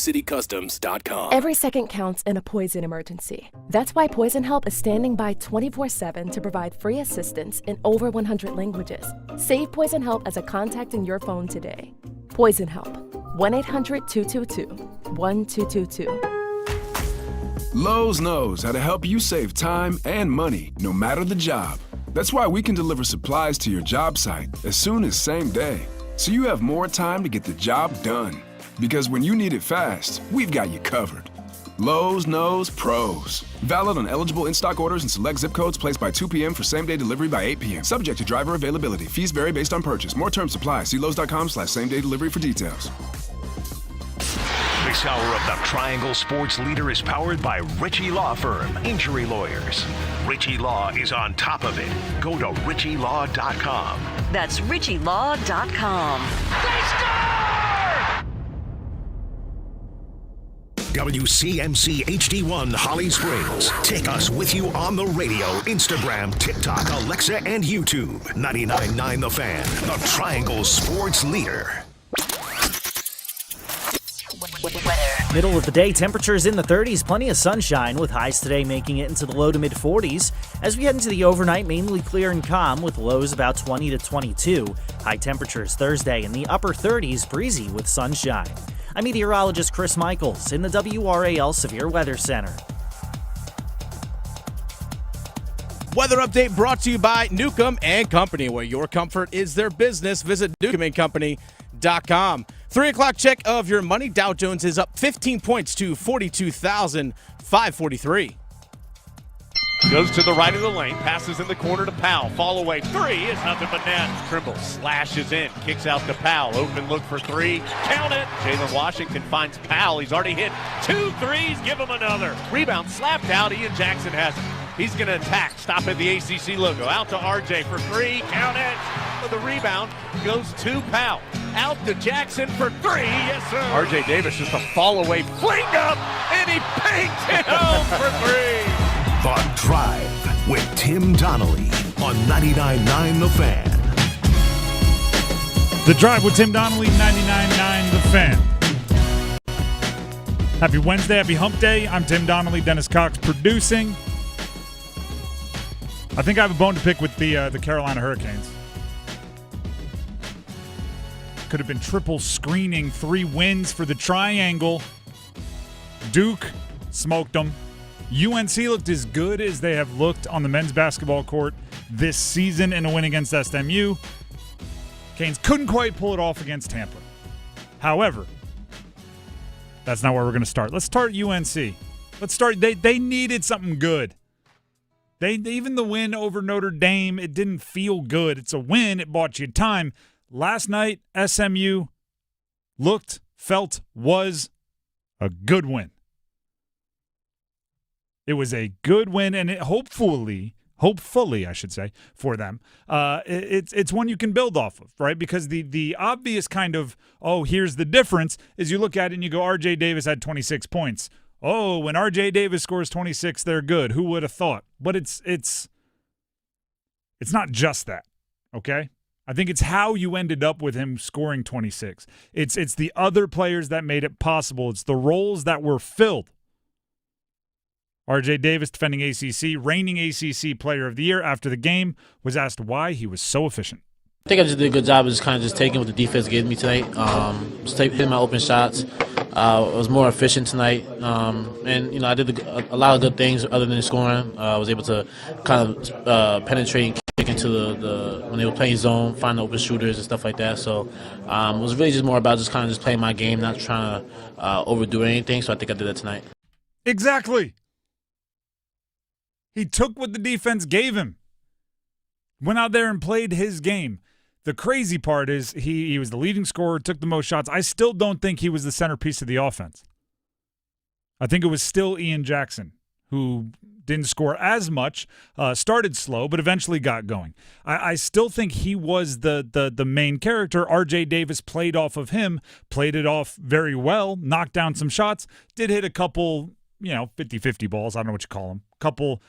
SmokeCityCustoms.com. Every second counts in a poison emergency. That's why Poison Help is standing by 24/7 to provide free assistance in over 100 languages. Save Poison Help as a contact in your phone today. Poison Help. 1-800-222-1222. Lowe's knows how to help you save time and money, no matter the job. That's why we can deliver supplies to your job site as soon as same day, so you have more time to get the job done. Because when you need it fast, we've got you covered. Lowe's knows pros. Valid on eligible in-stock orders and select zip codes placed by 2 p.m. for same-day delivery by 8 p.m. Subject to driver availability. Fees vary based on purchase. More terms apply. See Lowe's.com/same-day delivery for details. This hour of the Triangle Sports Leader is powered by Ritchie Law Firm, injury lawyers. Ritchie Law is on top of it. Go to ritchielaw.com. That's ritchielaw.com. They score! WCMC HD1 Holly Springs. Take us with you on the radio, Instagram, TikTok, Alexa, and YouTube. 99.9 The Fan, the Triangle Sports Leader. Middle of the day, temperatures in the 30s, plenty of sunshine with highs today making it into the low to mid 40s. As we head into the overnight, mainly clear and calm with lows about 20 to 22. High temperatures Thursday in the upper 30s, breezy with sunshine. I'm meteorologist Chris Michaels in the WRAL Severe Weather Center. Weather update brought to you by Newcomb and Company, where your comfort is their business. Visit newcombandcompany.com. 3 o'clock check of your money. Dow Jones is up 15 points to 42,543. Goes to the right of the lane, passes in the corner to Powell. Fall away three is nothing but net. Trimble slashes in, kicks out to Powell. Open look for three. Count it. Jalen Washington finds Powell. He's already hit 2 threes. Give him another. Rebound slapped out. Ian Jackson has it. He's going to attack. Stop at the ACC logo. Out to RJ for three. Count it. The rebound goes to Powell. Out to Jackson for three. Yes, sir. RJ Davis just a fall away. Fling up. And he banks it home for three. The Drive with Tim Donnelly on 99.9 The Fan. The Drive with Tim Donnelly, 99.9 The Fan. Happy Wednesday, happy hump day. I'm Tim Donnelly, Dennis Cox producing. I think I have a bone to pick with the Carolina Hurricanes. Could have been triple screening, 3 wins for the Triangle. Duke smoked them. UNC looked as good as they have looked on the men's basketball court this season in a win against SMU. Canes couldn't quite pull it off against Tampa. However, that's not where we're going to start. Let's start UNC. Let's start. They needed something good. Even the win over Notre Dame, it didn't feel good. It's a win. It bought you time. Last night, SMU felt, was a good win. It was a good win, and it hopefully, I should say, for them, it's one you can build off of, right? Because the obvious kind of, here's the difference, is you look at it and you go, R.J. Davis had 26 points. Oh, when R.J. Davis scores 26, they're good. Who would have thought? But it's not just that, okay? I think it's how you ended up with him scoring 26. It's the other players that made it possible. It's the roles that were filled. R.J. Davis, defending ACC, reigning ACC Player of the Year, after the game, was asked why he was so efficient. I think I just did a good job of just kind of just taking what the defense gave me tonight. Just hitting my open shots. I was more efficient tonight. And, I did a lot of good things other than scoring. I was able to kind of penetrate and kick into the when they were playing zone, find open shooters and stuff like that. So it was really just more about just kind of just playing my game, not trying to overdo anything. So I think I did that tonight. Exactly. He took what the defense gave him. Went out there and played his game. The crazy part is he was the leading scorer, took the most shots. I still don't think he was the centerpiece of the offense. I think it was still Ian Jackson, who didn't score as much, started slow, but eventually got going. I still think he was the main character. R.J. Davis played off of him, played it off very well, knocked down some shots, did hit a couple, 50-50 balls, I don't know what you call them, couple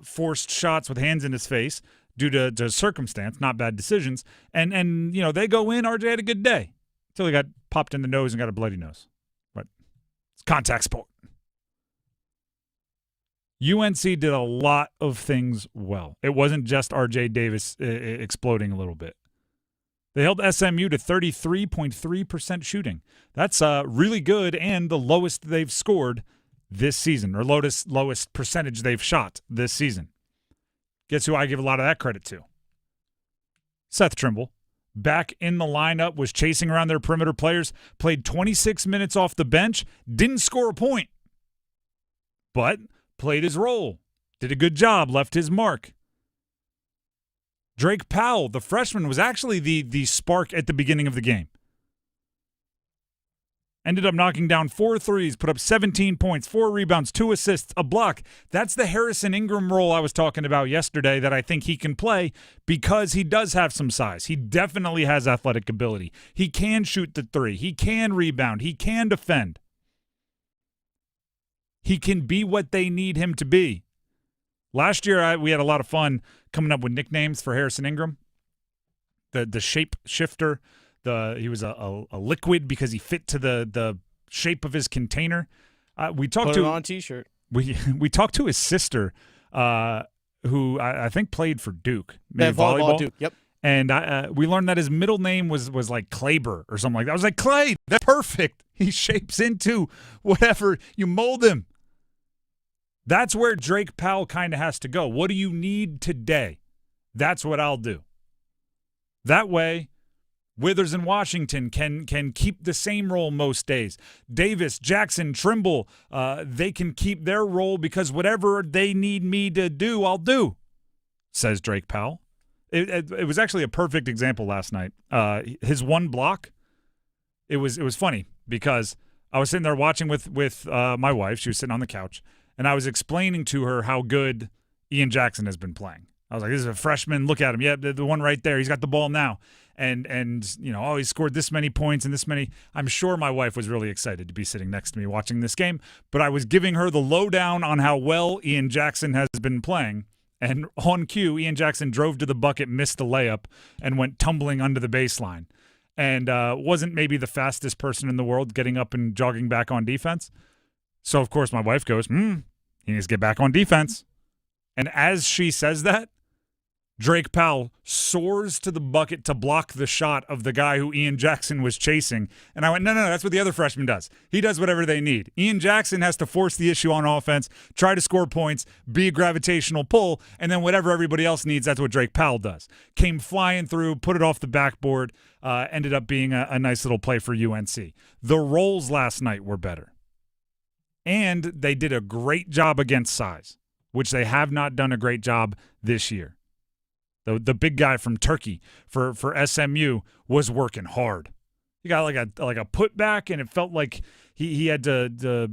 forced shots with hands in his face due to circumstance, not bad decisions. And they go in. RJ had a good day until he got popped in the nose and got a bloody nose. But It's contact sport. UNC did a lot of things well. It wasn't just R.J. Davis exploding a little bit. They held SMU to 33.3% shooting. That's really good and the lowest they've scored this season, or lowest percentage they've shot this season. Guess who I give a lot of that credit to? Seth Trimble. Back in the lineup, was chasing around their perimeter players, played 26 minutes off the bench, didn't score a point, but played his role, did a good job, left his mark. Drake Powell, the freshman, was actually the spark at the beginning of the game. Ended up knocking down 4 threes, put up 17 points, 4 rebounds, 2 assists, a block. That's the Harrison Ingram role I was talking about yesterday that I think he can play because he does have some size. He definitely has athletic ability. He can shoot the 3. He can rebound. He can defend. He can be what they need him to be. Last year, we had a lot of fun coming up with nicknames for Harrison Ingram. The shape shifter. He was a liquid because he fit to the shape of his container. We talked Put to it on a T-shirt. We talked to his sister, who I think played for Duke, maybe volleyball. Duke. Yep. And we learned that his middle name was like Kleber or something like that. I was like, Clay, that's perfect. He shapes into whatever you mold him. That's where Drake Powell kind of has to go. What do you need today? That's what I'll do. That way, Withers and Washington can keep the same role most days. Davis, Jackson, Trimble, they can keep their role because whatever they need me to do, I'll do, says Drake Powell. It was actually a perfect example last night. His one block, it was funny because I was sitting there watching with my wife. She was sitting on the couch, and I was explaining to her how good Ian Jackson has been playing. I was like, this is a freshman. Look at him. Yeah, the one right there. He's got the ball now. And you know, he scored this many points and this many. I'm sure my wife was really excited to be sitting next to me watching this game, but I was giving her the lowdown on how well Ian Jackson has been playing. And on cue, Ian Jackson drove to the bucket, missed the layup, and went tumbling under the baseline. And wasn't maybe the fastest person in the world getting up and jogging back on defense. So, of course, my wife goes, he needs to get back on defense. And as she says that, Drake Powell soars to the bucket to block the shot of the guy who Ian Jackson was chasing. And I went, no, that's what the other freshman does. He does whatever they need. Ian Jackson has to force the issue on offense, try to score points, be a gravitational pull, and then whatever everybody else needs, that's what Drake Powell does. Came flying through, put it off the backboard, ended up being a nice little play for UNC. The roles last night were better. And they did a great job against size, which they have not done a great job this year. The big guy from Turkey for SMU was working hard. He got like a putback, and it felt like he had to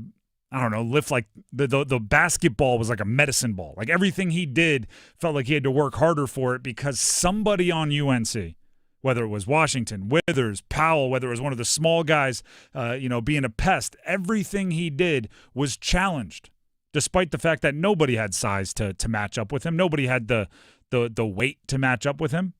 I don't know, lift like the basketball was like a medicine ball. Like everything he did felt like he had to work harder for it because somebody on UNC, whether it was Washington, Withers, Powell, whether it was one of the small guys, being a pest, everything he did was challenged, despite the fact that nobody had size to match up with him. Nobody had the weight to match up with him.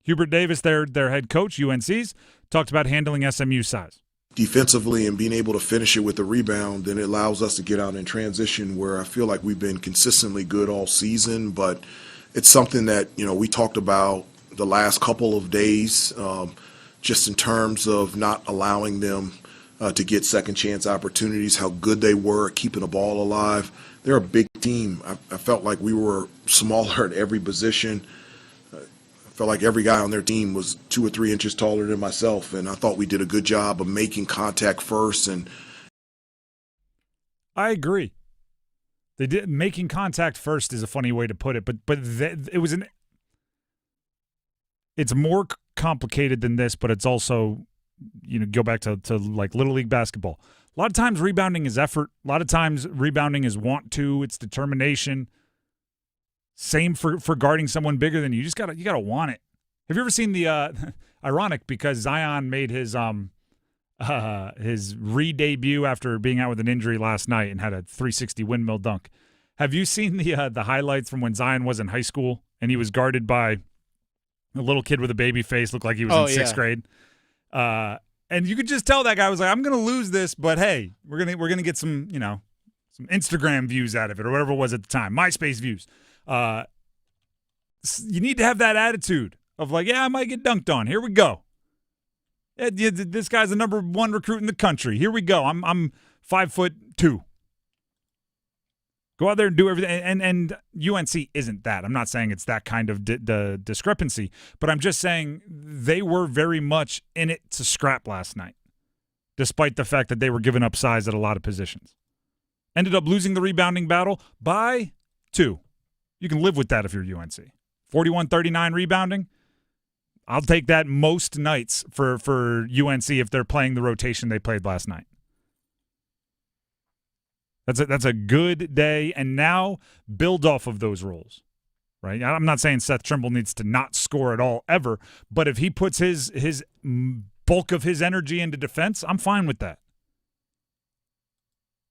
Hubert Davis, their head coach, UNC's, talked about handling SMU size. Defensively and being able to finish it with the rebound, then it allows us to get out in transition where I feel like we've been consistently good all season, but it's something that, we talked about the last couple of days, just in terms of not allowing them to get second chance opportunities, how good they were at keeping the ball alive. They're a big team. I felt like we were smaller at every position. I felt like every guy on their team was 2 or 3 inches taller than myself, and I thought we did a good job of making contact first. And I agree. They did making contact first is a funny way to put it, but it was it's more complicated than this, but it's also go back to like Little League basketball. A lot of times rebounding is effort. A lot of times rebounding is want to. It's determination. Same for guarding someone bigger than you. You gotta want it. Have you ever seen the ironic because Zion made his re-debut after being out with an injury last night and had a 360 windmill dunk. Have you seen the highlights from when Zion was in high school and he was guarded by a little kid with a baby face, looked like he was in sixth grade? And you could just tell that guy was like, I'm going to lose this, but hey, we're going to get some, some Instagram views out of it or whatever it was at the time, MySpace views. You need to have that attitude of like, yeah, I might get dunked on. Here we go. This guy's the number 1 recruit in the country. Here we go. I'm 5'2". Go out there and do everything. And UNC isn't that. I'm not saying it's that kind of the discrepancy, but I'm just saying they were very much in it to scrap last night, despite the fact that they were giving up size at a lot of positions. Ended up losing the rebounding battle by 2. You can live with that if you're UNC. 41-39 rebounding. I'll take that most nights for UNC if they're playing the rotation they played last night. That's a good day, and now build off of those roles, right? I'm not saying Seth Trimble needs to not score at all ever, but if he puts his bulk of his energy into defense, I'm fine with that.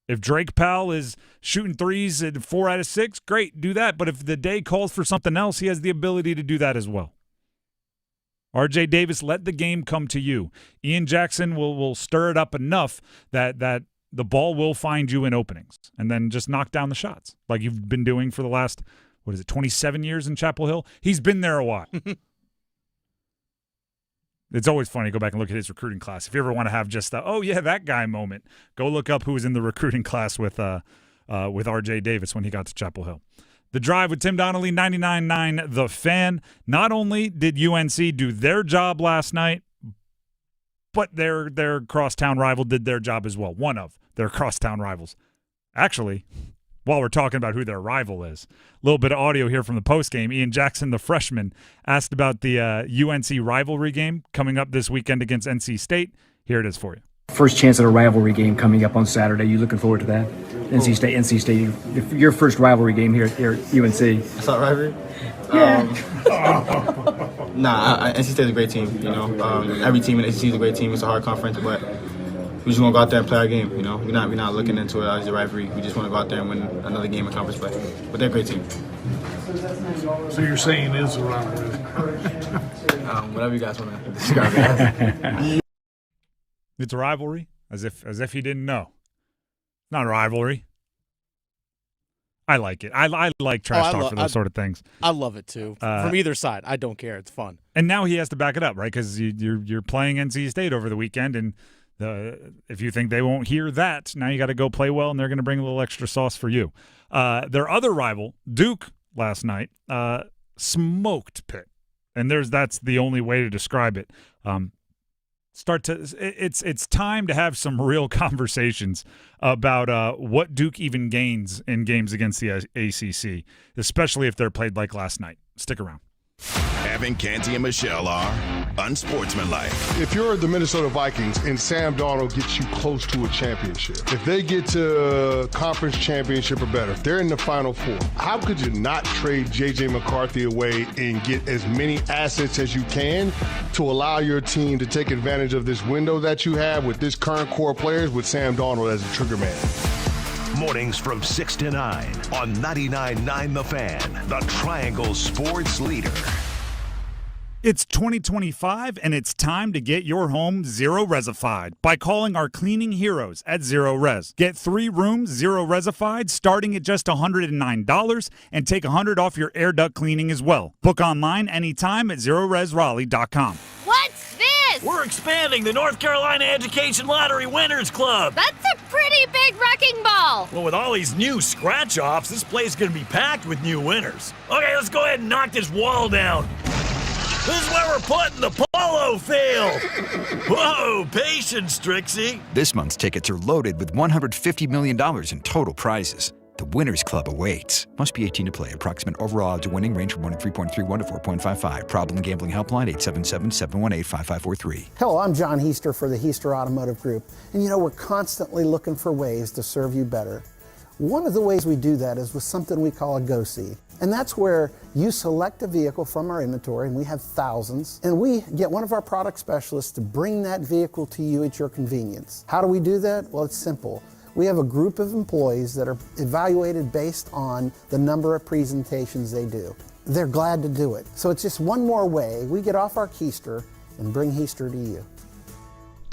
If Drake Powell is shooting threes at 4 out of 6, great, do that. But if the day calls for something else, he has the ability to do that as well. RJ Davis, let the game come to you. Ian Jackson will stir it up enough that the ball will find you in openings, and then just knock down the shots like you've been doing for the last, 27 years in Chapel Hill? He's been there a while. It's always funny to go back and look at his recruiting class. If you ever want to have just that guy moment, go look up who was in the recruiting class with RJ Davis when he got to Chapel Hill. The Drive with Tim Donnelly, 99.9 The Fan. Not only did UNC do their job last night, but their crosstown rival did their job as well. One of their crosstown rivals. Actually, while we're talking about who their rival is, a little bit of audio here from the postgame. Ian Jackson, the freshman, asked about the UNC rivalry game coming up this weekend against NC State. Here it is for you. First chance at a rivalry game coming up on Saturday. You looking forward to that? NC State, your first rivalry game here at UNC. It's not rivalry? Yeah. NC State's a great team. Every team in the ACC is a great team. It's a hard conference, but we just want to go out there and play our game. We're not looking into it as a rivalry. We just want to go out there and win another game in conference play. But they're a great team. So you're saying it is a rivalry? Whatever you guys want to describe it as. It's a rivalry, as if he didn't know. Not a rivalry. I like it. I like trash talk for those sort of things. I love it too. From either side, I don't care. It's fun. And now he has to back it up, right? Because you're playing NC State over the weekend, and if you think they won't hear that, now you got to go play well, and they're going to bring a little extra sauce for you. Their other rival, Duke, last night smoked Pitt, and that's the only way to describe it. It's time to have some real conversations about what Duke even gains in games against the ACC, especially if they're played like last night. Stick around. Evan, Canty, and Michelle are unsportsmanlike. If you're the Minnesota Vikings and Sam Darnold gets you close to a championship, if they get to conference championship or better, if they're in the Final Four, how could you not trade J.J. McCarthy away and get as many assets as you can to allow your team to take advantage of this window that you have with this current core players with Sam Darnold as a trigger man? Mornings from 6 to 9 on 99.9 The Fan, the Triangle Sports Leader. It's 2025, and it's time to get your home zero-resified by calling our cleaning heroes at Zero Res. Get 3 rooms zero-resified starting at just $109 and take $100 off your air duct cleaning as well. Book online anytime at ZeroResRaleigh.com. What's this? We're expanding the North Carolina Education Lottery Winners Club. That's a pretty big wrecking ball. Well, with all these new scratch-offs, this place is going to be packed with new winners. Okay, let's go ahead and knock this wall down. This is where we're putting the polo field. Whoa, patience, Trixie. This month's tickets are loaded with $150 million in total prizes. The Winners Club awaits. Must be 18 to play. Approximate overall odds of winning range from 3.31 to 4.55. Problem gambling helpline 877-718-5543. Hello, I'm John Heister for the Heister Automotive Group. And we're constantly looking for ways to serve you better. One of the ways we do that is with something we call a Go-See. And that's where you select a vehicle from our inventory, and we have thousands, and we get one of our product specialists to bring that vehicle to you at your convenience. How do we do that? Well, it's simple. We have a group of employees that are evaluated based on the number of presentations they do. They're glad to do it. So it's just one more way we get off our keister and bring Heister to you.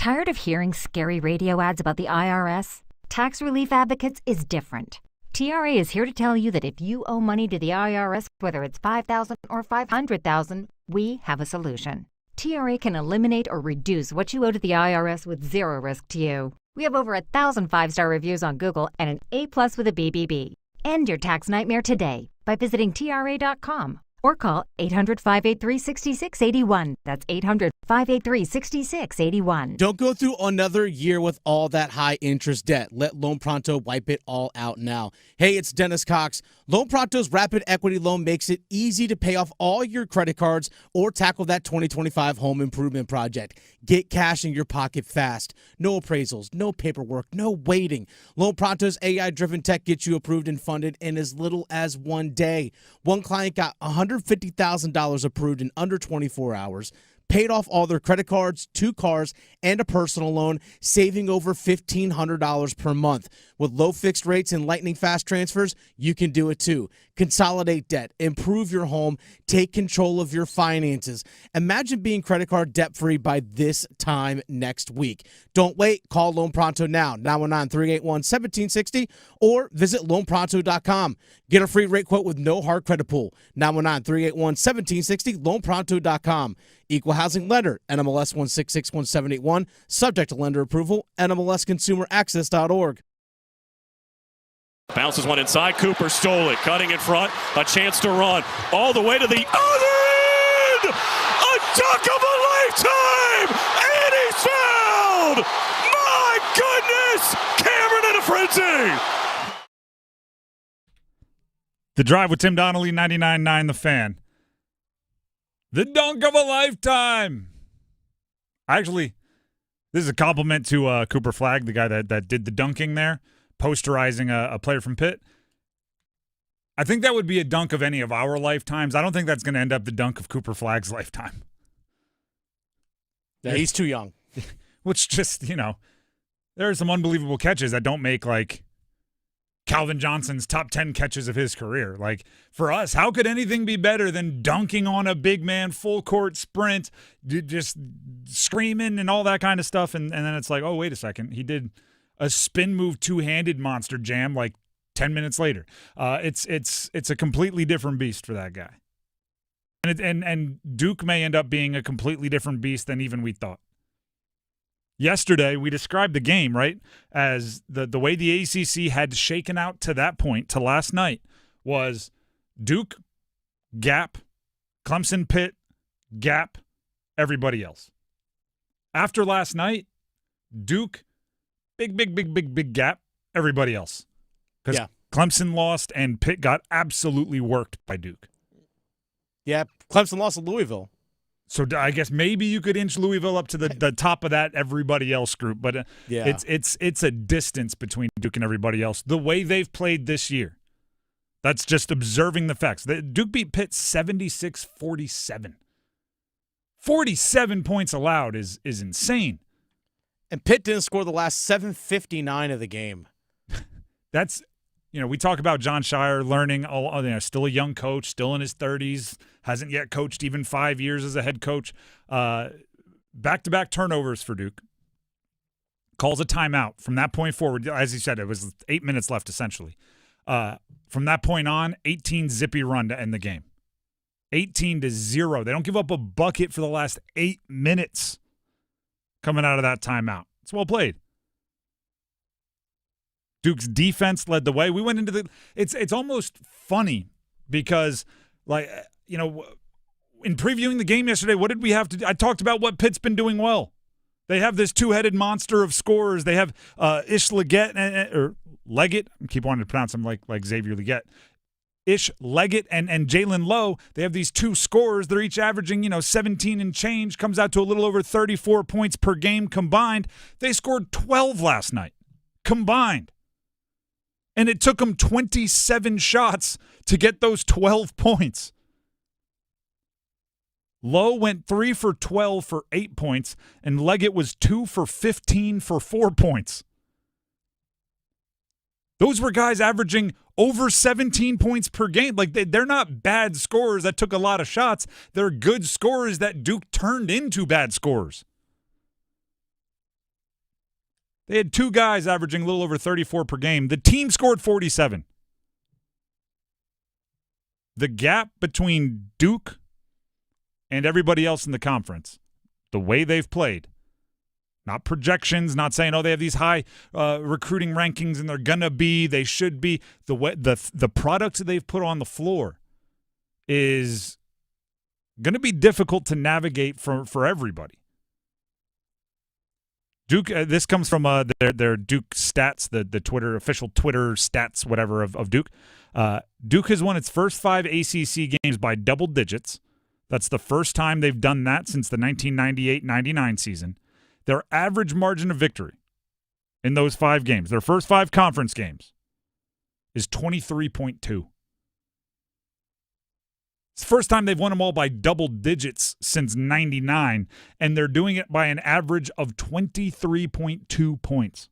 Tired of hearing scary radio ads about the IRS? Tax Relief Advocates is different. TRA is here to tell you that if you owe money to the IRS, whether it's $5,000 or $500,000, we have a solution. TRA can eliminate or reduce what you owe to the IRS with zero risk to you. We have over 1,000 five-star reviews on Google and an A+ with a BBB. End your tax nightmare today by visiting TRA.com or call 800-583-6681. That's 800-583-6681. Don't go through another year with all that high interest debt. Let Loan Pronto wipe it all out now. Hey, it's Dennis Cox. Loan Pronto's Rapid Equity Loan makes it easy to pay off all your credit cards or tackle that 2025 home improvement project. Get cash in your pocket fast. No appraisals, no paperwork, no waiting. Loan Pronto's AI-driven tech gets you approved and funded in as little as 1 day. One client got $150,000 approved in under 24 hours. Paid off all their credit cards, 2 cars, and a personal loan, saving over $1,500 per month. With low fixed rates and lightning fast transfers, you can do it too. Consolidate debt, improve your home, take control of your finances. Imagine being credit card debt-free by this time next week. Don't wait. Call Loan Pronto now, 919-381-1760, or visit loanpronto.com. Get a free rate quote with no hard credit pull, 919-381-1760, loanpronto.com. Equal housing lender, NMLS 1661781, subject to lender approval, NMLSconsumeraccess.org. Bounces one inside. Cooper stole it. Cutting in front. A chance to run. All the way to the other end. A dunk of a lifetime. And he's fouled. My goodness. Cameron in a frenzy. The Drive with Tim Donnelly, 99.9 The Fan. The dunk of a lifetime. Actually, this is a compliment to Cooper Flagg, the guy that did the dunking there, posterizing a player from Pitt. I think that would be a dunk of any of our lifetimes. I don't think that's going to end up the dunk of Cooper Flagg's lifetime. Yeah, he's too young. Which just, there are some unbelievable catches that don't make, like, Calvin Johnson's top 10 catches of his career. Like, for us, how could anything be better than dunking on a big man, full court sprint, just screaming and all that kind of stuff? And then it's like, oh, wait a second. He did a spin move two-handed monster jam like 10 minutes later. It's a completely different beast for that guy. And Duke may end up being a completely different beast than even we thought. Yesterday, we described the game, right, as the way the ACC had shaken out to that point, to last night, was Duke, gap, Clemson, Pitt, gap, everybody else. After last night, Duke, big gap, everybody else. Because Clemson lost and Pitt got absolutely worked by Duke. Yeah, Clemson lost to Louisville. So I guess maybe you could inch Louisville up to the top of that everybody else group, but it's a distance between Duke and everybody else. The way they've played this year, that's just observing the facts. Duke beat Pitt 76-47. 47 points allowed is insane. And Pitt didn't score the last 7:59 of the game. That's, we talk about John Shire learning, still a young coach, still in his 30s, hasn't yet coached even 5 years as a head coach. Back-to-back turnovers for Duke. Calls a timeout. From that point forward, as he said, it was 8 minutes left essentially. From that point on, 18 zippy run to end the game. 18-0. They don't give up a bucket for the last 8 minutes coming out of that timeout. It's well played. Duke's defense led the way. We went into it's almost funny because, in previewing the game yesterday, what did we have to do? I talked about what Pitt's been doing well. They have this two-headed monster of scorers. They have Ish Leggett, or Leggett. I keep wanting to pronounce him like Xavier Leggett. Ish Leggett and Jalen Lowe. They have these two scorers. They're each averaging, 17 and change. Comes out to a little over 34 points per game combined. They scored 12 last night combined. And it took them 27 shots to get those 12 points. Lowe went 3 for 12 for 8 points, and Leggett was 2 for 15 for 4 points. Those were guys averaging over 17 points per game. Like, they're not bad scorers that took a lot of shots. They're good scorers that Duke turned into bad scorers. They had 2 guys averaging a little over 34 per game. The team scored 47. The gap between Duke and everybody else in the conference, the way they've played, not projections, not saying, oh, they have these high recruiting rankings and they're going to be, they should be. The products that they've put on the floor is going to be difficult to navigate for everybody. Duke, this comes from their Duke stats, the Twitter, official Twitter stats, whatever, of Duke. Duke has won its first 5 ACC games by double digits. That's the first time they've done that since the 1998-99 season. Their average margin of victory in those 5 games, their first 5 conference games, is 23.2. It's the first time they've won them all by double digits since 99, and they're doing it by an average of 23.2 points.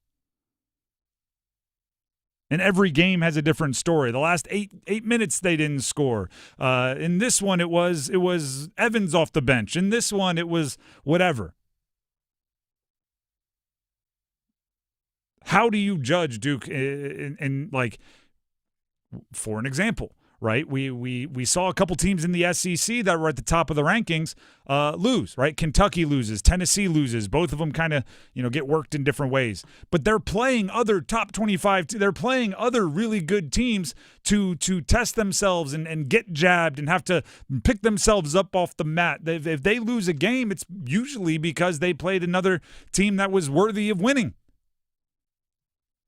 And every game has a different story. The last eight minutes they didn't score. In this one it was Evans off the bench. In this one it was whatever. How do you judge Duke in like, for an example, right? We saw a couple teams in the SEC that were at the top of the rankings lose, right? Kentucky loses, Tennessee loses. Both of them kind of, get worked in different ways. But they're playing other top 25. They're playing other really good teams to test themselves and get jabbed and have to pick themselves up off the mat. If they lose a game, it's usually because they played another team that was worthy of winning.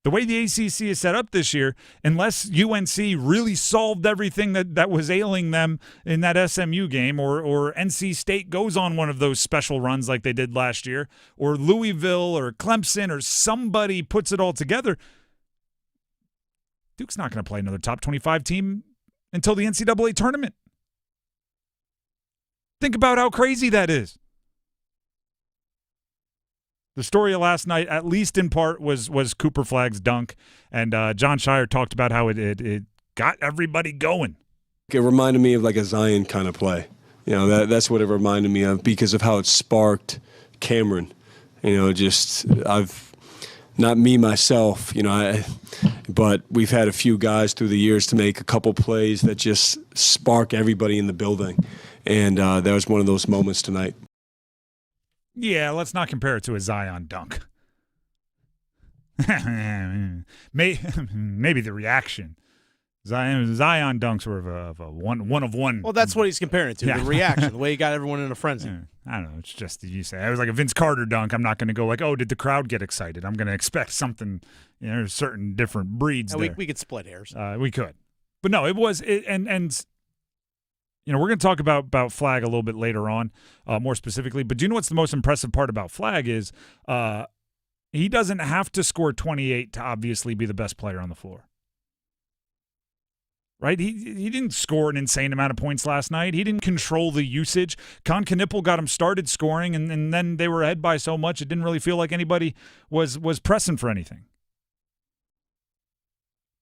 The way the ACC is set up this year, unless UNC really solved everything that was ailing them in that SMU game, or NC State goes on one of those special runs like they did last year, or Louisville or Clemson or somebody puts it all together, Duke's not going to play another top 25 team until the NCAA tournament. Think about how crazy that is. The story of last night, at least in part, was Cooper Flagg's dunk, and John Shire talked about how it got everybody going. It reminded me of like a Zion kind of play. That's what it reminded me of because of how it sparked Cameron. I've not me myself, but we've had a few guys through the years to make a couple plays that just spark everybody in the building, and that was one of those moments tonight. Yeah, let's not compare it to a Zion dunk. Maybe the reaction. Zion dunks were of a one of one. Well, that's what he's comparing it to, the reaction, the way he got everyone in a frenzy. Yeah, I don't know. It's just, you say, it was like a Vince Carter dunk. I'm not going to go like, oh, did the crowd get excited? I'm going to expect something, certain different breeds there. We could split hairs. We could. But no, it was, we're going to talk about Flagg a little bit later on, more specifically. But do you know what's the most impressive part about Flagg is he doesn't have to score 28 to obviously be the best player on the floor. Right? He didn't score an insane amount of points last night. He didn't control the usage. Con Knippel got him started scoring, and then they were ahead by so much it didn't really feel like anybody was pressing for anything.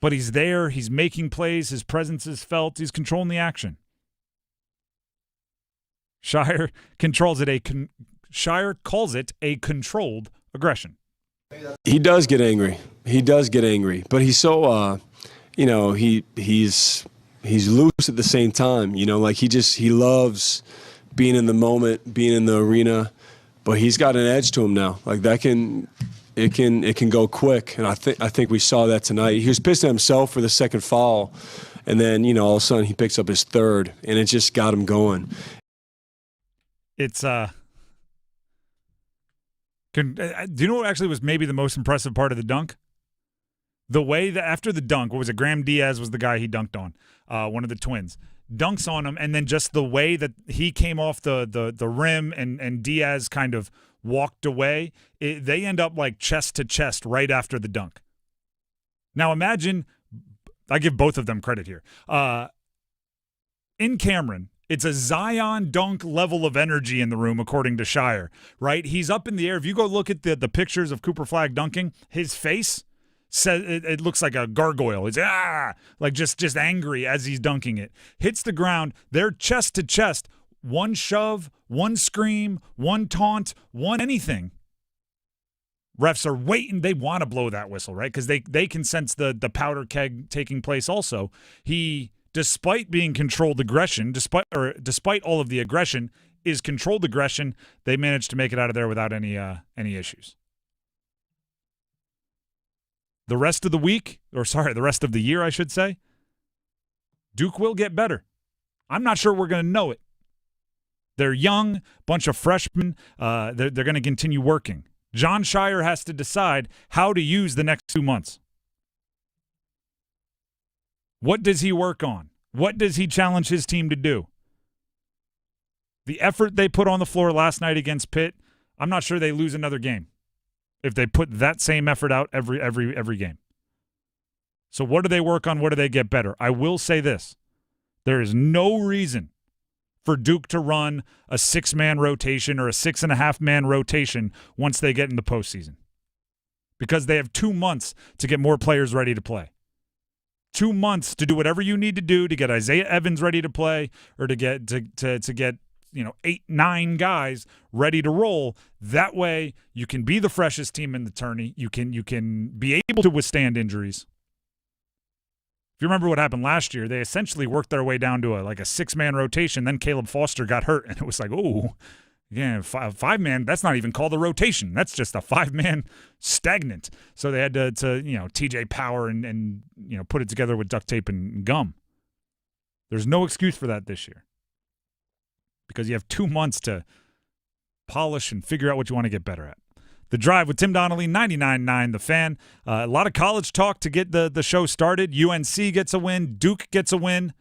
But he's there. He's making plays. His presence is felt. He's controlling the action. Shire calls it a controlled aggression. He does get angry. But he's so he's loose at the same time. He loves being in the moment, being in the arena. But he's got an edge to him now. It can go quick, and I think we saw that tonight. He was pissed at himself for the second foul, and then all of a sudden he picks up his third, and it just got him going. It's do you know what actually was maybe the most impressive part of the dunk? The way that after the dunk, what was it? Graham Diaz was the guy he dunked on, one of the twins. Dunks on him, and then just the way that he came off the rim and Diaz kind of walked away, they end up like chest to chest right after the dunk. Now imagine, I give both of them credit here. In Cameron, it's a Zion dunk level of energy in the room, according to Shire, right? He's up in the air. If you go look at the pictures of Cooper Flagg dunking, his face says it looks like a gargoyle. It's just angry as he's dunking it. Hits the ground. They're chest to chest. One shove, one scream, one taunt, one anything. refs are waiting. They want to blow that whistle, right? Because they can sense the powder keg taking place also. Despite being controlled aggression, despite all of the aggression, is controlled aggression. They managed to make it out of there without any issues. The rest of the year, I should say, Duke will get better. I'm not sure we're going to know it. They're young, bunch of freshmen. They're going to continue working. John Shire has to decide how to use the next 2 months. What does he work on? What does he challenge his team to do? The effort they put on the floor last night against Pitt, I'm not sure they lose another game if they put that same effort out every game. So what do they work on? What do they get better? I will say this. There is no reason for Duke to run a 6-man rotation or a 6.5-man rotation once they get in the postseason, because they have 2 months to get more players ready to play. 2 months to do whatever you need to do to get Isaiah Evans ready to play, or to get 8-9 guys ready to roll. That way you can be the freshest team in the tourney. You can be able to withstand injuries. If you remember what happened last year, they essentially worked their way down to a 6-man rotation. Then Caleb Foster got hurt, and it was like, oh, yeah, 5-man, that's not even called a rotation. That's just a 5-man stagnant. So they had to TJ Power and put it together with duct tape and gum. There's no excuse for that this year, because you have 2 months to polish and figure out what you want to get better at. The Drive with Tim Donnelly, 99.9 The Fan. A lot of college talk to get the show started. UNC gets a win. Duke gets a win.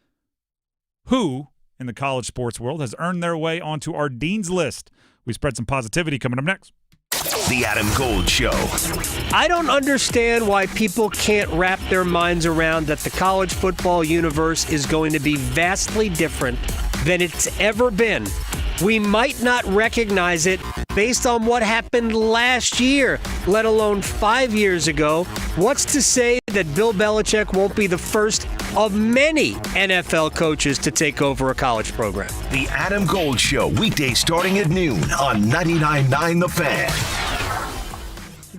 Who in the college sports world has earned their way onto our Dean's List? We spread some positivity coming up next. The Adam Gold Show. I don't understand why people can't wrap their minds around that the college football universe is going to be vastly different than it's ever been. We might not recognize it based on what happened last year, let alone 5 years ago. What's to say that Bill Belichick won't be the first of many NFL coaches to take over a college program? The Adam Gold Show, weekdays starting at noon on 99.9 The Fan.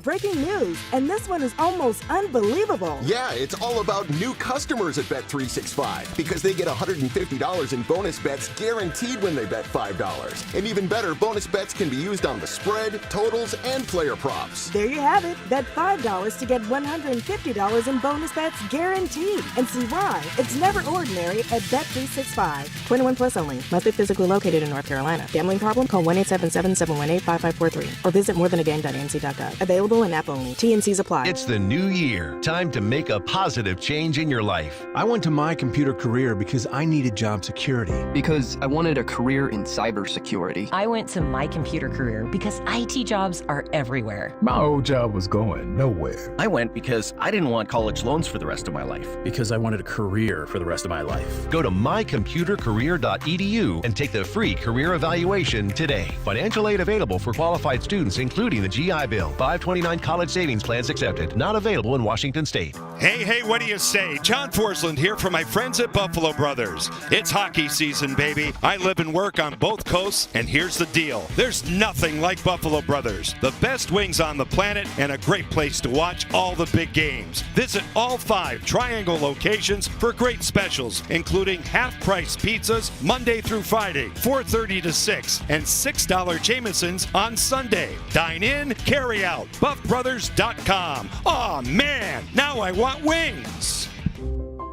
Breaking news, and this one is almost unbelievable. Yeah, it's all about new customers at Bet365 because they get $150 in bonus bets guaranteed when they bet $5. And even better, bonus bets can be used on the spread, totals, and player props. There you have it. Bet $5 to get $150 in bonus bets guaranteed. And see why? It's never ordinary at Bet365. 21 plus only. Must be physically located in North Carolina. Gambling problem? Call 1-877-718-5543 or visit morethanagame.nc.gov. Available in app only. T&Cs apply. It's the new year. Time to make a positive change in your life. I went to My Computer Career because I needed job security. Because I wanted a career in cybersecurity. I went to My Computer Career because IT jobs are everywhere. My old job was going nowhere. I went because I didn't want college loans for the rest of my life. Because I wanted a career for the rest of my life. Go to mycomputercareer.edu and take the free career evaluation today. Financial aid available for qualified students, including the GI Bill. 529 college savings plans accepted. Not available in Washington State. Hey, what do you say? John Forsland here for my friends at Buffalo Brothers. It's hockey season, baby. I live and work on both coasts, and here's the deal. There's nothing like Buffalo Brothers. The best wings on the planet and a great place to watch all the big games. Visit all 5 Triangle locations for great specials, including half-price pizzas Monday through Friday, 4:30 to 6, and $6 Jamesons on Sunday. Dine in, carry out. BuffBrothers.com. Aw, man, now I want wings.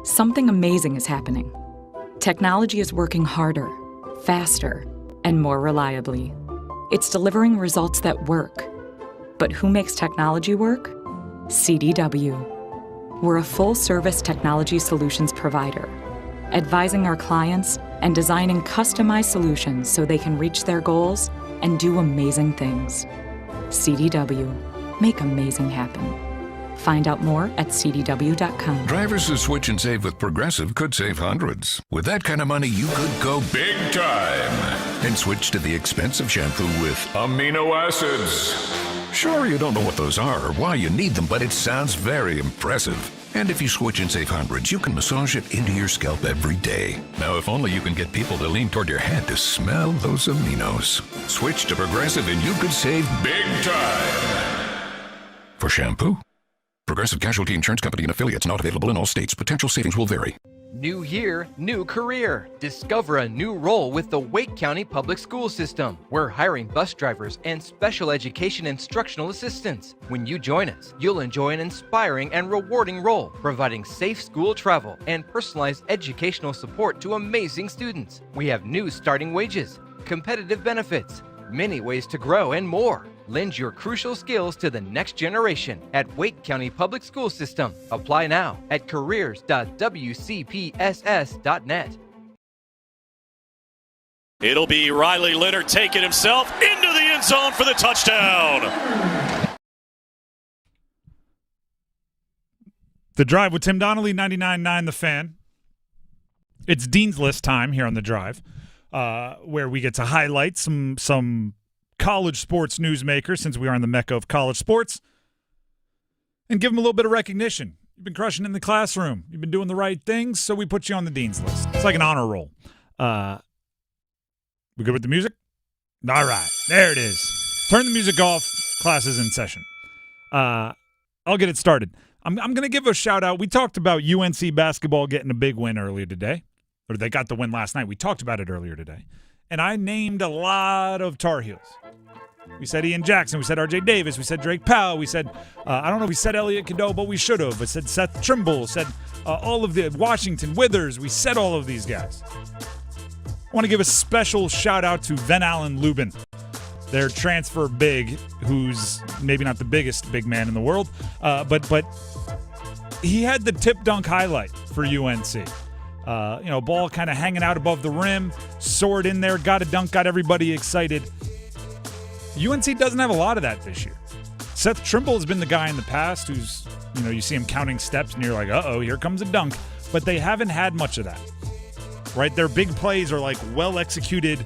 Something amazing is happening. Technology is working harder, faster, and more reliably. It's delivering results that work. But who makes technology work? CDW. We're a full-service technology solutions provider, advising our clients and designing customized solutions so they can reach their goals and do amazing things. CDW. Make amazing happen. Find out more at CDW.com. Drivers who switch and save with Progressive could save hundreds. With that kind of money, you could go big time and switch to the expensive shampoo with amino acids. Sure, you don't know what those are or why you need them, but it sounds very impressive. And if you switch and save hundreds, you can massage it into your scalp every day. Now, if only you can get people to lean toward your head to smell those aminos. Switch to Progressive and you could save big time. For shampoo? Progressive Casualty Insurance Company and affiliates, not available in all states. Potential savings will vary. New year, new career. Discover a new role with the Wake County Public School System. We're hiring bus drivers and special education instructional assistants. When you join us, you'll enjoy an inspiring and rewarding role, providing safe school travel and personalized educational support to amazing students. We have new starting wages, competitive benefits, many ways to grow, and more. Lend your crucial skills to the next generation at Wake County Public School System. Apply now at careers.wcpss.net. It'll be Riley Leonard taking himself into the end zone for the touchdown. The Drive with Tim Donnelly, 99.9 The Fan. It's Dean's List time here on The Drive, where we get to highlight some college sports newsmakers, since we are in the mecca of college sports, and give them a little bit of recognition. You've been crushing in the classroom. You've been doing the right things, so we put you on the Dean's List. It's like an honor roll. We good with the music? All right. There it is. Turn the music off. Class is in session. I'll get it started. I'm going to give a shout-out. We talked about UNC basketball getting a big win earlier today. Or they got the win last night. We talked about it earlier today. And I named a lot of Tar Heels. We said Ian Jackson. We said R.J. Davis. We said Drake Powell. We said, I don't know if we said Elliot Cadeau, but we should have. I said Seth Trimble. Said all of the Washington Withers. We said all of these guys. I want to give a special shout-out to Van Allen Lubin, their transfer big, who's maybe not the biggest big man in the world, but he had the tip dunk highlight for UNC. Ball kind of hanging out above the rim, sword in there, got a dunk, got everybody excited. UNC doesn't have a lot of that this year. Seth Trimble has been the guy in the past who's, you see him counting steps and you're like, uh-oh, here comes a dunk. But they haven't had much of that, right? Their big plays are like well executed,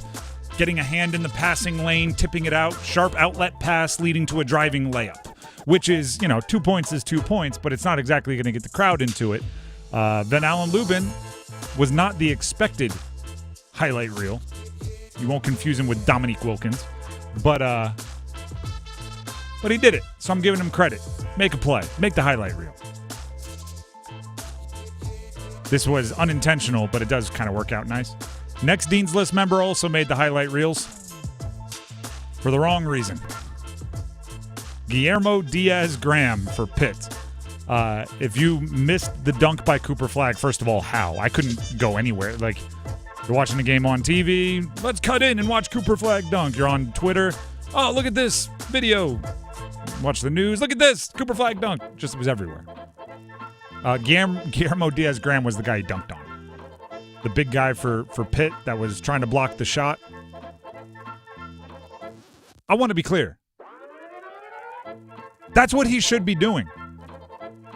getting a hand in the passing lane, tipping it out, sharp outlet pass leading to a driving layup, which is, 2 points is 2 points, but it's not exactly going to get the crowd into it. Van Allen Lubin was not the expected highlight reel. You won't confuse him with Dominique Wilkins. But he did it, so I'm giving him credit. Make a play. Make the highlight reel. This was unintentional, but it does kind of work out nice. Next Dean's List member also made the highlight reels for the wrong reason. Guillermo Diaz-Graham for Pitt. If you missed the dunk by Cooper Flagg, first of all, how? I couldn't go anywhere. Like, you're watching the game on TV, let's cut in and watch Cooper Flagg dunk. You're on Twitter, oh, look at this video. Watch the news, look at this, Cooper Flagg dunk. Just, it was everywhere. Guillermo Diaz-Graham was the guy he dunked on. The big guy for Pitt that was trying to block the shot. I want to be clear. That's what he should be doing.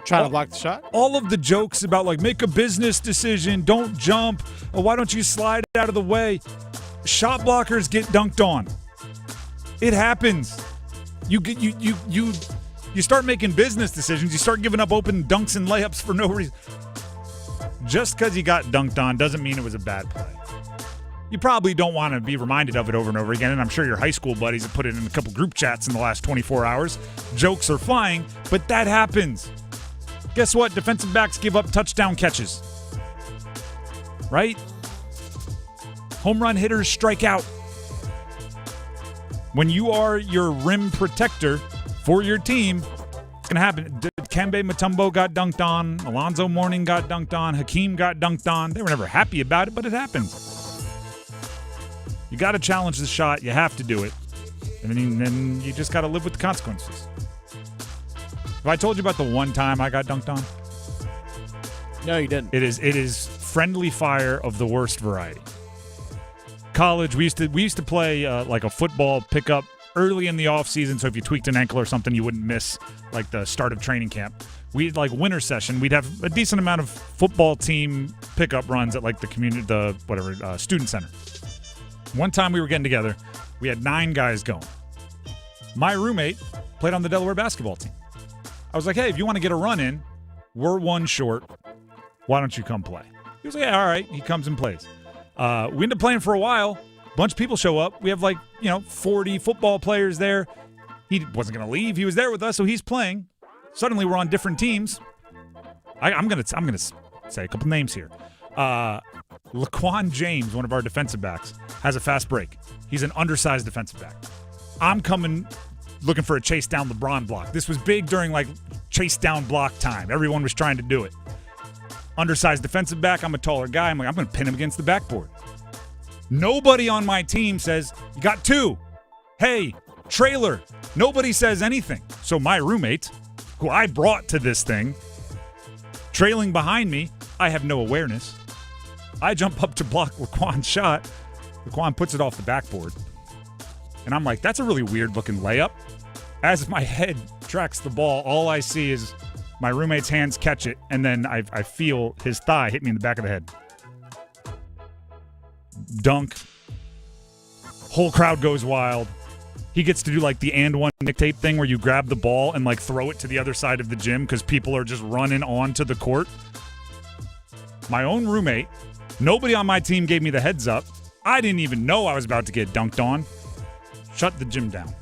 Trying to block the shot? All of the jokes about, like, make a business decision, don't jump, or why don't you slide out of the way? Shot blockers get dunked on. It happens. You start making business decisions, you start giving up open dunks and layups for no reason. Just because you got dunked on doesn't mean it was a bad play. You probably don't want to be reminded of it over and over again, and I'm sure your high school buddies have put it in a couple group chats in the last 24 hours. Jokes are flying, but that happens. Guess what? Defensive backs give up touchdown catches. Right? Home run hitters strike out. When you are your rim protector for your team, it's going to happen. Kembe Mutombo got dunked on. Alonzo Mourning got dunked on. Hakeem got dunked on. They were never happy about it, but it happens. You got to challenge the shot. You have to do it. And then you just got to live with the consequences. Have I told you about the one time I got dunked on? No, you didn't. It is friendly fire of the worst variety. College, we used to play like a football pickup early in the off season. So if you tweaked an ankle or something, you wouldn't miss like the start of training camp. We'd like winter session. We'd have a decent amount of football team pickup runs at like the community, student center. One time we were getting together, we had 9 guys going. My roommate played on the Delaware basketball team. I was like, hey, if you want to get a run in, we're 1 short. Why don't you come play? He was like, yeah, all right. He comes and plays. We end up playing for a while. A bunch of people show up. We have 40 football players there. He wasn't going to leave. He was there with us, so he's playing. Suddenly, we're on different teams. I'm gonna say a couple names here. Laquan James, one of our defensive backs, has a fast break. He's an undersized defensive back. I'm coming looking for a chase down LeBron block. This was big during like chase down block time. Everyone was trying to do it. Undersized defensive back. I'm a taller guy. I'm going to pin him against the backboard. Nobody on my team says, you got two. Hey, trailer. Nobody says anything. So my roommate, who I brought to this thing, trailing behind me, I have no awareness. I jump up to block Laquan's shot. Laquan puts it off the backboard. And I'm like, that's a really weird-looking layup. As my head tracks the ball, all I see is my roommate's hands catch it, and then I feel his thigh hit me in the back of the head. Dunk. Whole crowd goes wild. He gets to do like the and one Nick Tate thing where you grab the ball and like throw it to the other side of the gym because people are just running onto the court. My own roommate, nobody on my team gave me the heads up. I didn't even know I was about to get dunked on. Shut the gym down.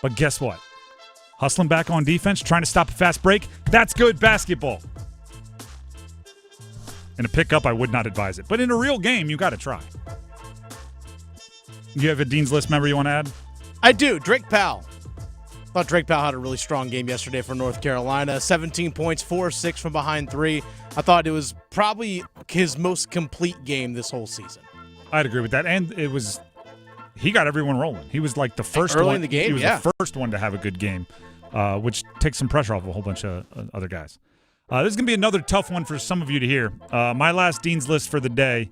But guess what? Hustling back on defense, trying to stop a fast break. That's good basketball. In a pickup, I would not advise it. But in a real game, you got to try. You have a Dean's List member you want to add? I do. Drake Powell. Thought Drake Powell had a really strong game yesterday for North Carolina. 17 points, 4-6 from behind three. I thought it was probably his most complete game this whole season. I'd agree with that. And it was, he got everyone rolling. He was like the first early one. In the game, he was the first one to have a good game, which takes some pressure off a whole bunch of other guys. This is going to be another tough one for some of you to hear. My last Dean's List for the day,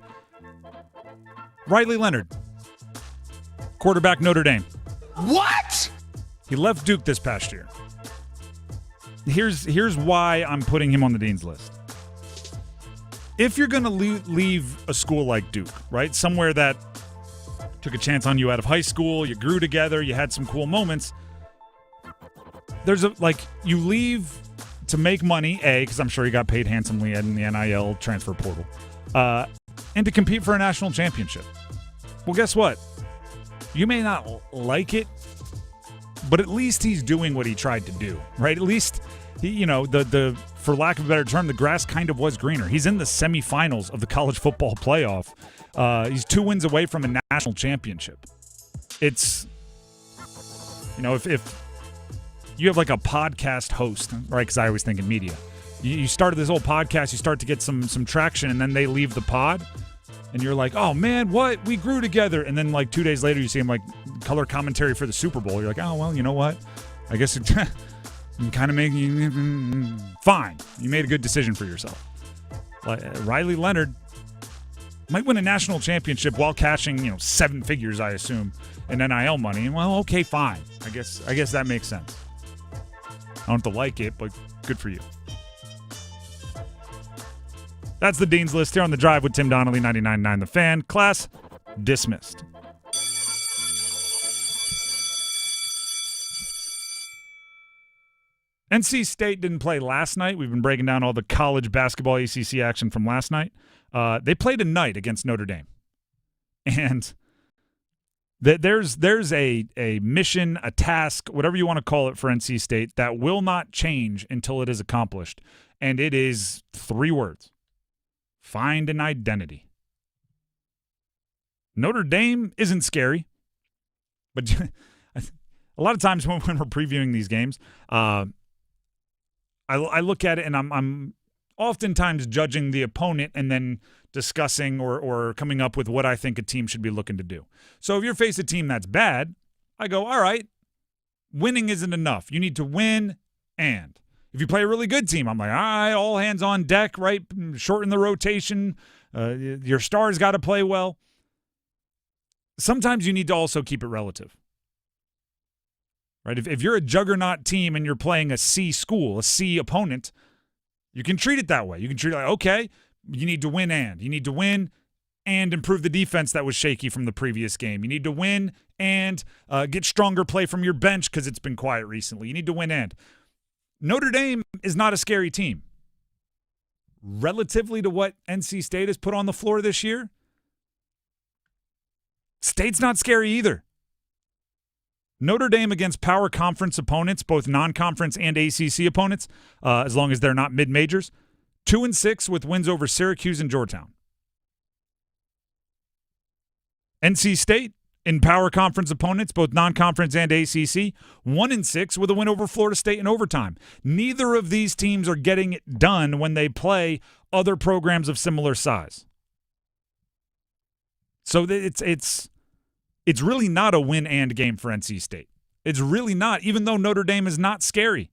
Riley Leonard, quarterback Notre Dame. What? He left Duke this past year. Here's why I'm putting him on the Dean's List. If you're going to leave a school like Duke, right, somewhere that took a chance on you out of high school, you grew together, you had some cool moments, you leave to make money, because I'm sure he got paid handsomely in the NIL transfer portal, and to compete for a national championship. Well, guess what? You may not like it, but at least he's doing what he tried to do, right? At least, he, for lack of a better term, the grass kind of was greener. He's in the semifinals of the college football playoff. He's 2 wins away from a national championship. It's, if you have like a podcast host, right? Because I always think in media. You started this whole podcast, you start to get some traction, and then they leave the pod. And you're like, oh, man, what? We grew together. And then, 2 days later, you see him, color commentary for the Super Bowl. You're like, oh, well, you know what? I guess it kind of make you fine. You made a good decision for yourself. Riley Leonard might win a national championship while cashing, 7 figures, I assume, in NIL money. And, well, okay, fine. I guess that makes sense. I don't have to like it, but good for you. That's the Dean's List here on The Drive with Tim Donnelly, 99.9 The Fan. Class dismissed. NC State didn't play last night. We've been breaking down all the college basketball ACC action from last night. They played tonight against Notre Dame. And there's a mission, a task, whatever you want to call it for NC State that will not change until it is accomplished. And it is 3 words. Find an identity. Notre Dame isn't scary, but a lot of times when we're previewing these games, I look at it and I'm oftentimes judging the opponent and then discussing or coming up with what I think a team should be looking to do. So if you're facing a team that's bad, I go, all right, winning isn't enough. You need to win and. If you play a really good team, I'm like, all right, all hands on deck, right? Shorten the rotation. Your stars got to play well. Sometimes you need to also keep it relative, right? If you're a juggernaut team and you're playing a C school, a C opponent, you can treat it that way. You can treat it like, okay, you need to win and. You need to win and improve the defense that was shaky from the previous game. You need to win and get stronger play from your bench because it's been quiet recently. You need to win and. Notre Dame is not a scary team. Relatively to what NC State has put on the floor this year, State's not scary either. Notre Dame against power conference opponents, both non-conference and ACC opponents, as long as they're not mid-majors. 2-6 with wins over Syracuse and Georgetown. NC State in power conference opponents, both non-conference and ACC, 1-6 with a win over Florida State in overtime. Neither of these teams are getting it done when they play other programs of similar size. So it's really not a win-and game for NC State. It's really not, even though Notre Dame is not scary.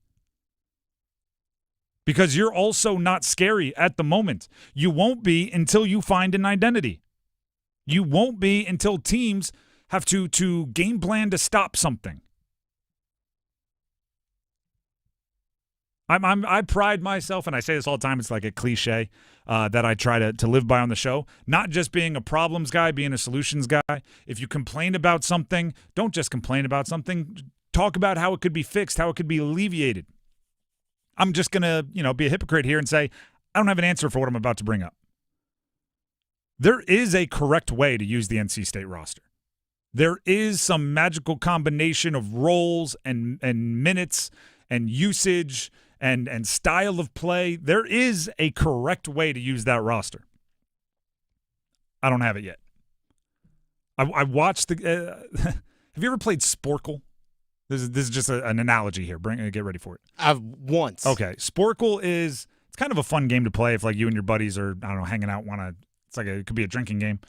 Because you're also not scary at the moment. You won't be until you find an identity. You won't be until teams have to game plan to stop something. I pride myself, and I say this all the time, it's like a cliche that I try to live by on the show, not just being a problems guy, being a solutions guy. If you complain about something, don't just complain about something. Talk about how it could be fixed, how it could be alleviated. I'm just going to, be a hypocrite here and say, I don't have an answer for what I'm about to bring up. There is a correct way to use the NC State roster. There is some magical combination of roles and minutes and usage and style of play. There is a correct way to use that roster. I don't have it yet. I watched the have you ever played Sporkle? This is just an analogy here. Get ready for it. I've once. Okay. Sporkle it's kind of a fun game to play if like you and your buddies are, I don't know, hanging out, it could be a drinking game.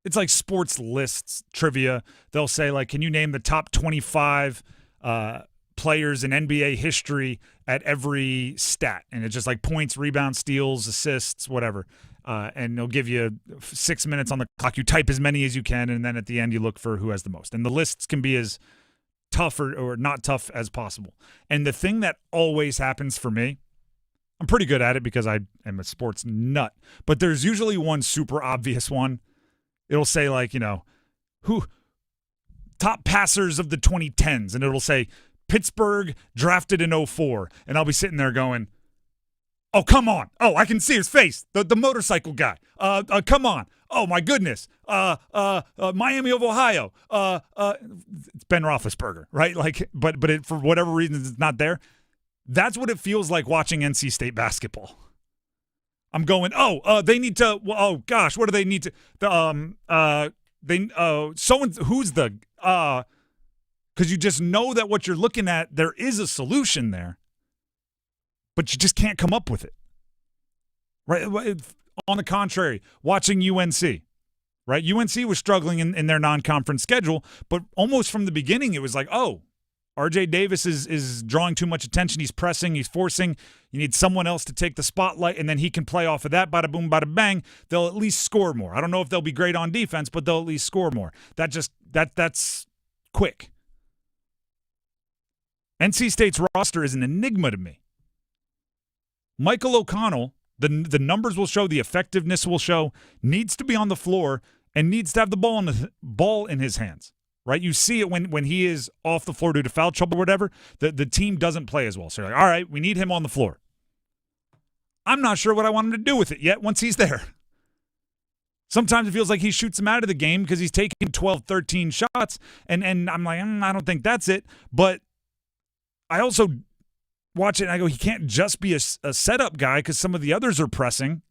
It's like sports lists, trivia. They'll say like, can you name the top 25 players in NBA history at every stat? And it's just like points, rebounds, steals, assists, whatever. And they'll give you 6 minutes on the clock. You type as many as you can, and then at the end you look for who has the most. And the lists can be as tough or not tough as possible. And the thing that always happens for me, I'm pretty good at it because I am a sports nut, but there's usually one super obvious one. It'll say like, who top passers of the 2010s, and it'll say Pittsburgh drafted in 2004, and I'll be sitting there going, oh, come on. Oh, I can see his face. The motorcycle guy. Come on. Oh, my goodness. Miami of Ohio. It's Ben Roethlisberger, right? Like, but for whatever reason, it's not there. That's what it feels like watching NC State basketball. I'm going, they need to, oh, gosh, what do they need to, who's the, because you just know that what you're looking at, there is a solution there, but you just can't come up with it. Right? On the contrary, watching UNC, right? UNC was struggling in their non-conference schedule, but almost from the beginning, it was like, oh, RJ Davis is drawing too much attention. He's pressing. He's forcing. You need someone else to take the spotlight, and then he can play off of that. Bada boom, bada bang. They'll at least score more. I don't know if they'll be great on defense, but they'll at least score more. That's quick. NC State's roster is an enigma to me. Michael O'Connell, the numbers will show, the effectiveness will show, needs to be on the floor and needs to have the ball in his hands. Right? You see it when he is off the floor due to foul trouble or whatever, the team doesn't play as well. So you're like, all right, we need him on the floor. I'm not sure what I want him to do with it yet once he's there. Sometimes it feels like he shoots him out of the game because he's taking 12, 13 shots, and I'm like, I don't think that's it. But I also watch it and I go, he can't just be a setup guy because some of the others are pressing.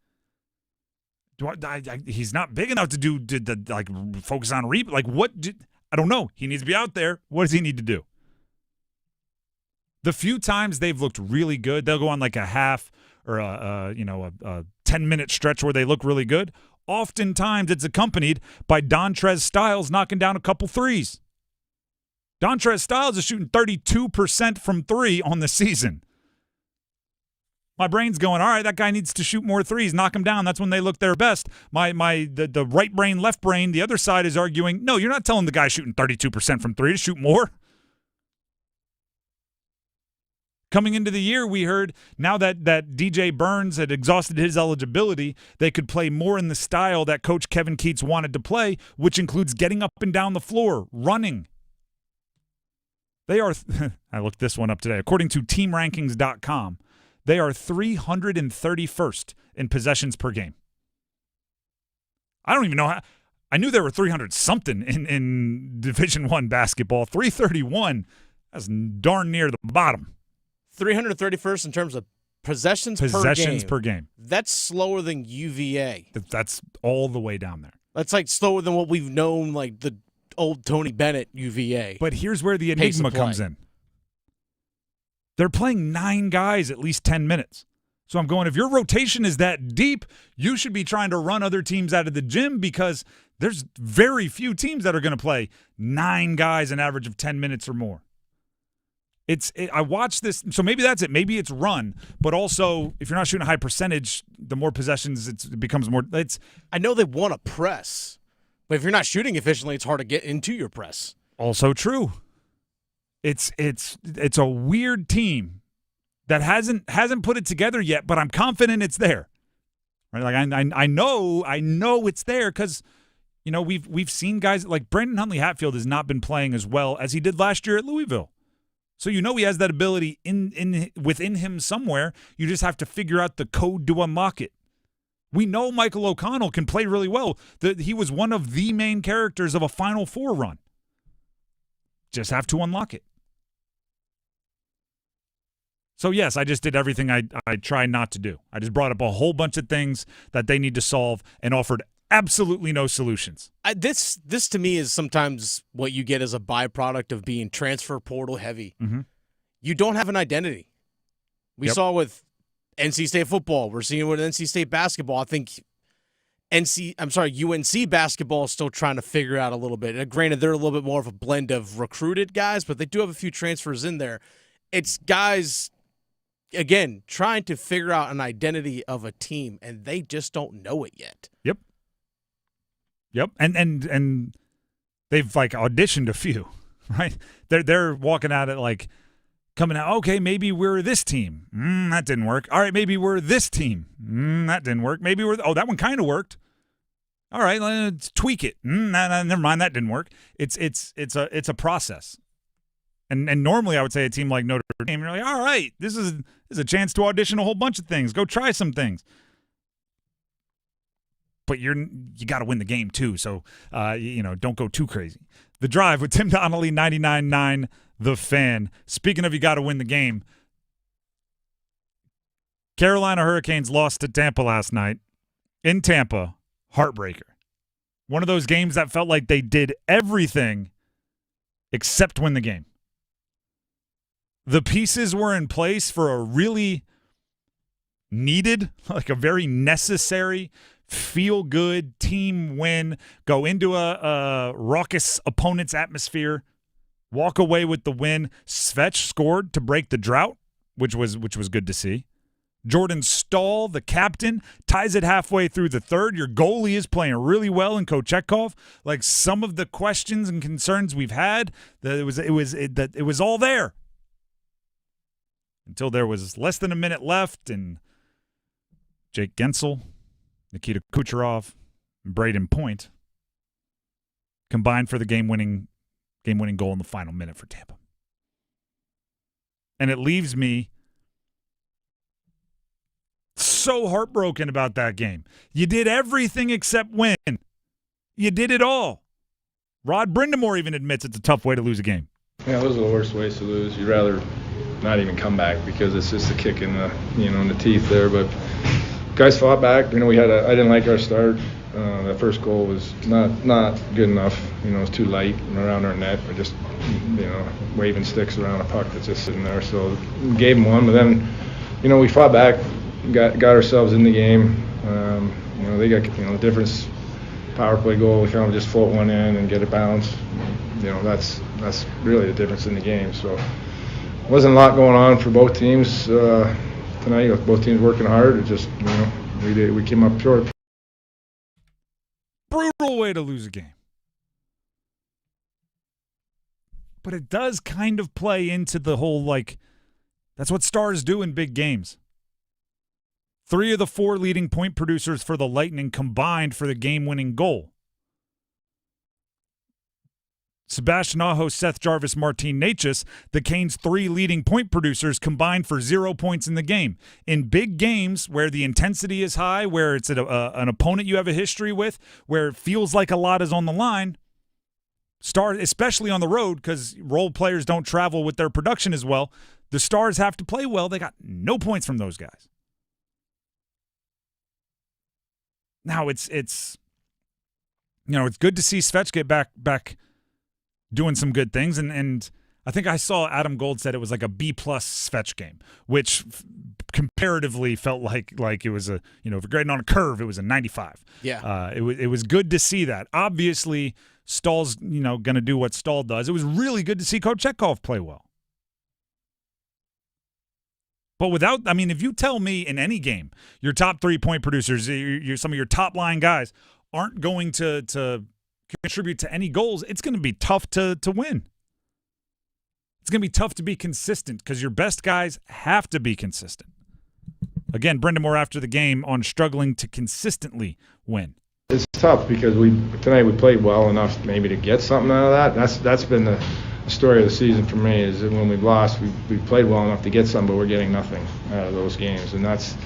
He's not big enough to focus on I don't know. He needs to be out there. What does he need to do? The few times they've looked really good, they'll go on like a half or a 10-minute stretch where they look really good. Oftentimes it's accompanied by Dontrez Styles knocking down a couple threes. Dontrez Styles is shooting 32% from three on the season. My brain's going, all right, that guy needs to shoot more threes, knock him down. That's when they look their best. The right brain, left brain, the other side is arguing, no, you're not telling the guy shooting 32% from three to shoot more. Coming into the year, we heard now that DJ Burns had exhausted his eligibility, they could play more in the style that Coach Kevin Keatts wanted to play, which includes getting up and down the floor, running. They are, I looked this one up today, according to TeamRankings.com, they are 331st in possessions per game. I don't even know I knew there were 300-something in Division I basketball. 331, that's darn near the bottom. 331st in terms of possessions per game. That's slower than UVA. That's all the way down there. That's like slower than what we've known, like the old Tony Bennett UVA. But here's where the enigma comes in. They're playing 9 guys at least 10 minutes. So I'm going, if your rotation is that deep, you should be trying to run other teams out of the gym because there's very few teams that are going to play 9 guys an average of 10 minutes or more. I watched this, so maybe that's it. Maybe it's run, but also if you're not shooting a high percentage, the more possessions it becomes more. I know they want to press, but if you're not shooting efficiently, it's hard to get into your press. Also true. It's a weird team that hasn't put it together yet, but I'm confident it's there. Right? Like I know it's there because we've seen guys like Brandon Huntley Hatfield has not been playing as well as he did last year at Louisville. So he has that ability within him somewhere. You just have to figure out the code to unlock it. We know Michael O'Connell can play really well. He was one of the main characters of a Final Four run. Just have to unlock it. So, yes, I just did everything I try not to do. I just brought up a whole bunch of things that they need to solve and offered absolutely no solutions. This to me is sometimes what you get as a byproduct of being transfer portal heavy. Mm-hmm. You don't have an identity. We saw with NC State football. We're seeing it with NC State basketball. I think UNC basketball is still trying to figure out a little bit. And granted, they're a little bit more of a blend of recruited guys, but they do have a few transfers in there. It's guys, again, trying to figure out an identity of a team, and they just don't know it yet. Yep, and they've like auditioned a few, right? They're walking out at like coming out. Okay, maybe we're this team. That didn't work. All right, maybe we're this team. That didn't work. Maybe that one kind of worked. All right, let's tweak it. Never mind, that didn't work. It's a process. And normally I would say a team like Notre Dame, you're like, all right, this is a chance to audition a whole bunch of things. Go try some things. But you got to win the game too, so don't go too crazy. The Drive with Tim Donnelly, 99.9 The Fan. Speaking of you got to win the game, Carolina Hurricanes lost to Tampa last night. In Tampa, heartbreaker. One of those games that felt like they did everything except win the game. The pieces were in place for a really needed, like a very necessary, feel-good team win, go into a raucous opponent's atmosphere, walk away with the win. Svech scored to break the drought, which was good to see. Jordan Stahl, the captain, ties it halfway through the third. Your goalie is playing really well in Kochetkov. Like some of the questions and concerns we've had, that it was all there. Until there was less than a minute left, and Jake Gensel, Nikita Kucherov, and Braden Point combined for the game-winning goal in the final minute for Tampa. And it leaves me so heartbroken about that game. You did everything except win. You did it all. Rod Brindamore even admits it's a tough way to lose a game. Yeah, those are the worst ways to lose. You'd rather not even come back because it's just a kick in the in the teeth there. But guys fought back. I didn't like our start. That first goal was not good enough. It was too light around our net. We're just waving sticks around a puck that's just sitting there. So we gave them one, but then we fought back, got ourselves in the game. They got the difference. Power play goal. We kind of just float one in and get it bounced. That's really the difference in the game. So. Wasn't a lot going on for both teams tonight. Both teams working hard. It just, we came up short. Brutal way to lose a game. But it does kind of play into the whole, that's what stars do in big games. 3 of the 4 leading point producers for the Lightning combined for the game-winning goal. Sebastian Aho, Seth Jarvis, Martin Necas, the Canes' 3 leading point producers, combined for 0 points in the game. In big games where the intensity is high, where it's an opponent you have a history with, where it feels like a lot is on the line, Stars, especially on the road, because role players don't travel with their production as well, the Stars have to play well. They got no points from those guys. Now it's good to see Svech get back doing some good things, and I think I saw Adam Gold said it was like a B+ Svech game, which comparatively felt like it was if you're grading on a curve, it was a 95. Yeah. It was good to see that. Obviously, Stahl's going to do what Stahl does. It was really good to see Kochetkov play well. But if you tell me in any game your top 3 point producers, some of your top line guys aren't going to contribute to any goals, it's going to be tough to win. It's going to be tough to be consistent because your best guys have to be consistent. Again, Brendan Moore after the game on struggling to consistently win. It's tough because tonight we played well enough maybe to get something out of that. That's been the story of the season for me, is that when we've lost, we played well enough to get something, but we're getting nothing out of those games. And that's,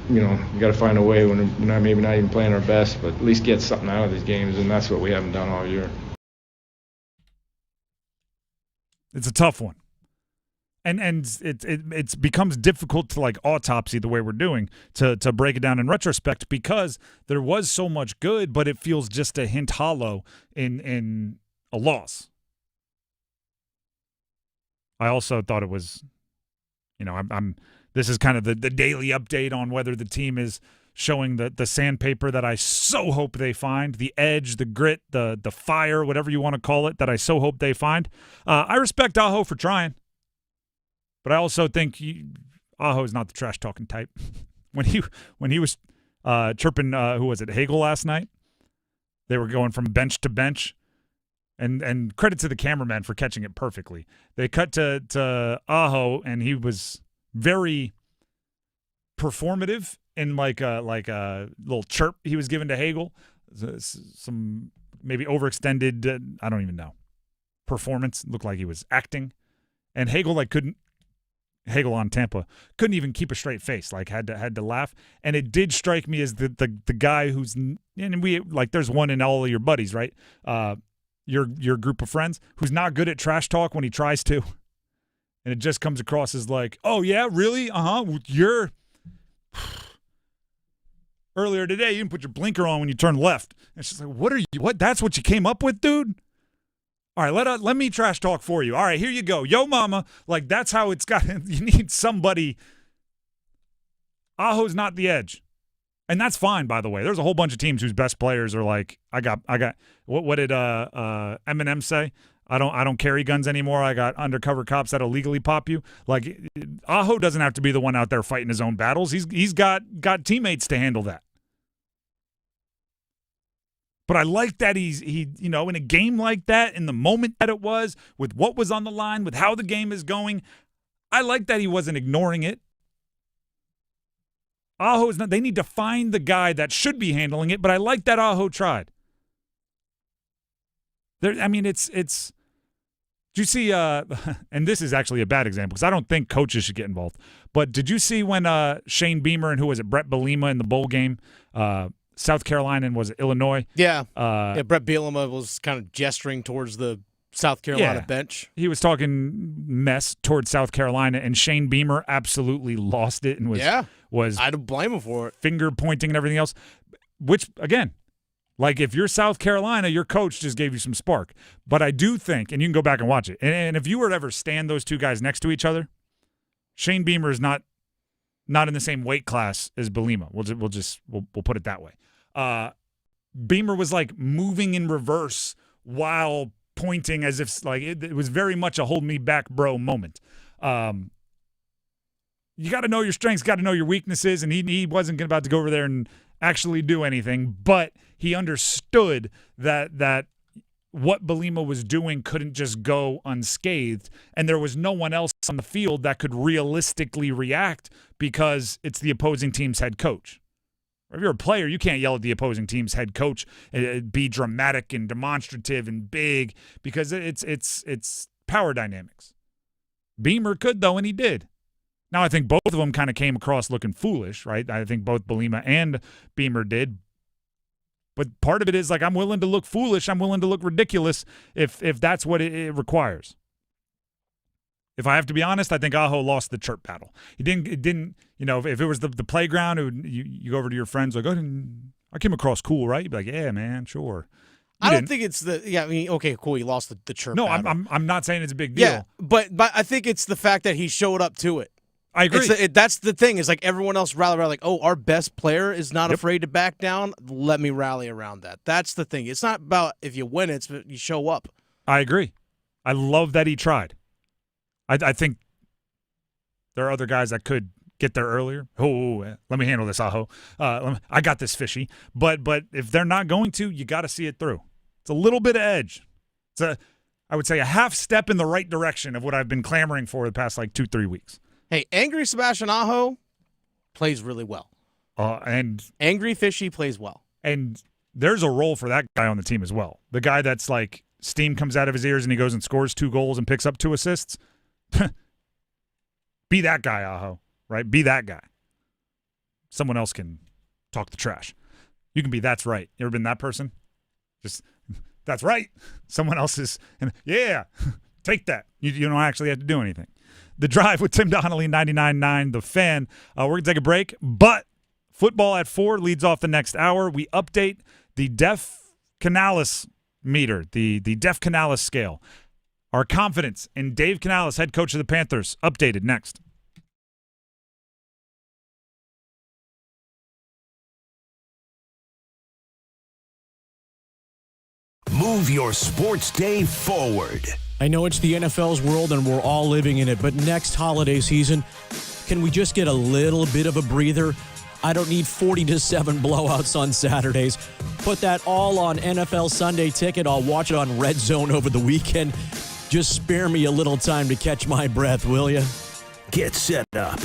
you got to find a way when we're maybe not even playing our best, but at least get something out of these games, and that's what we haven't done all year. It's a tough one. And it becomes difficult to autopsy the way we're doing to break it down in retrospect, because there was so much good, but it feels just a hint hollow in a loss. I also thought it was, this is kind of the daily update on whether the team is showing the sandpaper that I so hope they find, the edge, the grit, the fire, whatever you want to call it, that I so hope they find. I respect Aho for trying. But I also think Aho is not the trash talking type. When he was chirping, who was it, Hagel last night? They were going from bench to bench, and credit to the cameraman for catching it perfectly. They cut to Aho, and he was very performative in like a little chirp he was given to Hagel. Some maybe overextended, I don't even know, performance. It looked like he was acting, and Hagel Hagel on Tampa couldn't even keep a straight face, had to laugh. And it did strike me as the guy who's, and we there's one in all of your buddies, right? Your group of friends who's not good at trash talk when he tries to. And it just comes across as oh yeah, really? You're earlier today you didn't put your blinker on when you turned left. And it's just what that's what you came up with, dude? All right, let me trash talk for you. All right, here you go. Yo, mama. That's how it's got. You need somebody. Aho's not the edge. And that's fine, by the way. There's a whole bunch of teams whose best players are I got what did Eminem say? I don't carry guns anymore. I got undercover cops that'll legally pop you. Aho doesn't have to be the one out there fighting his own battles. He's got teammates to handle that. But I like that he in a game like that, in the moment that it was, with what was on the line, with how the game is going, I like that he wasn't ignoring it. Aho's not. They need to find the guy that should be handling it, but I like that Aho tried. It's. Did you see? And this is actually a bad example because I don't think coaches should get involved. But did you see when Shane Beamer and Brett Bielema in the bowl game? South Carolina and was it Illinois? Yeah. Brett Bielema was kind of gesturing towards the South Carolina bench. He was talking mess towards South Carolina, and Shane Beamer absolutely lost it and was I don't blame him for it. Finger pointing and everything else. Which, again, if you're South Carolina, your coach just gave you some spark. But I do think, and you can go back and watch it, and if you were to ever stand those two guys next to each other, Shane Beamer is not in the same weight class as Bielema. We'll put it that way. Beamer was moving in reverse while pointing as if it was very much a hold me back, bro moment. You got to know your strengths, got to know your weaknesses, and he wasn't about to go over there and actually do anything, but he understood that what Bielema was doing couldn't just go unscathed, and there was no one else on the field that could realistically react because it's the opposing team's head coach. If you're a player, you can't yell at the opposing team's head coach, be dramatic and demonstrative and big, because it's power dynamics. Beamer could, though, and he did. Now, I think both of them kind of came across looking foolish, right? I think both Belima and Beamer did. But part of it is like, I'm willing to look foolish. I'm willing to look ridiculous if that's what it requires. If I have to be honest, I think Aho lost the chirp battle. He didn't. If it was the playground, you go over to your friends like, oh, I came across cool, right? You'd be like, yeah, man, sure. I don't think it's okay, cool. He lost the chirp. No, battle. I'm not saying it's a big deal. Yeah, but I think it's the fact that he showed up to it. I agree. That's the thing. Is like everyone else rally around, like, oh, our best player is not afraid to back down. Let me rally around that. That's the thing. It's not about if you win, it's you show up. I agree. I love that he tried. I think there are other guys that could get there earlier. Let me handle this, Aho. I got this, fishy. But if they're not going to, you got to see it through. It's a little bit of edge. I would say a half step in the right direction of what I've been clamoring for the past 2-3 weeks. Hey, angry Sebastian Aho plays really well. And angry Fishy plays well. And there's a role for that guy on the team as well. The guy that's like steam comes out of his ears and he goes and scores 2 goals and picks up 2 assists. Be that guy, Aho, right? Be that guy. Someone else can talk the trash. You can be that's right. You ever been that person? Just, that's right. Someone else is, yeah, take that. You don't actually have to do anything. The Drive with Tim Donnelly, 99.9 The Fan. We're going to take a break, but football at 4 leads off the next hour. We update the Dave Canales meter, the Dave Canales scale. Our confidence in Dave Canales, head coach of the Panthers, updated next. Move your sports day forward. I know it's the NFL's world and we're all living in it, but next holiday season, can we just get a little bit of a breather? I don't need 40-7 blowouts on Saturdays. Put that all on NFL Sunday Ticket. I'll watch it on Red Zone over the weekend. Just spare me a little time to catch my breath, will you? Get set up.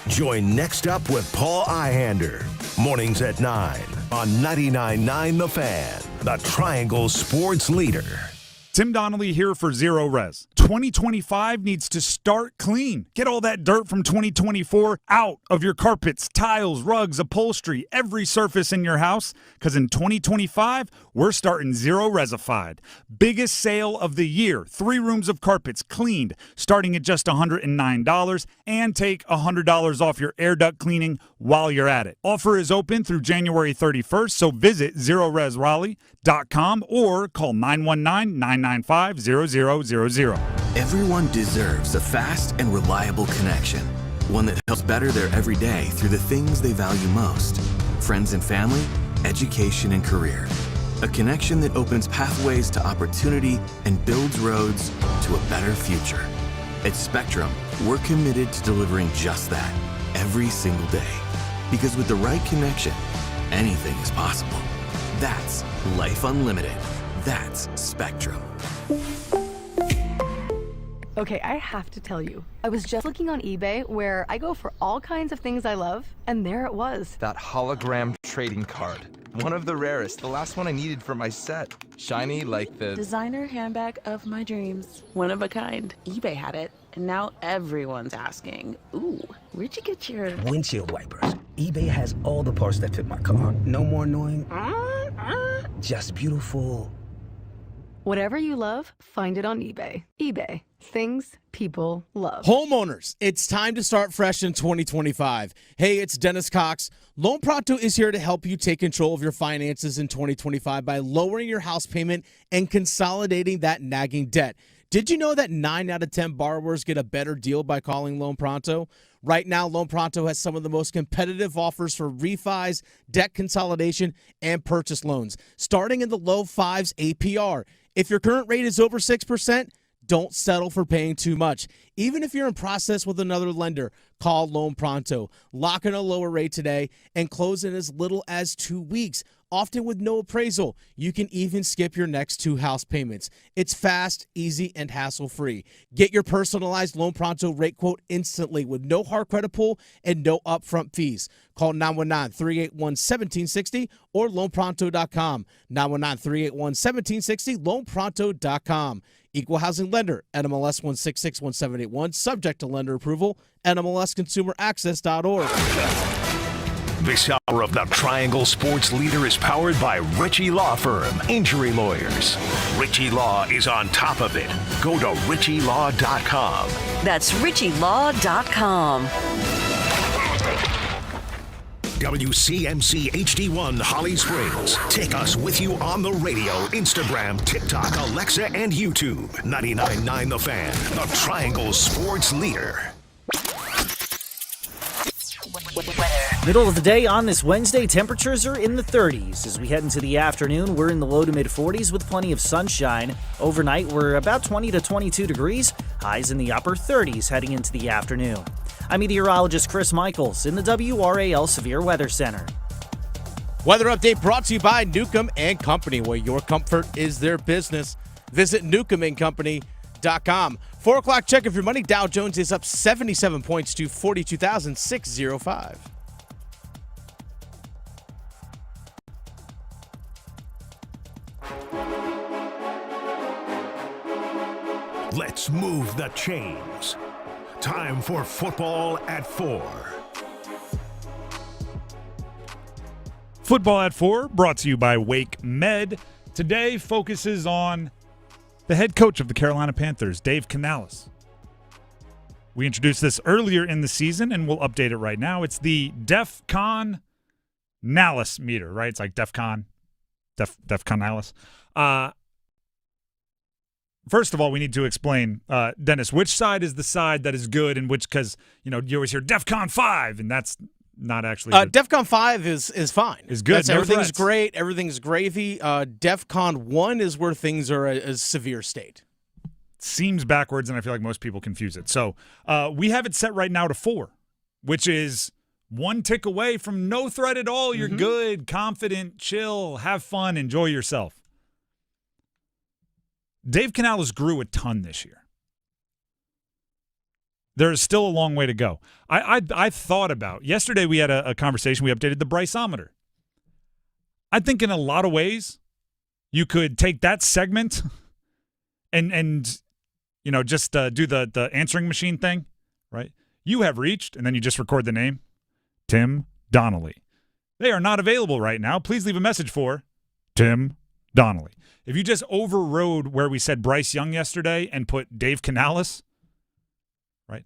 Join Next Up with Paul Ihander. Mornings at 9 on 99.9 The Fan, the Triangle Sports Leader. Tim Donnelly here for Zero Res. 2025 needs to start clean. Get all that dirt from 2024 out of your carpets, tiles, rugs, upholstery, every surface in your house. Because in 2025, we're starting Zero Resified. Biggest sale of the year. 3 rooms of carpets cleaned, starting at just $109. And take $100 off your air duct cleaning while you're at it. Offer is open through January 31st, so visit ZeroResRaleigh.com or call 919-995-0000. Everyone deserves a fast and reliable connection, one that helps better their everyday through the things they value most: friends and family, education and career. A connection that opens pathways to opportunity and builds roads to a better future. At Spectrum, we're committed to delivering just that every single day. Because with the right connection, anything is possible. That's Life Unlimited. That's Spectrum. Okay, I have to tell you, I was just looking on eBay where I go for all kinds of things I love, and there it was. That hologram trading card. One of the rarest. The last one I needed for my set. Shiny like the designer handbag of my dreams. One of a kind. eBay had it, and now everyone's asking, ooh, where'd you get your windshield wipers? eBay has all the parts that fit my car. No more annoying. Just beautiful. Whatever you love, find it on eBay. eBay. Things people love. Homeowners, it's time to start fresh in 2025. Hey, it's Dennis Cox. Loan Pronto is here to help you take control of your finances in 2025 by lowering your house payment and consolidating that nagging debt. Did you know that 9 out of 10 borrowers get a better deal by calling Loan Pronto? Right now, Loan Pronto has some of the most competitive offers for refis, debt consolidation, and purchase loans, starting in the low 5s APR. If your current rate is over 6%, don't settle for paying too much. Even if you're in process with another lender, call Loan Pronto. Lock in a lower rate today and close in as little as 2 weeks. often with no appraisal. You can even skip your next 2 house payments. It's fast, easy, and hassle-free. Get your personalized Loan Pronto rate quote instantly with no hard credit pull and no upfront fees. Call 919-381-1760 or loanpronto.com. 919-381-1760, loanpronto.com. Equal housing lender, NMLS 1661781, subject to lender approval, NMLSconsumeraccess.org. This hour of the Triangle Sports Leader is powered by Ritchie Law Firm, injury lawyers. Ritchie Law is on top of it. Go to ritchielaw.com. That's ritchielaw.com. WCMC HD1 Holly Springs. Take us with you on the radio, Instagram, TikTok, Alexa, and YouTube. 99.9 The Fan, the Triangle Sports Leader. Middle of the day on this Wednesday, temperatures are in the 30s. As we head into the afternoon, we're in the low to mid 40s with plenty of sunshine. Overnight, we're about 20 to 22 degrees, highs in the upper 30s heading into the afternoon. I'm meteorologist Chris Michaels in the WRAL Severe Weather Center. Weather update brought to you by Newcomb and Company, where your comfort is their business. Visit newcombandcompany.com. 4 o'clock check of your money. Dow Jones is up 77 points to 42,605. Let's move the chains. Time for Football at 4. Football at 4, brought to you by Wake Med. Today focuses on the head coach of the Carolina Panthers, Dave Canales. We introduced this earlier in the season, and we'll update it right now. It's the DEFCON Nales meter, right? It's like DEFCON Nales. First of all, we need to explain, Dennis, which side is the side that is good and which, because, you always hear DEFCON 5, and that's not actually good. DEFCON 5 is fine. Is good. No everything's threats. great. Everything's gravy. DEFCON 1 is where things are a severe state. Seems backwards, and I feel like most people confuse it. So we have it set right now to 4, which is 1 tick away from no threat at all. You're good, confident, chill, have fun, enjoy yourself. Dave Canales grew a ton this year. There's still a long way to go. I thought about, yesterday we had a conversation, we updated the Bryceometer. I think in a lot of ways, you could take that segment and just do the answering machine thing, right? You have reached, and then you just record the name, Tim Donnelly. They are not available right now. Please leave a message for Tim Donnelly. If you just overrode where we said Bryce Young yesterday and put Dave Canales, right?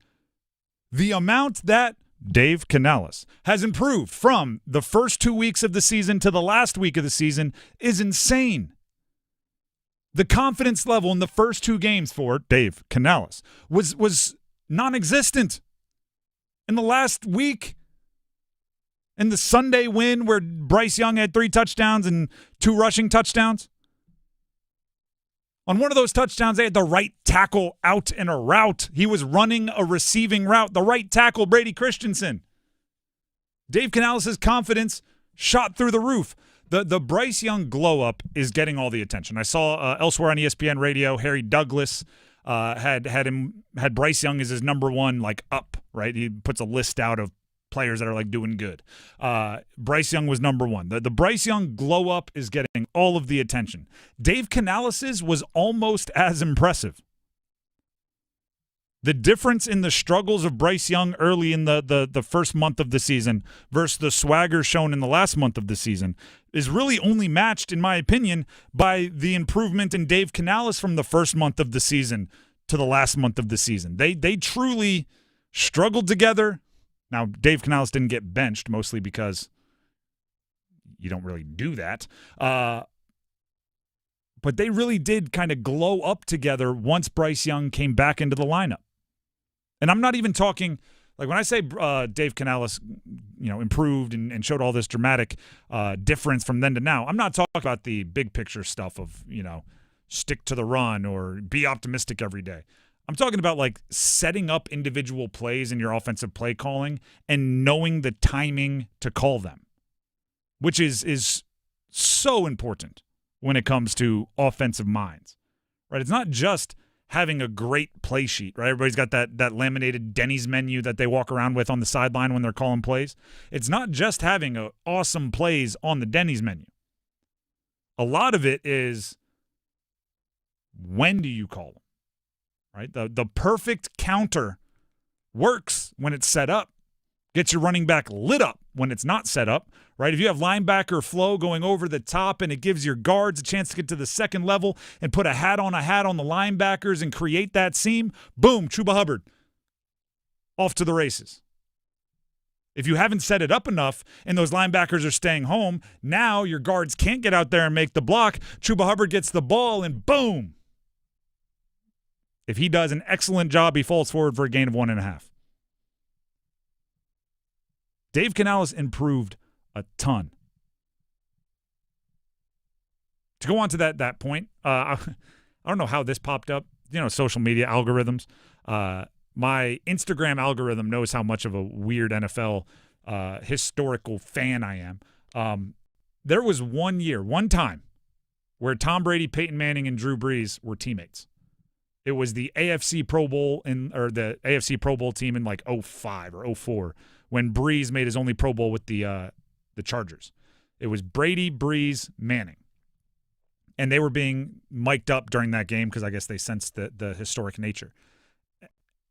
The amount that Dave Canales has improved from the first 2 weeks of the season to the last week of the season is insane. The confidence level in the first 2 games for Dave Canales was non-existent. In the last week, in the Sunday win where Bryce Young had 3 touchdowns and 2 rushing touchdowns, on one of those touchdowns, they had the right tackle out in a route. He was running a receiving route. The right tackle, Brady Christensen. Dave Canales' confidence shot through the roof. The Bryce Young glow-up is getting all the attention. I saw elsewhere on ESPN Radio, Harry Douglas had Bryce Young as his number 1, up, right? He puts a list out of players that are doing good. Bryce Young was number 1. The Bryce Young glow up is getting all of the attention. Dave Canales' was almost as impressive. The difference in the struggles of Bryce Young early in the first month of the season versus the swagger shown in the last month of the season is really only matched, in my opinion, by the improvement in Dave Canales from the first month of the season to the last month of the season. They truly struggled together. Now, Dave Canales didn't get benched, mostly because you don't really do that. But they really did kind of glow up together once Bryce Young came back into the lineup. And I'm not even talking, when I say Dave Canales, improved and showed all this dramatic difference from then to now, I'm not talking about the big picture stuff of, stick to the run or be optimistic every day. I'm talking about setting up individual plays in your offensive play calling and knowing the timing to call them, which is So important when it comes to offensive minds, right? It's not just having a great play sheet, right? Everybody's got that laminated Denny's menu that they walk around with on the sideline when they're calling plays. It's not just having awesome plays on the Denny's menu. A lot of it is, when do you call them, right? The perfect counter works when it's set up. Gets your running back lit up when it's not set up, right? If you have linebacker flow going over the top and it gives your guards a chance to get to the second level and put a hat on the linebackers and create that seam, boom, Chuba Hubbard, off to the races. If you haven't set it up enough and those linebackers are staying home, now your guards can't get out there and make the block. Chuba Hubbard gets the ball and boom. If he does an excellent job, he falls forward for a gain of 1.5. Dave Canales improved a ton. To go on to that point, I don't know how this popped up. Social media algorithms. My Instagram algorithm knows how much of a weird NFL historical fan I am. There was one time, where Tom Brady, Peyton Manning, and Drew Brees were teammates. It was the AFC Pro Bowl the AFC Pro Bowl team in like 05 or 04. When Brees made his only Pro Bowl with the Chargers. It was Brady, Brees, Manning. And they were being mic'd up during that game because I guess they sensed the historic nature.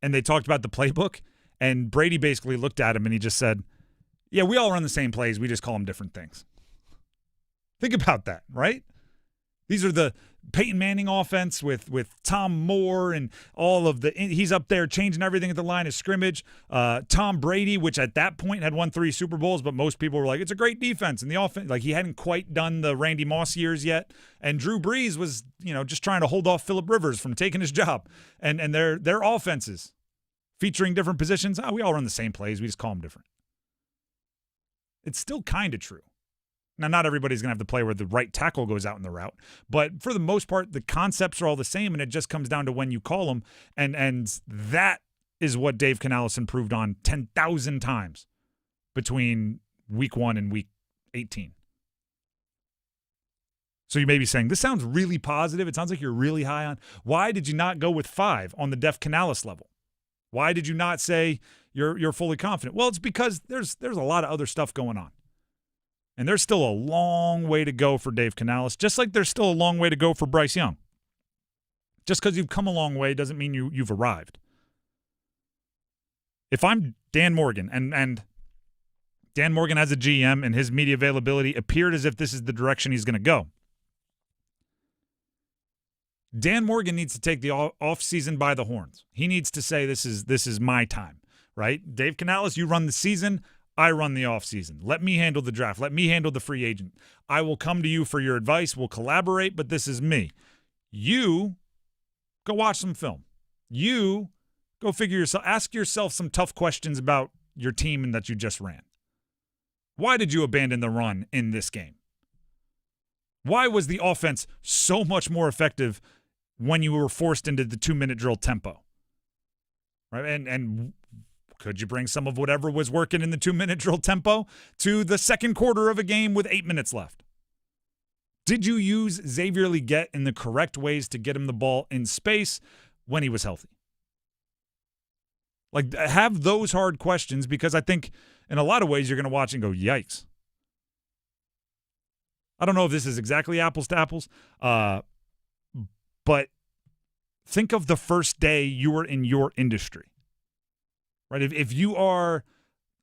And they talked about the playbook, and Brady basically looked at him and he just said, yeah, we all run the same plays. We just call them different things. Think about that, right? These are the Peyton Manning offense with Tom Moore and all of he's up there changing everything at the line of scrimmage. Tom Brady, which at that point had won 3 Super Bowls, but most people were like, it's a great defense. And the offense, like he hadn't quite done the Randy Moss years yet. And Drew Brees was, just trying to hold off Phillip Rivers from taking his job. And their offenses featuring different positions, we all run the same plays. We just call them different. It's still kind of true. Now, not everybody's going to have to play where the right tackle goes out in the route, but for the most part, the concepts are all the same, and it just comes down to when you call them, and that is what Dave Canales improved on 10,000 times between week 1 and week 18. So you may be saying, this sounds really positive. It sounds like you're really high on. Why did you not go with 5 on the Def Canales level? Why did you not say you're fully confident? Well, it's because there's a lot of other stuff going on. And there's still a long way to go for Dave Canales, just like there's still a long way to go for Bryce Young. Just because you've come a long way doesn't mean you've arrived. If I'm Dan Morgan, and Dan Morgan as a GM and his media availability appeared as if this is the direction he's going to go, Dan Morgan needs to take the offseason by the horns. He needs to say, this is my time, right? Dave Canales, you run the season. I run the offseason. Let me handle the draft. Let me handle the free agent. I will come to you for your advice. We'll collaborate, but this is me. You go watch some film. You go ask yourself some tough questions about your team and that you just ran. Why did you abandon the run in this game? Why was the offense so much more effective when you were forced into the 2-minute drill tempo? Right? And could you bring some of whatever was working in the 2-minute drill tempo to the second quarter of a game with 8 minutes left? Did you use Xavier Legette in the correct ways to get him the ball in space when he was healthy? Like, have those hard questions, because I think in a lot of ways you're going to watch and go, yikes. I don't know if this is exactly apples to apples, but think of the first day you were in your industry. Right? If you are,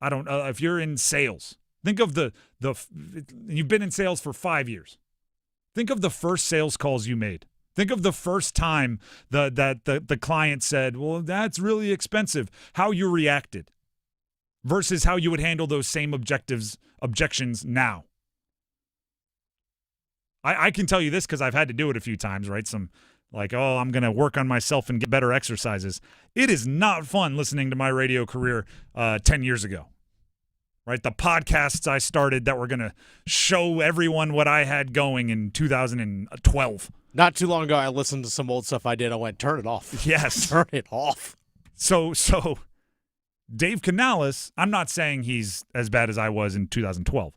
if you're in sales, think of you've been in sales for 5 years. Think of the first sales calls you made. Think of the first time the client said, well, that's really expensive, how you reacted versus how you would handle those same objections now. I can tell you this because I've had to do it a few times, right? I'm going to work on myself and get better exercises. It is not fun listening to my radio career 10 years ago, right? The podcasts I started that were going to show everyone what I had going in 2012. Not too long ago, I listened to some old stuff I did. I went, turn it off. Yes. Turn it off. So Dave Canales, I'm not saying he's as bad as I was in 2012.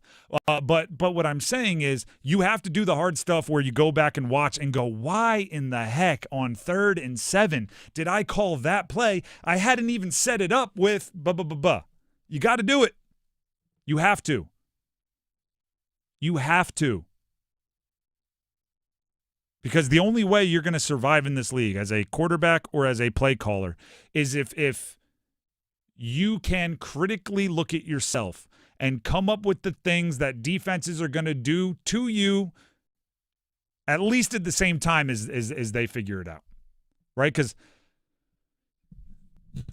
But what I'm saying is you have to do the hard stuff where you go back and watch and go, why in the heck on 3rd and 7 did I call that play? I hadn't even set it up with You got to do it. You have to. You have to. Because the only way you're going to survive in this league as a quarterback or as a play caller is if you can critically look at yourself and come up with the things that defenses are going to do to you at least at the same time as they figure it out, right? Because,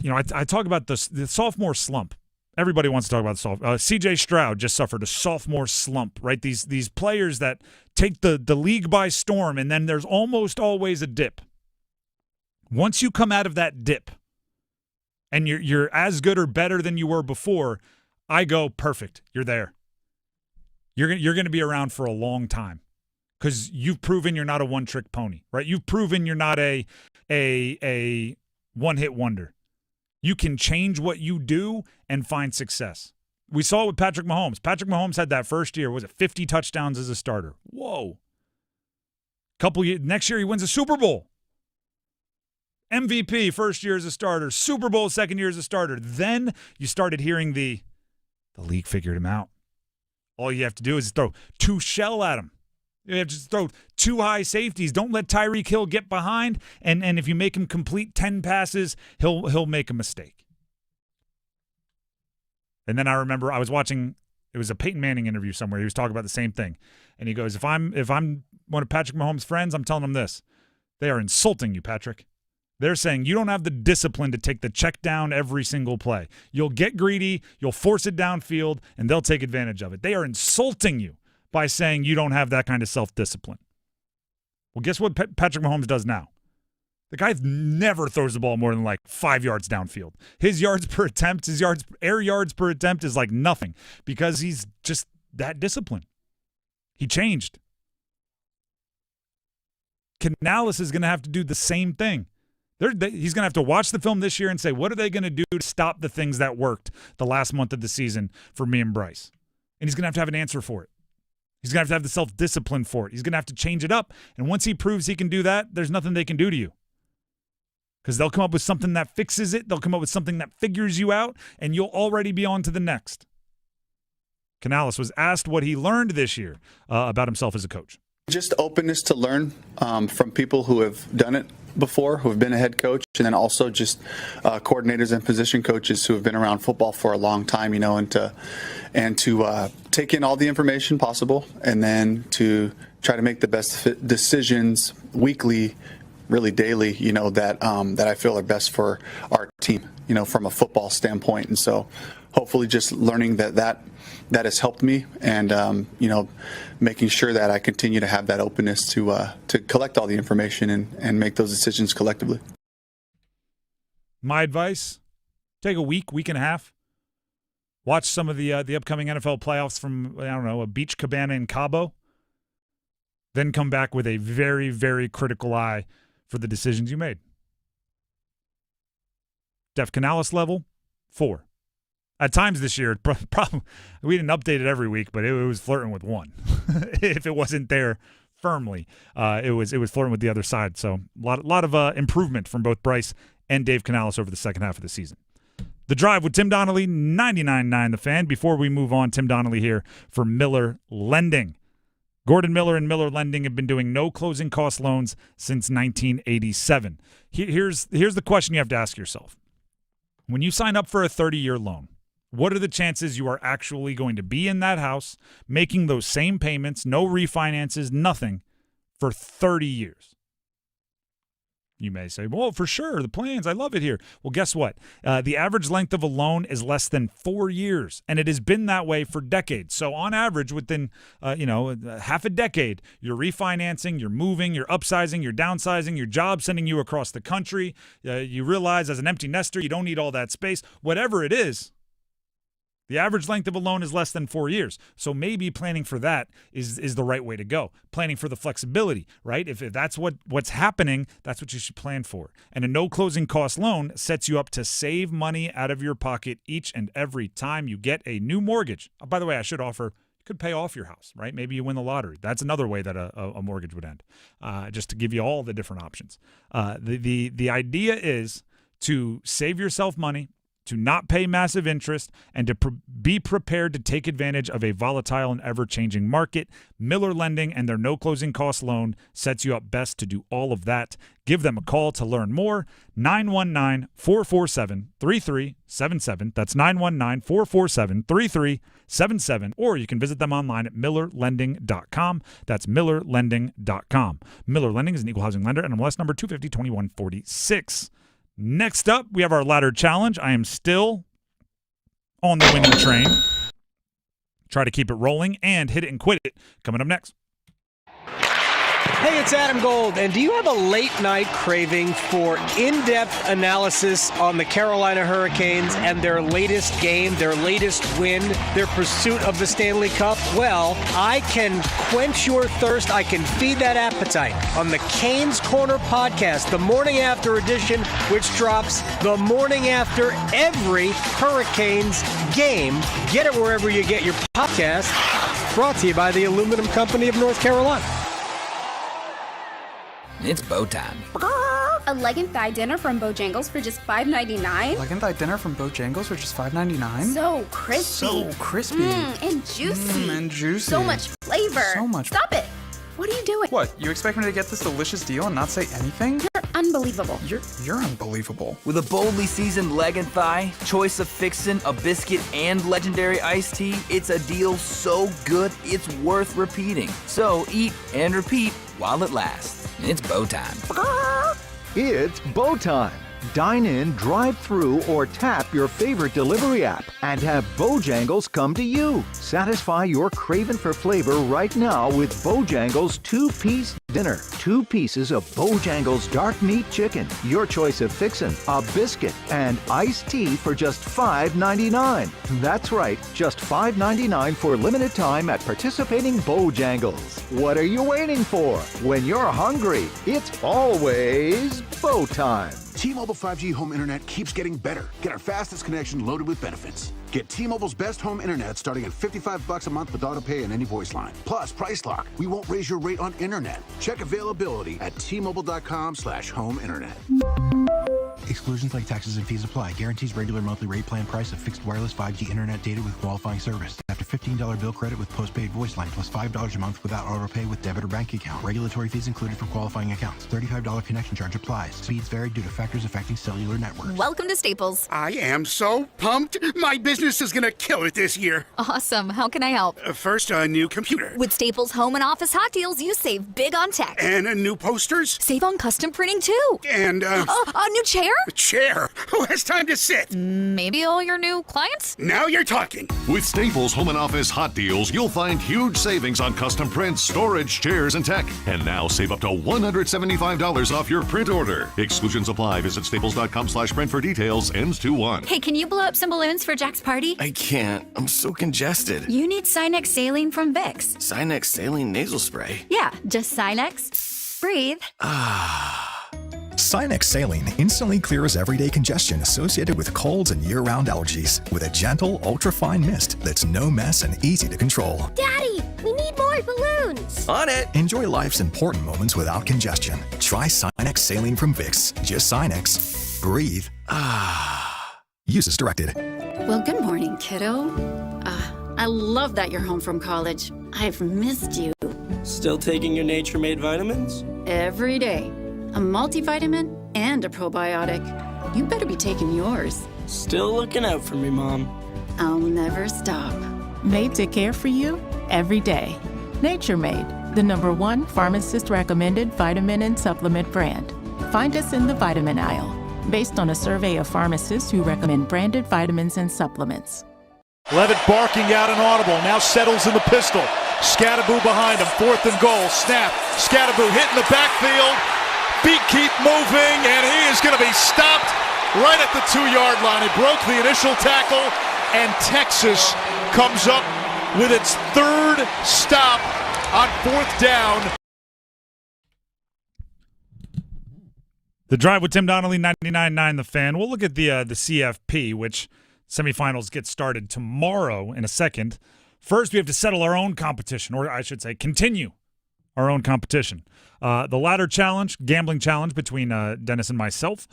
I talk about the sophomore slump. Everybody wants to talk about the sophomore. C.J. Stroud just suffered a sophomore slump, right? These players that take the league by storm, and then there's almost always a dip. Once you come out of that dip, and you're as good or better than you were before, I go, perfect. You're there. You're going to be around for a long time because you've proven you're not a one-trick pony, right? You've proven you're not a one-hit wonder. You can change what you do and find success. We saw it with Patrick Mahomes. Patrick Mahomes had that first year, 50 touchdowns as a starter? Whoa. Next year he wins a Super Bowl. MVP first year as a starter, Super Bowl second year as a starter. Then you started hearing the league figured him out. All you have to do is throw 2 shell at him. You have to throw 2 high safeties. Don't let Tyreek Hill get behind, and if you make him complete 10 passes, he'll make a mistake. And then I remember I was watching, it was a Peyton Manning interview somewhere. He was talking about the same thing. And he goes, if I'm one of Patrick Mahomes' friends, I'm telling him this. They are insulting you, Patrick. They're saying you don't have the discipline to take the check down every single play. You'll get greedy, you'll force it downfield, and they'll take advantage of it. They are insulting you by saying you don't have that kind of self-discipline. Well, guess what Patrick Mahomes does now? The guy never throws the ball more than 5 yards downfield. His yards per attempt, air yards per attempt is nothing because he's just that disciplined. He changed. Canales is going to have to do the same thing. He's going to have to watch the film this year and say, what are they going to do to stop the things that worked the last month of the season for me and Bryce? And he's going to have an answer for it. He's going to have the self-discipline for it. He's going to have to change it up. And once he proves he can do that, there's nothing they can do to you. Because they'll come up with something that fixes it. They'll come up with something that figures you out, and you'll already be on to the next. Canales was asked what he learned this year about himself as a coach. Just openness to learn from people who have done it before, who have been a head coach, and then also just coordinators and position coaches who have been around football for a long time, and to take in all the information possible, and then to try to make the best decisions weekly, really daily, that I feel are best for our team, from a football standpoint. And so hopefully just learning that has helped me, and making sure that I continue to have that openness to collect all the information and make those decisions collectively. My advice: take a week and a half, watch some of the upcoming NFL playoffs from a beach cabana in Cabo, then come back with a very, very critical eye for the decisions you made. Def Canales level 4. At times this year, probably we didn't update it every week, but it was flirting with 1. If it wasn't there firmly, it was flirting with the other side. So a lot of improvement from both Bryce and Dave Canales over the second half of the season. The Drive with Tim Donnelly, 99.9 The Fan. Before we move on, Tim Donnelly here for Miller Lending. Gordon Miller and Miller Lending have been doing no closing cost loans since 1987. Here's the question you have to ask yourself. When you sign up for a 30-year loan, what are the chances you are actually going to be in that house, making those same payments, no refinances, nothing, for 30 years? You may say, well, for sure, the plans, I love it here. Well, guess what? The average length of a loan is less than 4 years, and it has been that way for decades. So on average, within half a decade, you're refinancing, you're moving, you're upsizing, you're downsizing, your job sending you across the country. You realize as an empty nester, you don't need all that space. Whatever it is, The average length of a loan is less than 4 years. So maybe planning for that is the right way to go. Planning for the flexibility, right? If that's what's happening, that's what you should plan for. And a no closing cost loan sets you up to save money out of your pocket each and every time you get a new mortgage. Oh, by the way, I should offer, you could pay off your house, right? Maybe you win the lottery. That's another way that a mortgage would end, just to give you all the different options. The idea is to save yourself money, to not pay massive interest, and to be prepared to take advantage of a volatile and ever-changing market. Miller Lending and their no-closing cost loan sets you up best to do all of that. Give them a call to learn more. 919-447-3377. That's 919-447-3377. Or you can visit them online at millerlending.com. That's millerlending.com. Miller Lending is an equal housing lender, NMLS number 250-2146. Next up, we have our ladder challenge. I am still on the winning train. Try to keep it rolling and hit it and quit it. Coming up next. Hey, it's Adam Gold, and do you have a late-night craving for in-depth analysis on the Carolina Hurricanes and their latest game, their latest win, their pursuit of the Stanley Cup? Well, I can quench your thirst. I can feed that appetite on the Canes Corner podcast, the morning after edition, which drops the morning after every Hurricanes game. Get it wherever you get your podcast. Brought to you by the Aluminum Company of North Carolina. It's bow time. A leg and thigh dinner from Bojangles for just $5.99? Leg and thigh dinner from Bojangles for just $5.99? So crispy. So crispy. And juicy. And juicy. So much flavor. So much. Stop it. What are you doing? What, you expect me to get this delicious deal and not say anything? You're unbelievable. You're unbelievable. With a boldly seasoned leg and thigh, choice of fixin', a biscuit, and legendary iced tea, it's a deal so good it's worth repeating. So eat and repeat while it lasts. It's bow time. It's bow time. Dine in, drive through, or tap your favorite delivery app and have Bojangles come to you. Satisfy your craving for flavor right now with Bojangles 2-piece dinner. 2 pieces of Bojangles dark meat chicken, your choice of fixin', a biscuit, and iced tea for just $5.99. That's right, just $5.99 for limited time at participating Bojangles. What are you waiting for? When you're hungry, it's always bow time. T-Mobile 5G home internet keeps getting better. Get our fastest connection loaded with benefits. Get T-Mobile's best home internet starting at $55 a month with autopay and any voice line. Plus, Price Lock. We won't raise your rate on internet. Check availability at T-Mobile.com/home internet. Exclusions like taxes and fees apply. Guarantees regular monthly rate plan price of fixed wireless 5G internet data with qualifying service. After $15 bill credit with postpaid voice line plus $5 a month without autopay with debit or bank account. Regulatory fees included for qualifying accounts. $35 connection charge applies. Speeds vary due to factors affecting cellular networks. Welcome to Staples. I am so pumped. My business is going to kill it this year. Awesome. How can I help? First, a new computer. With Staples Home and Office Hot Deals, you save big on tech. And new posters. Save on custom printing, too. And, a new chair? A chair? Who has time to sit? Maybe all your new clients? Now you're talking. With Staples Home and Office Hot Deals, you'll find huge savings on custom prints, storage, chairs, and tech. And now save up to $175 off your print order. Exclusions apply. Visit staples.com/print for details. Ends 2/1. Hey, can you blow up some balloons for Jack's party? I can't. I'm so congested. You need Sinex Saline from Vicks. Sinex Saline Nasal Spray. Yeah, just Sinex. Breathe. Sinex Saline instantly clears everyday congestion associated with colds and year-round allergies with a gentle, ultra-fine mist that's no mess and easy to control. Daddy, we need more balloons. On it. Enjoy life's important moments without congestion. Try Sinex Saline from Vicks. Just Sinex. Breathe. Use as directed. Well, good morning, kiddo. I love that you're home from college. I've missed you. Still taking your Nature Made vitamins? Every day. A multivitamin and a probiotic. You better be taking yours. Still looking out for me, Mom. I'll never stop. Made to care for you every day. Nature Made, the #1 pharmacist-recommended vitamin and supplement brand. Find us in the vitamin aisle, based on a survey of pharmacists who recommend branded vitamins and supplements. Levitt barking out an audible, now settles in the pistol. Scattaboo behind him, 4th and goal, snap. Scattaboo hit in the backfield. Feet keep moving, and he is going to be stopped right at the 2-yard line. He broke the initial tackle, and Texas comes up with its third stop on 4th down. The Drive with Tim Donnelly, 99.9 The Fan. We'll look at the CFP, which semifinals get started tomorrow in a second. First, we have to settle our own competition, or I should say continue our own competition. The ladder challenge, gambling challenge between Dennis and myself.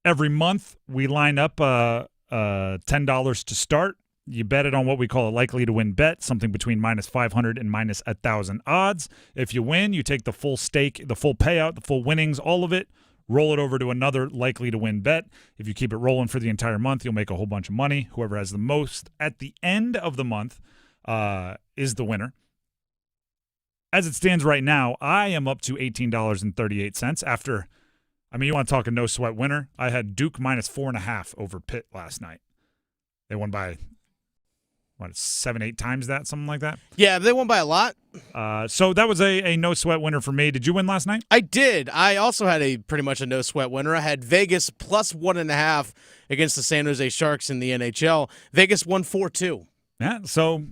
Every month, we line up $10 to start. You bet it on what we call a likely to win bet, something between minus 500 and minus 1,000 odds. If you win, you take the full stake, the full payout, the full winnings, all of it, roll it over to another likely to win bet. If you keep it rolling for the entire month, you'll make a whole bunch of money. Whoever has the most at the end of the month is the winner. As it stands right now, I am up to $18.38 after, you want to talk a no-sweat winner? I had Duke minus 4.5 over Pitt last night. They won by, 7-8 times that, something like that? Yeah, they won by a lot. So that was a no-sweat winner for me. Did you win last night? I did. I also had pretty much a no-sweat winner. I had Vegas plus 1.5 against the San Jose Sharks in the NHL. Vegas won 4-2. Yeah, so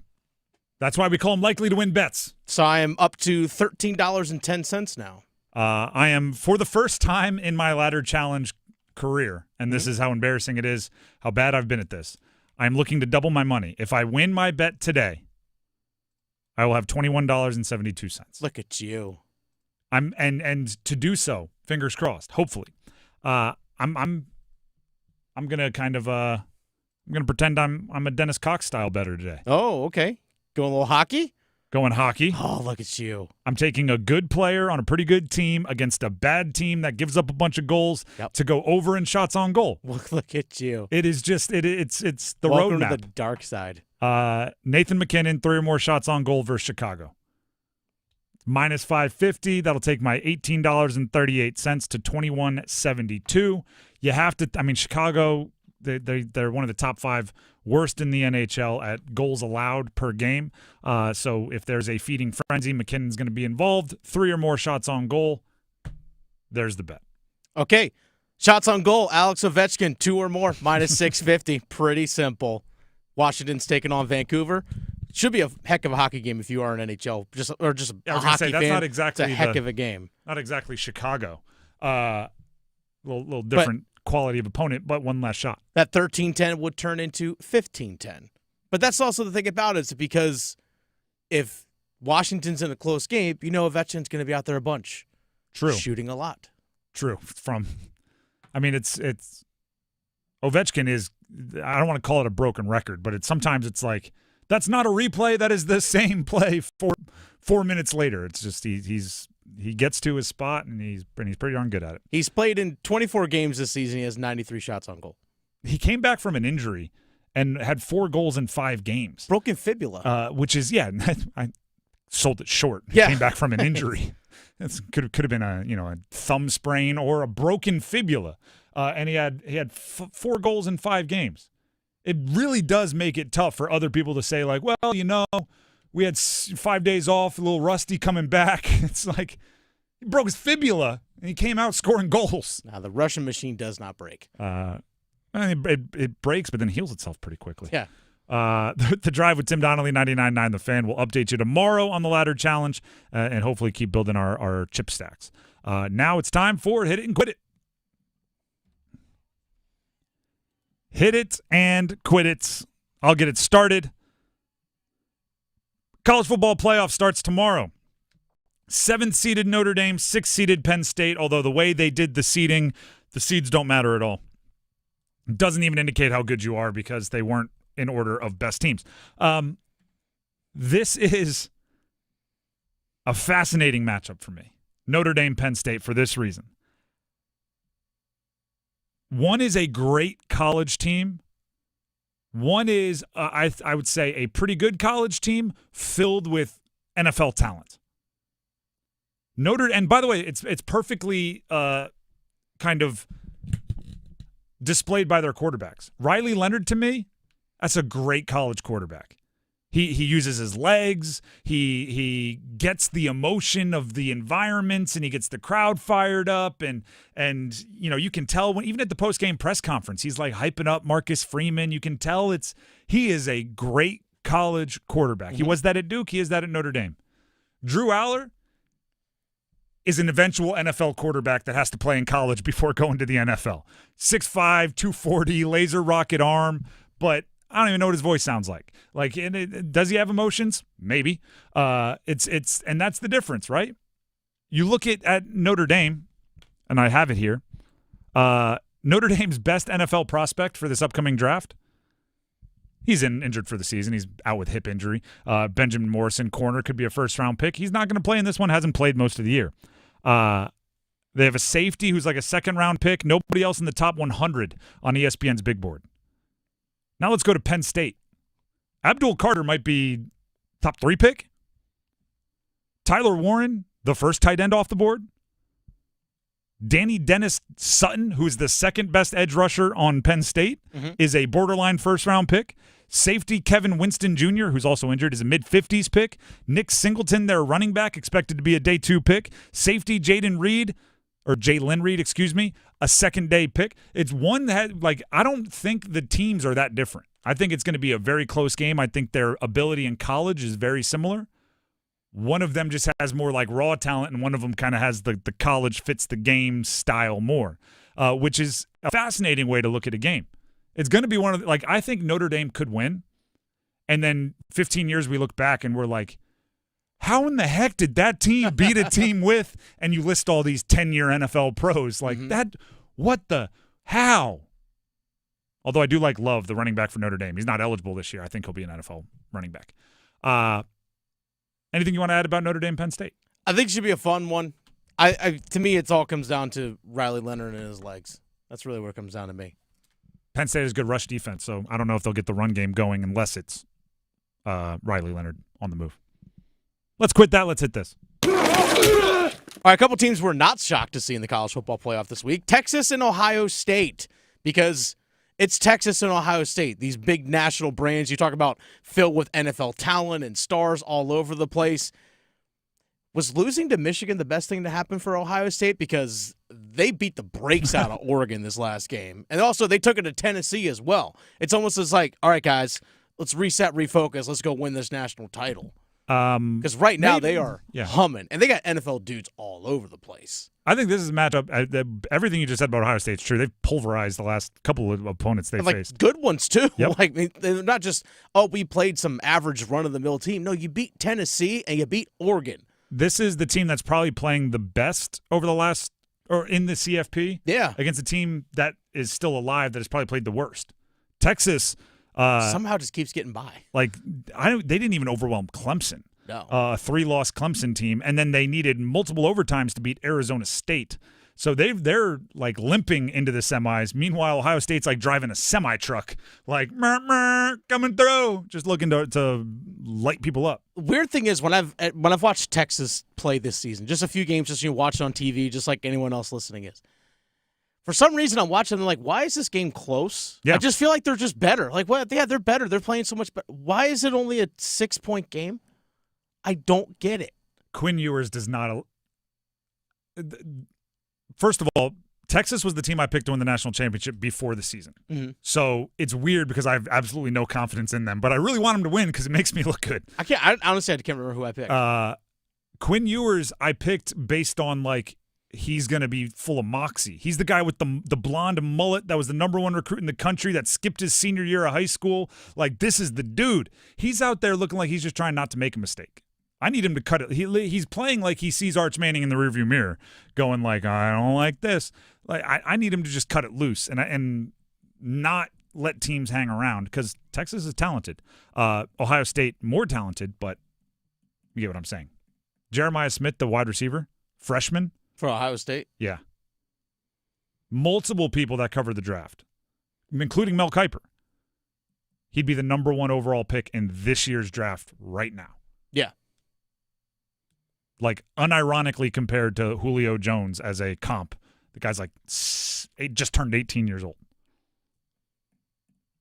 that's why we call them likely to win bets. So I am up to $13.10 now. I am, for the first time in my ladder challenge career, and this is how embarrassing it is, how bad I've been at this, I'm looking to double my money. If I win my bet today, I will have $21.72. Look at you. And to do so, fingers crossed, hopefully. I'm gonna kind of I'm gonna pretend I'm a Dennis Cox style bettor today. Oh, okay. Going a little hockey? Going hockey. Oh, look at you. I'm taking a good player on a pretty good team against a bad team that gives up a bunch of goals to go over in shots on goal. Look at you. It is just it's the Welcome roadmap. to the dark side. Nathan McKinnon, 3 or more shots on goal versus Chicago. Minus 550. That'll take my $18.38 to $21.72. You have to. Chicago. They're one of the top 5 worst in the NHL at goals allowed per game. So if there's a feeding frenzy, McKinnon's going to be involved. 3 or more shots on goal. There's the bet. Okay. Shots on goal. Alex Ovechkin, 2 or more, minus 650. Pretty simple. Washington's taking on Vancouver. Should be a heck of a hockey game if you are an NHL or just a hockey fan. Not exactly it's a heck of a game. Not exactly Chicago. Little different quality of opponent, but one less shot. That 13-10 would turn into 15-10. But that's also the thing about it, is because if Washington's in a close game, Ovechkin's going to be out there a bunch. True. Shooting a lot. True. It's Ovechkin is, I don't want to call it a broken record, but sometimes it's like, that's not a replay. That is the same play 4 minutes later. It's just he gets to his spot, and he's pretty darn good at it. He's played in 24 games this season. He has 93 shots on goal. He came back from an injury and had 4 goals in 5 games. Broken fibula. Which is, I sold it short. He Yeah. came back from an injury. It could have been a thumb sprain or a broken fibula. And he had 4 goals in 5 games. It really does make it tough for other people to say, like, well, we had 5 days off, a little rusty coming back. It's like he broke his fibula, and he came out scoring goals. Now, the Russian machine does not break. It breaks, but then heals itself pretty quickly. Yeah. The Drive with Tim Donnelly, 99.9 The Fan. We'll update you tomorrow on the ladder challenge and hopefully keep building our chip stacks. Now it's time for Hit It and Quit It. Hit it and quit it. I'll get it started. College football playoff starts tomorrow. 7th-seeded Notre Dame, 6th-seeded Penn State, although the way they did the seeding, the seeds don't matter at all. It doesn't even indicate how good you are because they weren't in order of best teams. This is a fascinating matchup for me. Notre Dame, Penn State, for this reason. One is a great college team. One is, I would say, a pretty good college team filled with NFL talent. And by the way, it's perfectly kind of displayed by their quarterbacks. Riley Leonard, to me, that's a great college quarterback. He uses his legs. He gets the emotion of the environments, and he gets the crowd fired up. And you can tell even at the post-game press conference, he's like hyping up Marcus Freeman. You can tell he is a great college quarterback. Mm-hmm. He was that at Duke. He is that at Notre Dame. Drew Aller is an eventual NFL quarterback that has to play in college before going to the NFL. 6'5", 240, laser rocket arm, but I don't even know what his voice sounds like. Does he have emotions? Maybe. And that's the difference, right? You look at Notre Dame, and I have it here. Notre Dame's best NFL prospect for this upcoming draft. He's injured for the season. He's out with hip injury. Benjamin Morrison, corner, could be a first-round pick. He's not going to play in this one. Hasn't played most of the year. They have a safety who's like a second-round pick. Nobody else in the top 100 on ESPN's big board. Now let's go to Penn State. Abdul Carter might be top 3 pick. Tyler Warren, the first tight end off the board. Danny Dennis Sutton, who's the second best edge rusher on Penn State, is a borderline first-round pick. Safety Kevin Winston Jr., who's also injured, is a mid-50s pick. Nick Singleton, their running back, expected to be a day 2 pick. Safety Jalen Reed, a second-day pick. It's one that, I don't think the teams are that different. I think it's going to be a very close game. I think their ability in college is very similar. One of them just has more raw talent, and one of them kind of has the college fits the game style more, which is a fascinating way to look at a game. It's going to be one of the, I think Notre Dame could win, and then 15 years we look back and we're like, how in the heck did that team beat a team with, and you list all these 10-year NFL pros how? Although I do Love, the running back for Notre Dame. He's not eligible this year. I think he'll be an NFL running back. Anything you want to add about Notre Dame, Penn State? I think it should be a fun one. To me, it all comes down to Riley Leonard and his legs. That's really where it comes down to me. Penn State has good rush defense, so I don't know if they'll get the run game going unless it's Riley Leonard on the move. Let's quit that. Let's hit this. All right, a couple teams we're not shocked to see in the college football playoff this week. Texas and Ohio State, because it's Texas and Ohio State, these big national brands. You talk about filled with NFL talent and stars all over the place. Was losing to Michigan the best thing to happen for Ohio State? Because they beat the brakes out of Oregon this last game. And also, they took it to Tennessee as well. It's almost as all right, guys, let's reset, refocus. Let's go win this national title. Because right now they are humming. And they got NFL dudes all over the place. I think this is a matchup. Everything you just said about Ohio State is true. They've pulverized the last couple of opponents they faced. Good ones, too. Yep. They're not just, we played some average run-of-the-mill team. No, you beat Tennessee and you beat Oregon. This is the team that's probably playing the best over the last – or in the CFP. Yeah. Against a team that is still alive that has probably played the worst. Texas somehow just keeps getting by. They didn't even overwhelm Clemson. No. A 3-loss Clemson team, and then they needed multiple overtimes to beat Arizona State. So they're limping into the semis. Meanwhile, Ohio State's driving a semi-truck, coming through, just looking to light people up. Weird thing is when I've watched Texas play this season, just a few games, just watch on TV, just like anyone else listening is. For some reason, I'm watching them why is this game close? Yeah. I just feel like they're just better. Yeah, they're better. They're playing so much better. Why is it only a 6-point game? I don't get it. Quinn Ewers does not. First of all, Texas was the team I picked to win the national championship before the season. Mm-hmm. So it's weird because I have absolutely no confidence in them, but I really want them to win because it makes me look good. Honestly, I can't remember who I picked. Quinn Ewers, I picked based on he's going to be full of moxie. He's the guy with the blonde mullet that was the number 1 recruit in the country that skipped his senior year of high school. This is the dude. He's out there looking like he's just trying not to make a mistake. I need him to cut it. He's playing like he sees Arch Manning in the rearview mirror, going I don't like this. I need him to just cut it loose and not let teams hang around because Texas is talented. Ohio State more talented, but you get what I'm saying. Jeremiah Smith, the wide receiver, freshman. For Ohio State? Yeah. Multiple people that covered the draft, including Mel Kiper. He'd be the number 1 overall pick in this year's draft right now. Yeah. Unironically compared to Julio Jones as a comp. The guy's just turned 18 years old.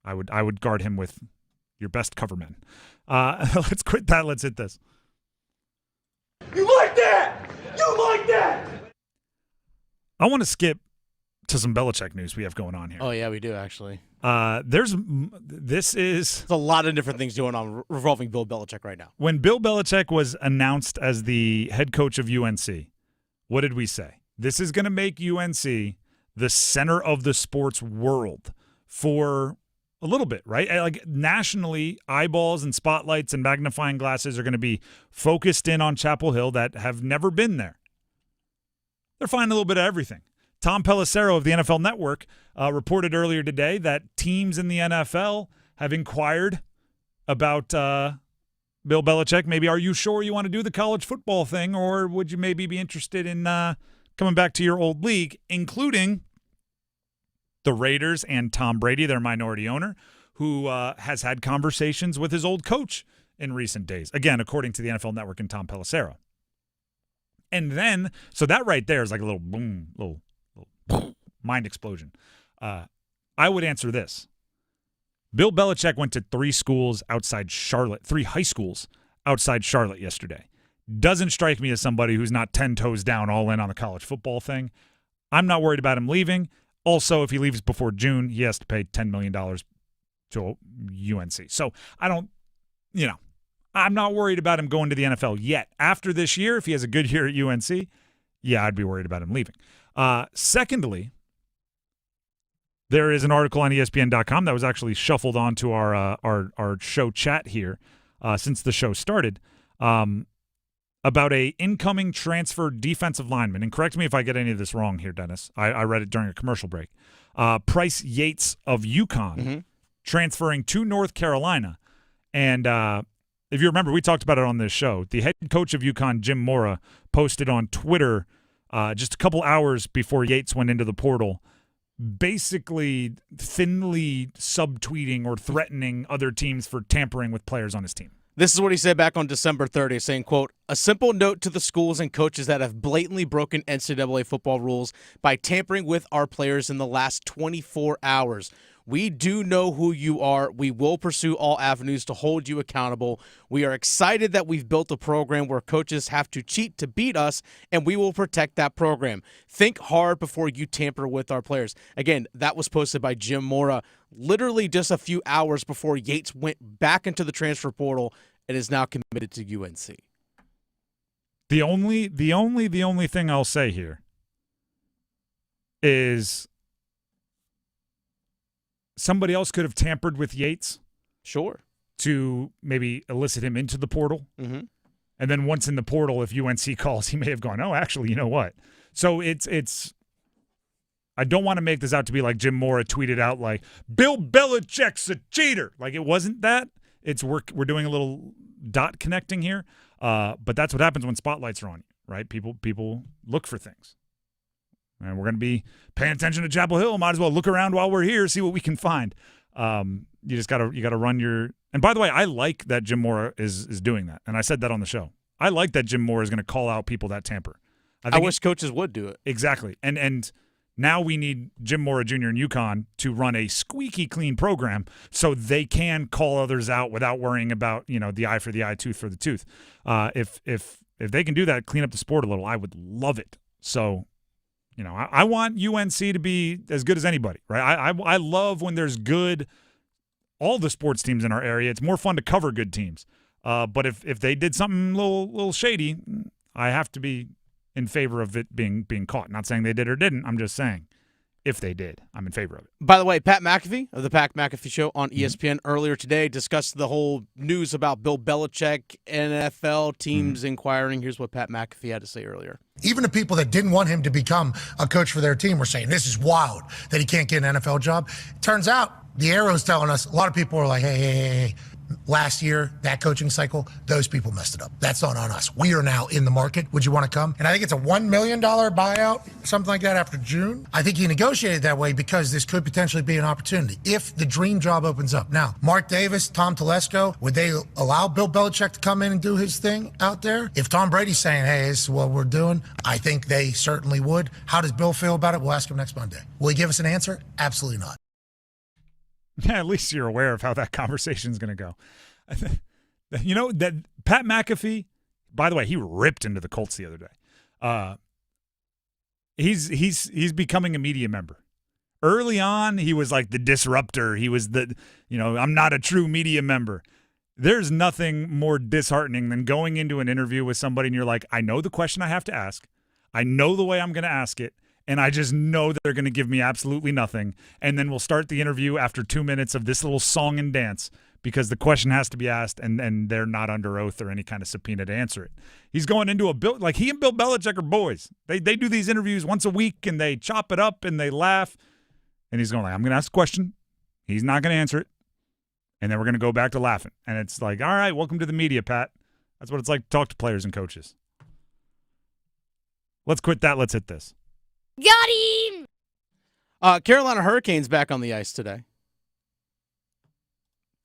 I would guard him with your best cover men. Let's quit that. Let's hit this. You like that? You like that? I want to skip to some Belichick news we have going on here. Oh, yeah, we do, actually. There's a lot of different things going on revolving Bill Belichick right now. When Bill Belichick was announced as the head coach of UNC, what did we say? This is going to make UNC the center of the sports world for a little bit, right? Like nationally, eyeballs and spotlights and magnifying glasses are going to be focused in on Chapel Hill that have never been there. They're finding a little bit of everything. Tom Pelissero of the NFL Network reported earlier today that teams in the NFL have inquired about Bill Belichick. Maybe, are you sure you want to do the college football thing, or would you maybe be interested in coming back to your old league, including the Raiders and Tom Brady, their minority owner, who has had conversations with his old coach in recent days. Again, according to the NFL Network and Tom Pelissero. And then, so that right there is like a little boom, little mind explosion. I would answer this. Bill Belichick went to 3 schools outside Charlotte, 3 high schools outside Charlotte yesterday. Doesn't strike me as somebody who's not 10 toes down all in on the college football thing. I'm not worried about him leaving. Also, if he leaves before June, he has to pay $10 million to UNC. So I'm not worried about him going to the NFL yet. After this year, if he has a good year at UNC, yeah, I'd be worried about him leaving. Secondly, there is an article on ESPN.com that was actually shuffled onto our show chat here since the show started about a incoming transfer defensive lineman. And correct me if I get any of this wrong here, Dennis. I read it during a commercial break. Bryce Yates of UConn transferring to North Carolina. And if you remember, we talked about it on this show. The head coach of UConn, Jim Mora, posted on Twitter just a couple hours before Yates went into the portal, basically thinly subtweeting or threatening other teams for tampering with players on his team. This is what he said back on December 30th, saying, quote, "A simple note to the schools and coaches that have blatantly broken NCAA football rules by tampering with our players in the last 24 hours. We do know who you are. We will pursue all avenues to hold you accountable. We are excited that we've built a program where coaches have to cheat to beat us, and we will protect that program. Think hard before you tamper with our players." Again, that was posted by Jim Mora literally just a few hours before Yates went back into the transfer portal and is now committed to UNC. The only thing I'll say here is somebody else could have tampered with Yates. Sure. To maybe elicit him into the portal. Mm-hmm. And then once in the portal, if UNC calls, he may have gone, oh, actually, you know what? So it's I don't want to make this out to be like Jim Mora tweeted out like, Bill Belichick's a cheater. Like, it wasn't that. It's we're doing a little dot connecting here. But that's what happens when spotlights are on you, right? People look for things. And we're going to be paying attention to Chapel Hill. Might as well look around while we're here, see what we can find. You just got to run your. And by the way, I like that Jim Mora is doing that, and I said that on the show. I like that Jim Mora is going to call out people that tamper. I wish coaches would do it. Exactly, and now we need Jim Mora Jr. and UConn to run a squeaky clean program so they can call others out without worrying about the eye for the eye, tooth for the tooth. If they can do that, clean up the sport a little, I would love it. So. I want UNC to be as good as anybody, right? I love when there's good, all the sports teams in our area. It's more fun to cover good teams. But if they did something a little shady, I have to be in favor of it being caught. Not saying they did or didn't. I'm just saying if they did, I'm in favor of it. By the way, Pat McAfee of the Pat McAfee Show on ESPN earlier today discussed the whole news about Bill Belichick, NFL teams inquiring. Here's what Pat McAfee had to say earlier. Even the people that didn't want him to become a coach for their team were saying, this is wild that he can't get an NFL job. Turns out the arrow's telling us, a lot of people are like, hey, last year, that coaching cycle, those people messed it up. That's not on us. We are now in the market. Would you want to come? And I think it's a $1 million buyout, something like that after June. I think he negotiated that way because this could potentially be an opportunity if the dream job opens up. Now, Mark Davis, Tom Telesco, would they allow Bill Belichick to come in and do his thing out there? If Tom Brady's saying, hey, this is what we're doing, I think they certainly would. How does Bill feel about it? We'll ask him next Monday. Will he give us an answer? Absolutely not. Yeah, at least you're aware of how that conversation is going to go. You know, that Pat McAfee, by the way, he ripped into the Colts the other day. He's becoming a media member. Early on, he was like the disruptor. He was I'm not a true media member. There's nothing more disheartening than going into an interview with somebody and you're like, I know the question I have to ask. I know the way I'm going to ask it. And I just know that they're going to give me absolutely nothing. And then we'll start the interview after 2 minutes of this little song and dance because the question has to be asked and they're not under oath or any kind of subpoena to answer it. He's going into like he and Bill Belichick are boys. They do these interviews once a week and they chop it up and they laugh. And he's going like, I'm going to ask a question. He's not going to answer it. And then we're going to go back to laughing. And it's like, all right, welcome to the media, Pat. That's what it's like to talk to players and coaches. Let's quit that. Let's hit this. Got him! Carolina Hurricanes back on the ice today.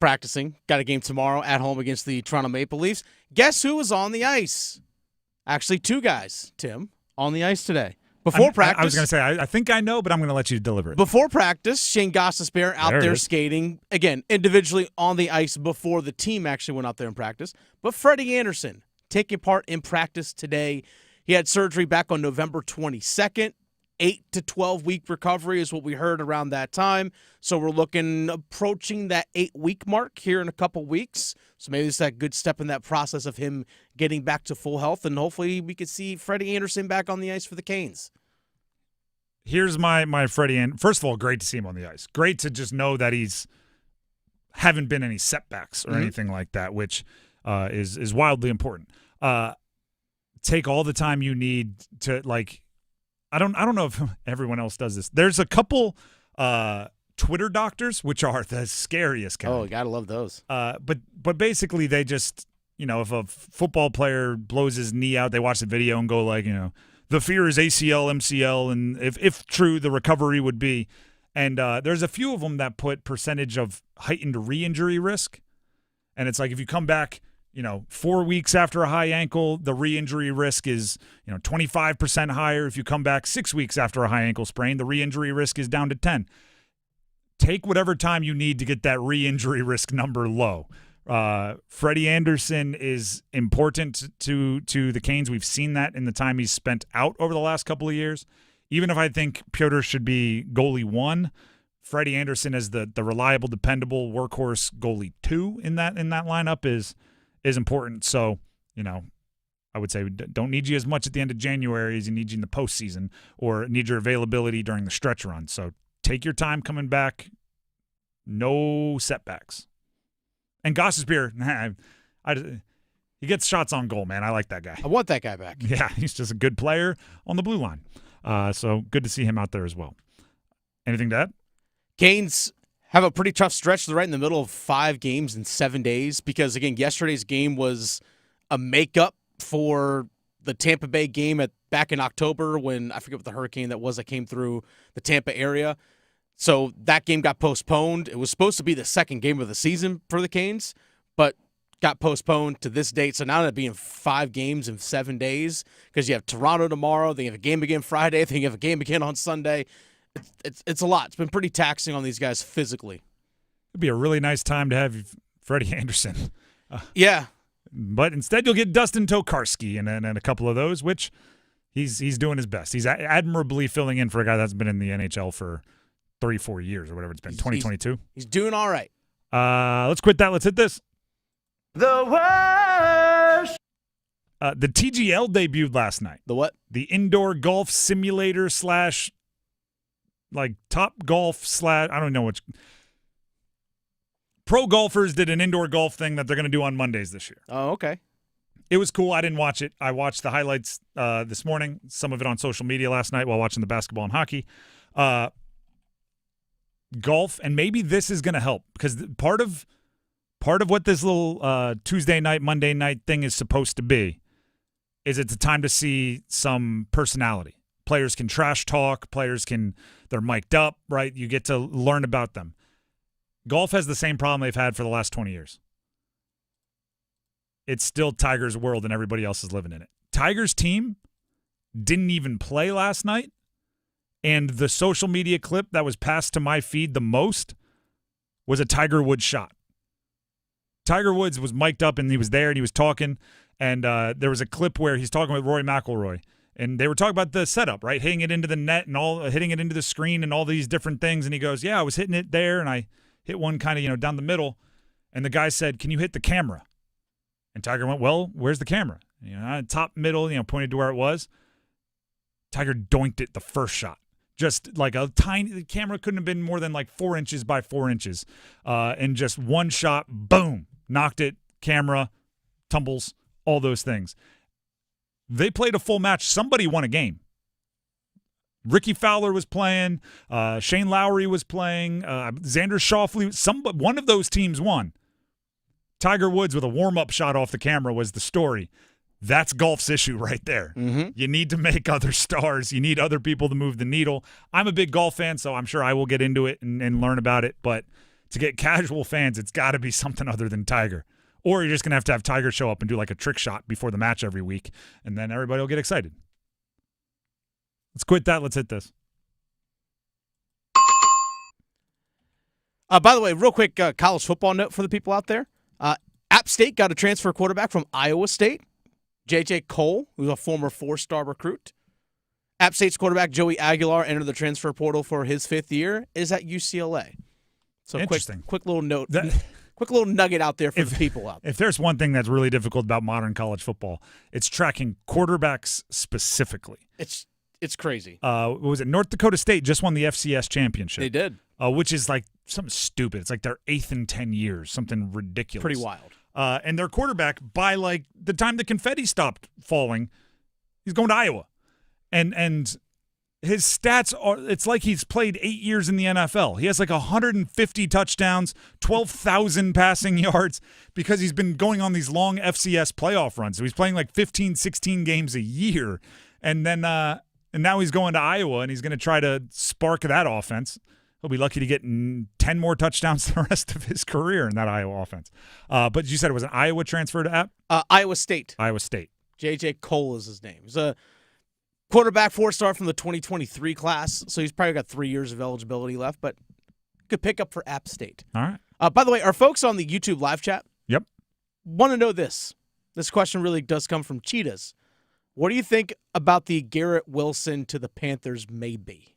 Practicing. Got a game tomorrow at home against the Toronto Maple Leafs. Guess who was on the ice? Actually, two guys, Tim, on the ice today. Before practice. I was going to say, I think I know, but I'm going to let you deliver it. Before practice, Shane Gostisbehere out there skating, again, individually on the ice before the team actually went out there and practiced. But Freddie Anderson taking part in practice today. He had surgery back on November 22nd. 8 to 12 week recovery is what we heard around that time. So we're approaching that 8-week mark here in a couple weeks. So maybe it's that good step in that process of him getting back to full health, and hopefully we could see Freddie Anderson back on the ice for the Canes. Here's my Freddie. And first of all, great to see him on the ice. Great to just know that he's haven't been any setbacks or anything like that, which is wildly important. Take all the time you need to I don't know if everyone else does this. There's a couple Twitter doctors, which are the scariest kind. Oh, you gotta love those. But basically they just, if a football player blows his knee out, they watch the video and go the fear is ACL, MCL, and if true, the recovery would be. And there's a few of them that put percentage of heightened re-injury risk. And it's like if you come back 4 weeks after a high ankle, the re-injury risk is, 25% higher. If you come back 6 weeks after a high ankle sprain, the re-injury risk is down to 10. Take whatever time you need to get that re-injury risk number low. Freddie Anderson is important to the Canes. We've seen that in the time he's spent out over the last couple of years. Even if I think Piotr should be goalie 1, Freddie Anderson as the reliable, dependable workhorse goalie 2 in that lineup is important. So, I would say don't need you as much at the end of January as you need you in the postseason or need your availability during the stretch run. So take your time coming back. No setbacks. And Gostisbehere, he gets shots on goal, man. I like that guy. I want that guy back. Yeah, he's just a good player on the blue line. So good to see him out there as well. Anything to add? Canes have a pretty tough stretch. They're right in the middle of 5 games in 7 days because, again, yesterday's game was a makeup for the Tampa Bay game back in October when I forget what the hurricane that was that came through the Tampa area. So that game got postponed. It was supposed to be the second game of the season for the Canes, but got postponed to this date. So now it'll be in 5 games in 7 days because you have Toronto tomorrow. Then you have a game again Friday. Then you have a game again on Sunday. It's a lot. It's been pretty taxing on these guys physically. It'd be a really nice time to have Freddie Anderson. Yeah. But instead you'll get Dustin Tokarski and a couple of those, which he's doing his best. He's admirably filling in for a guy that's been in the NHL for 3-4 years or whatever it's been, 2022. He's doing all right. Let's quit that. Let's hit this. The worst. The TGL debuted last night. The what? The indoor golf simulator / Top Golf / I don't know which. Pro golfers did an indoor golf thing that they're going to do on Mondays this year. Oh, okay. It was cool. I didn't watch it. I watched the highlights this morning, some of it on social media last night while watching the basketball and hockey. Golf, and maybe this is going to help because part of what this little Tuesday night, Monday night thing is supposed to be is it's a time to see some personality. Players can trash talk. They're mic'd up, right? You get to learn about them. Golf has the same problem they've had for the last 20 years. It's still Tiger's world and everybody else is living in it. Tiger's team didn't even play last night, and the social media clip that was passed to my feed the most was a Tiger Woods shot. Tiger Woods was mic'd up and he was there and he was talking, and there was a clip where he's talking with Rory McIlroy, and they were talking about the setup, right? Hitting it into the net and hitting it into the screen and all these different things. And he goes, yeah, I was hitting it there and I hit one kind of, down the middle. And the guy said, can you hit the camera? And Tiger went, well, where's the camera? Top middle, pointed to where it was. Tiger doinked it the first shot. Just like a tiny, the camera couldn't have been more than like 4 inches by 4 inches. And just one shot, boom, knocked it, camera, tumbles, all those things. They played a full match. Somebody won a game. Ricky Fowler was playing. Shane Lowry was playing. Xander Schauffele. One of those teams won. Tiger Woods with a warm-up shot off the camera was the story. That's golf's issue right there. Mm-hmm. You need to make other stars. You need other people to move the needle. I'm a big golf fan, so I'm sure I will get into it and learn about it. But to get casual fans, it's got to be something other than Tiger. Or you're just going to have Tiger show up and do like a trick shot before the match every week, and then everybody will get excited. Let's quit that. Let's hit this. By the way, real quick college football note for the people out there. App State got a transfer quarterback from Iowa State. J.J. Cole, who's a former 4-star recruit. App State's quarterback Joey Aguilar entered the transfer portal for his 5th year, is at UCLA. So interesting. Quick little note. Quick little nugget out there for the people out there. If there's one thing that's really difficult about modern college football, it's tracking quarterbacks specifically. It's crazy. What was it? North Dakota State just won the FCS championship. They did. Which is like something stupid. It's like their 8th in 10 years, something ridiculous. Pretty wild. And their quarterback, by like the time the confetti stopped falling, he's going to Iowa. And his stats are, it's like he's played 8 years in the NFL. He has like 150 touchdowns, 12,000 passing yards because he's been going on these long FCS playoff runs. So he's playing like 15, 16 games a year. And then and now he's going to Iowa and he's going to try to spark that offense. He'll be lucky to get 10 more touchdowns the rest of his career in that Iowa offense. But you said it was an Iowa transfer to App? Iowa State. Iowa State. J.J. Cole is his name. He's a quarterback 4-star from the 2023 class, so he's probably got 3 years of eligibility left, but could pick up for App State. All right. By the way, our folks on the YouTube live chat want to know this. This question really does come from Cheetahs. What do you think about the Garrett Wilson to the Panthers maybe?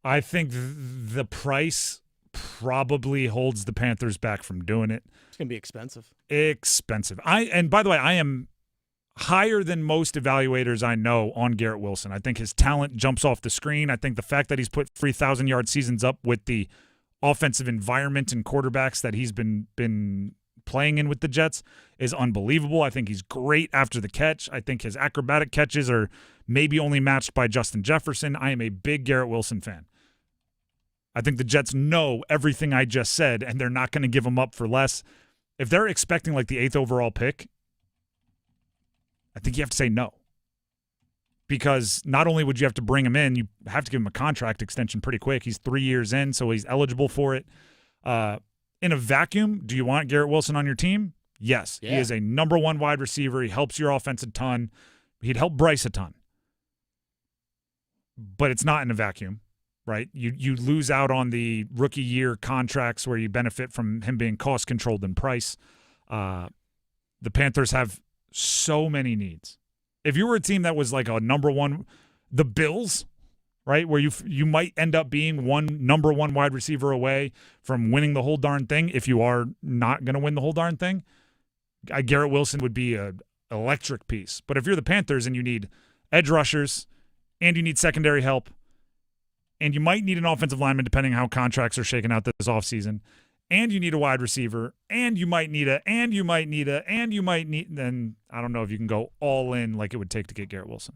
I think the price probably holds the Panthers back from doing it. It's going to be expensive. And by the way, I am higher than most evaluators I know on Garrett Wilson. I think his talent jumps off the screen. I think the fact that he's put 3,000-yard seasons up with the offensive environment and quarterbacks that he's been playing in with the Jets is unbelievable. I think he's great after the catch. I think his acrobatic catches are maybe only matched by Justin Jefferson. I am a big Garrett Wilson fan. I think the Jets know everything I just said, and they're not going to give him up for less. If they're expecting like the 8th overall pick, I think you have to say no. Because not only would you have to bring him in, you have to give him a contract extension pretty quick. He's 3 years in, so he's eligible for it. In a vacuum, do you want Garrett Wilson on your team? Yes. Yeah. He is a number 1 wide receiver. He helps your offense a ton. He'd help Bryce a ton. But it's not in a vacuum, right? You lose out on the rookie year contracts where you benefit from him being cost-controlled in price. The Panthers have so many needs. If you were a team that was like a number 1, the Bills, right, where you might end up being number 1 wide receiver away from winning the whole darn thing if you are not going to win the whole darn thing, Garrett Wilson would be an electric piece. But if you're the Panthers and you need edge rushers and you need secondary help and you might need an offensive lineman depending on how contracts are shaken out this offseason, and you need a wide receiver, and you might need then I don't know if you can go all in like it would take to get Garrett Wilson.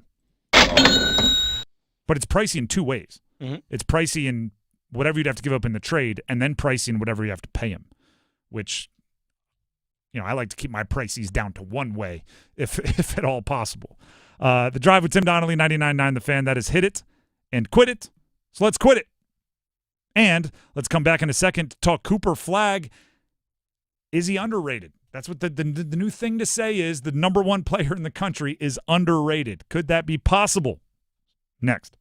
But it's pricey in 2 ways. Mm-hmm. It's pricey in whatever you'd have to give up in the trade, and then pricey in whatever you have to pay him, which, I like to keep my prices down to 1 way if at all possible. The Drive with Tim Donnelly, 99.9 The Fan. That is hit it and quit it. So let's quit it. And let's come back in a second to talk Cooper Flagg. Is he underrated? That's what the new thing to say is the number 1 player in the country is underrated. Could that be possible? Next.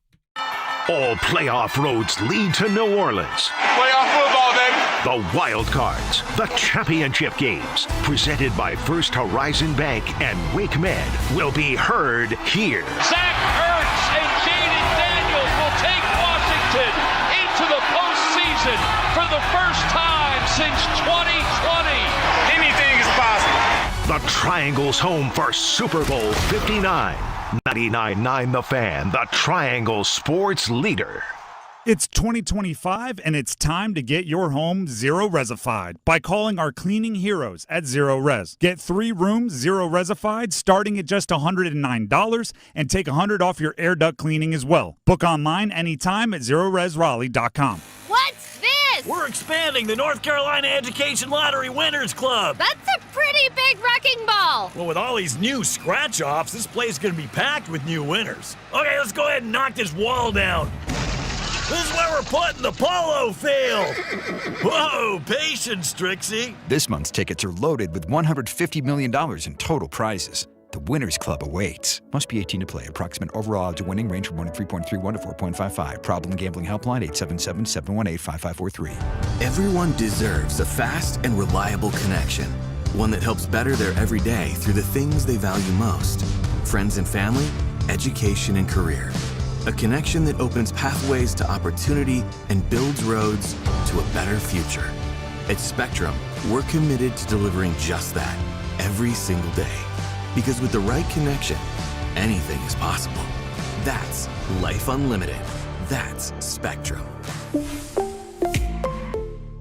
All playoff roads lead to New Orleans. Playoff football, baby. The Wild Cards, the championship games, presented by First Horizon Bank and Wake Med, will be heard here. Zach Ertz and Jaden Daniels will take Washington into the postseason for the first time since 2020. Anything is possible. The Triangle's home for Super Bowl 59. 99.9 The Fan, the Triangle sports leader. It's 2025, and it's time to get your home zero-resified by calling our cleaning heroes at Zero Res. Get 3 rooms zero-resified starting at just $109 and take $100 off your air duct cleaning as well. Book online anytime at ZeroResRaleigh.com. What's this? We're expanding the North Carolina Education Lottery Winners Club. That's a pretty big wrecking ball. Well, with all these new scratch-offs, this place is going to be packed with new winners. Okay, let's go ahead and knock this wall down. This is where we're putting the polo field. Whoa, patience, Trixie. This month's tickets are loaded with $150 million in total prizes. The Winners Club awaits. Must be 18 to play. Approximate overall odds of winning range from 3.31 to 4.55. Problem gambling helpline 877-718-5543. Everyone deserves a fast and reliable connection. One that helps better their everyday through the things they value most. Friends and family, education and career. A connection that opens pathways to opportunity and builds roads to a better future. At Spectrum, we're committed to delivering just that every single day. Because with the right connection, anything is possible. That's Life Unlimited. That's Spectrum.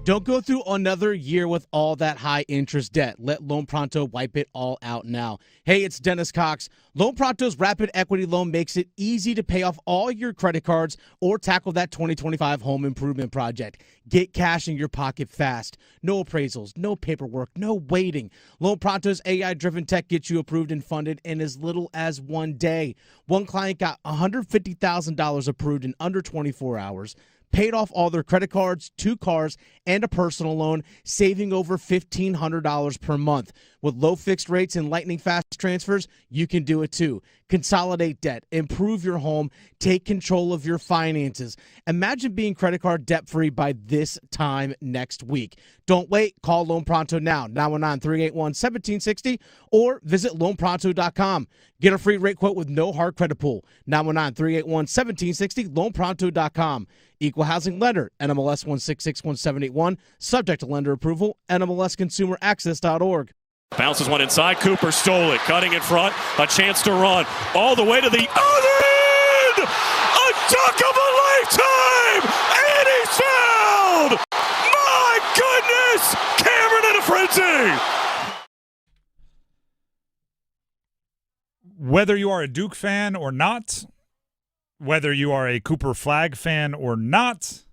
Don't go through another year with all that high interest debt. Let Loan Pronto wipe it all out now. Hey, it's Dennis Cox. Loan Pronto's rapid equity loan makes it easy to pay off all your credit cards or tackle that 2025 home improvement project. Get cash in your pocket fast. No appraisals, no paperwork, no waiting. Loan Pronto's AI-driven tech gets you approved and funded in as little as 1 day. One client got $150,000 approved in under 24 hours. Paid off all their credit cards, 2 cars, and a personal loan, saving over $1,500 per month. With low fixed rates and lightning fast transfers, you can do it too. Consolidate debt, improve your home, take control of your finances. Imagine being credit card debt-free by this time next week. Don't wait. Call Loan Pronto now, 919-381-1760, or visit loanpronto.com. Get a free rate quote with no hard credit pull, 919-381-1760, loanpronto.com. Equal housing lender, NMLS 1661781, subject to lender approval, NMLSconsumeraccess.org. Bounces one inside. Cooper stole it. Cutting in front. A chance to run. All the way to the other end. A dunk of a lifetime. And he's fouled. My goodness. Cameron in a frenzy. Whether you are a Duke fan or not, whether you are a Cooper Flagg fan or not,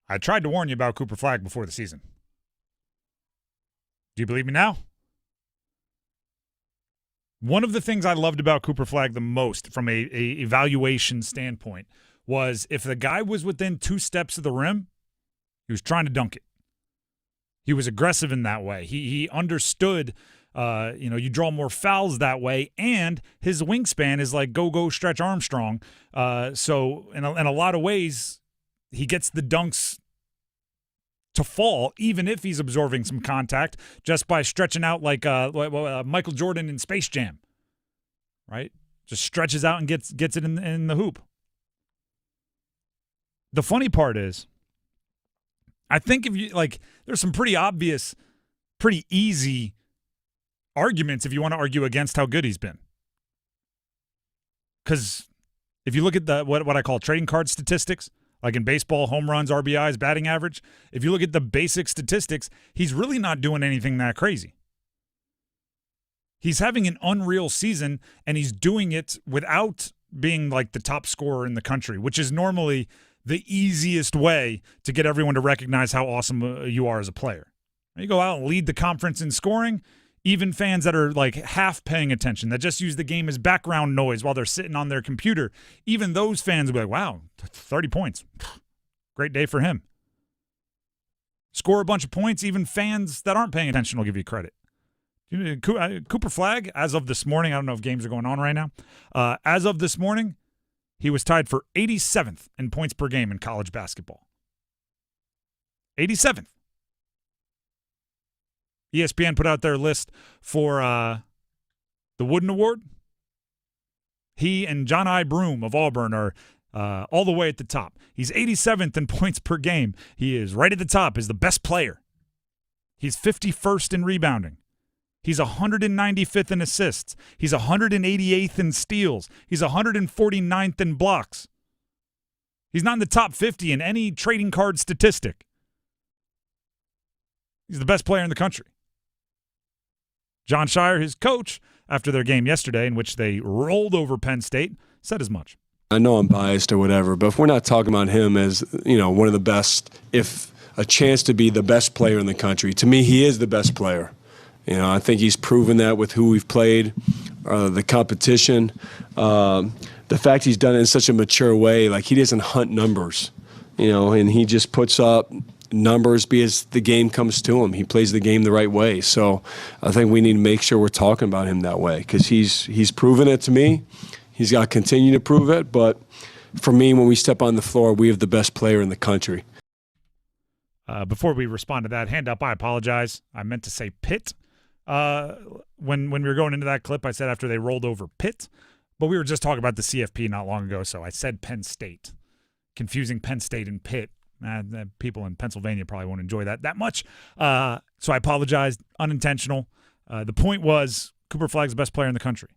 I tried to warn you about Cooper Flagg before the season. Do you believe me now? One of the things I loved about Cooper Flagg the most from a evaluation standpoint was if the guy was within 2 steps of the rim, he was trying to dunk it. He was aggressive in that way. He understood, you draw more fouls that way, and his wingspan is like go Stretch Armstrong. So in a lot of ways, he gets the dunks to fall, even if he's absorbing some contact, just by stretching out like Michael Jordan in Space Jam, right? Just stretches out and gets it in the hoop. The funny part is, I think if you there's some pretty obvious, pretty easy arguments if you want to argue against how good he's been. Because if you look at the what I call trading card statistics, like in baseball, home runs, RBIs, batting average, if you look at the basic statistics, he's really not doing anything that crazy. He's having an unreal season, and he's doing it without being like the top scorer in the country, which is normally the easiest way to get everyone to recognize how awesome you are as a player. You go out and lead the conference in scoring. Even fans that are like half paying attention, that just use the game as background noise while they're sitting on their computer, even those fans will be like, wow, 30 points. Great day for him. Score a bunch of points, even fans that aren't paying attention will give you credit. Cooper Flagg, as of this morning, I don't know if games are going on right now, as of this morning, he was tied for 87th in points per game in college basketball. 87th. ESPN put out their list for the Wooden Award. He and John I. Broome of Auburn are all the way at the top. He's 87th in points per game. He is right at the top as the best player. He's 51st in rebounding. He's 195th in assists. He's 188th in steals. He's 149th in blocks. He's not in the top 50 in any trading card statistic. He's the best player in the country. John Shire, his coach, after their game yesterday in which they rolled over Penn State, said as much. I know I'm biased or whatever, but if we're not talking about him as, one of the best, if a chance to be the best player in the country, to me, he is the best player. I think he's proven that with who we've played, the competition, the fact he's done it in such a mature way. Like, he doesn't hunt numbers, and he just puts up numbers because the game comes to him. He plays the game the right way. So I think we need to make sure we're talking about him that way because he's proven it to me. He's got to continue to prove it. But for me, when we step on the floor, we have the best player in the country. Before we respond to that, hand up, I apologize. I meant to say PITT. When we were going into that clip, I said after they rolled over PITT. But we were just talking about the CFP not long ago, so I said Penn State. Confusing Penn State and PITT. People in Pennsylvania probably won't enjoy that much. So I apologized. Unintentional. The point was Cooper Flagg's the best player in the country.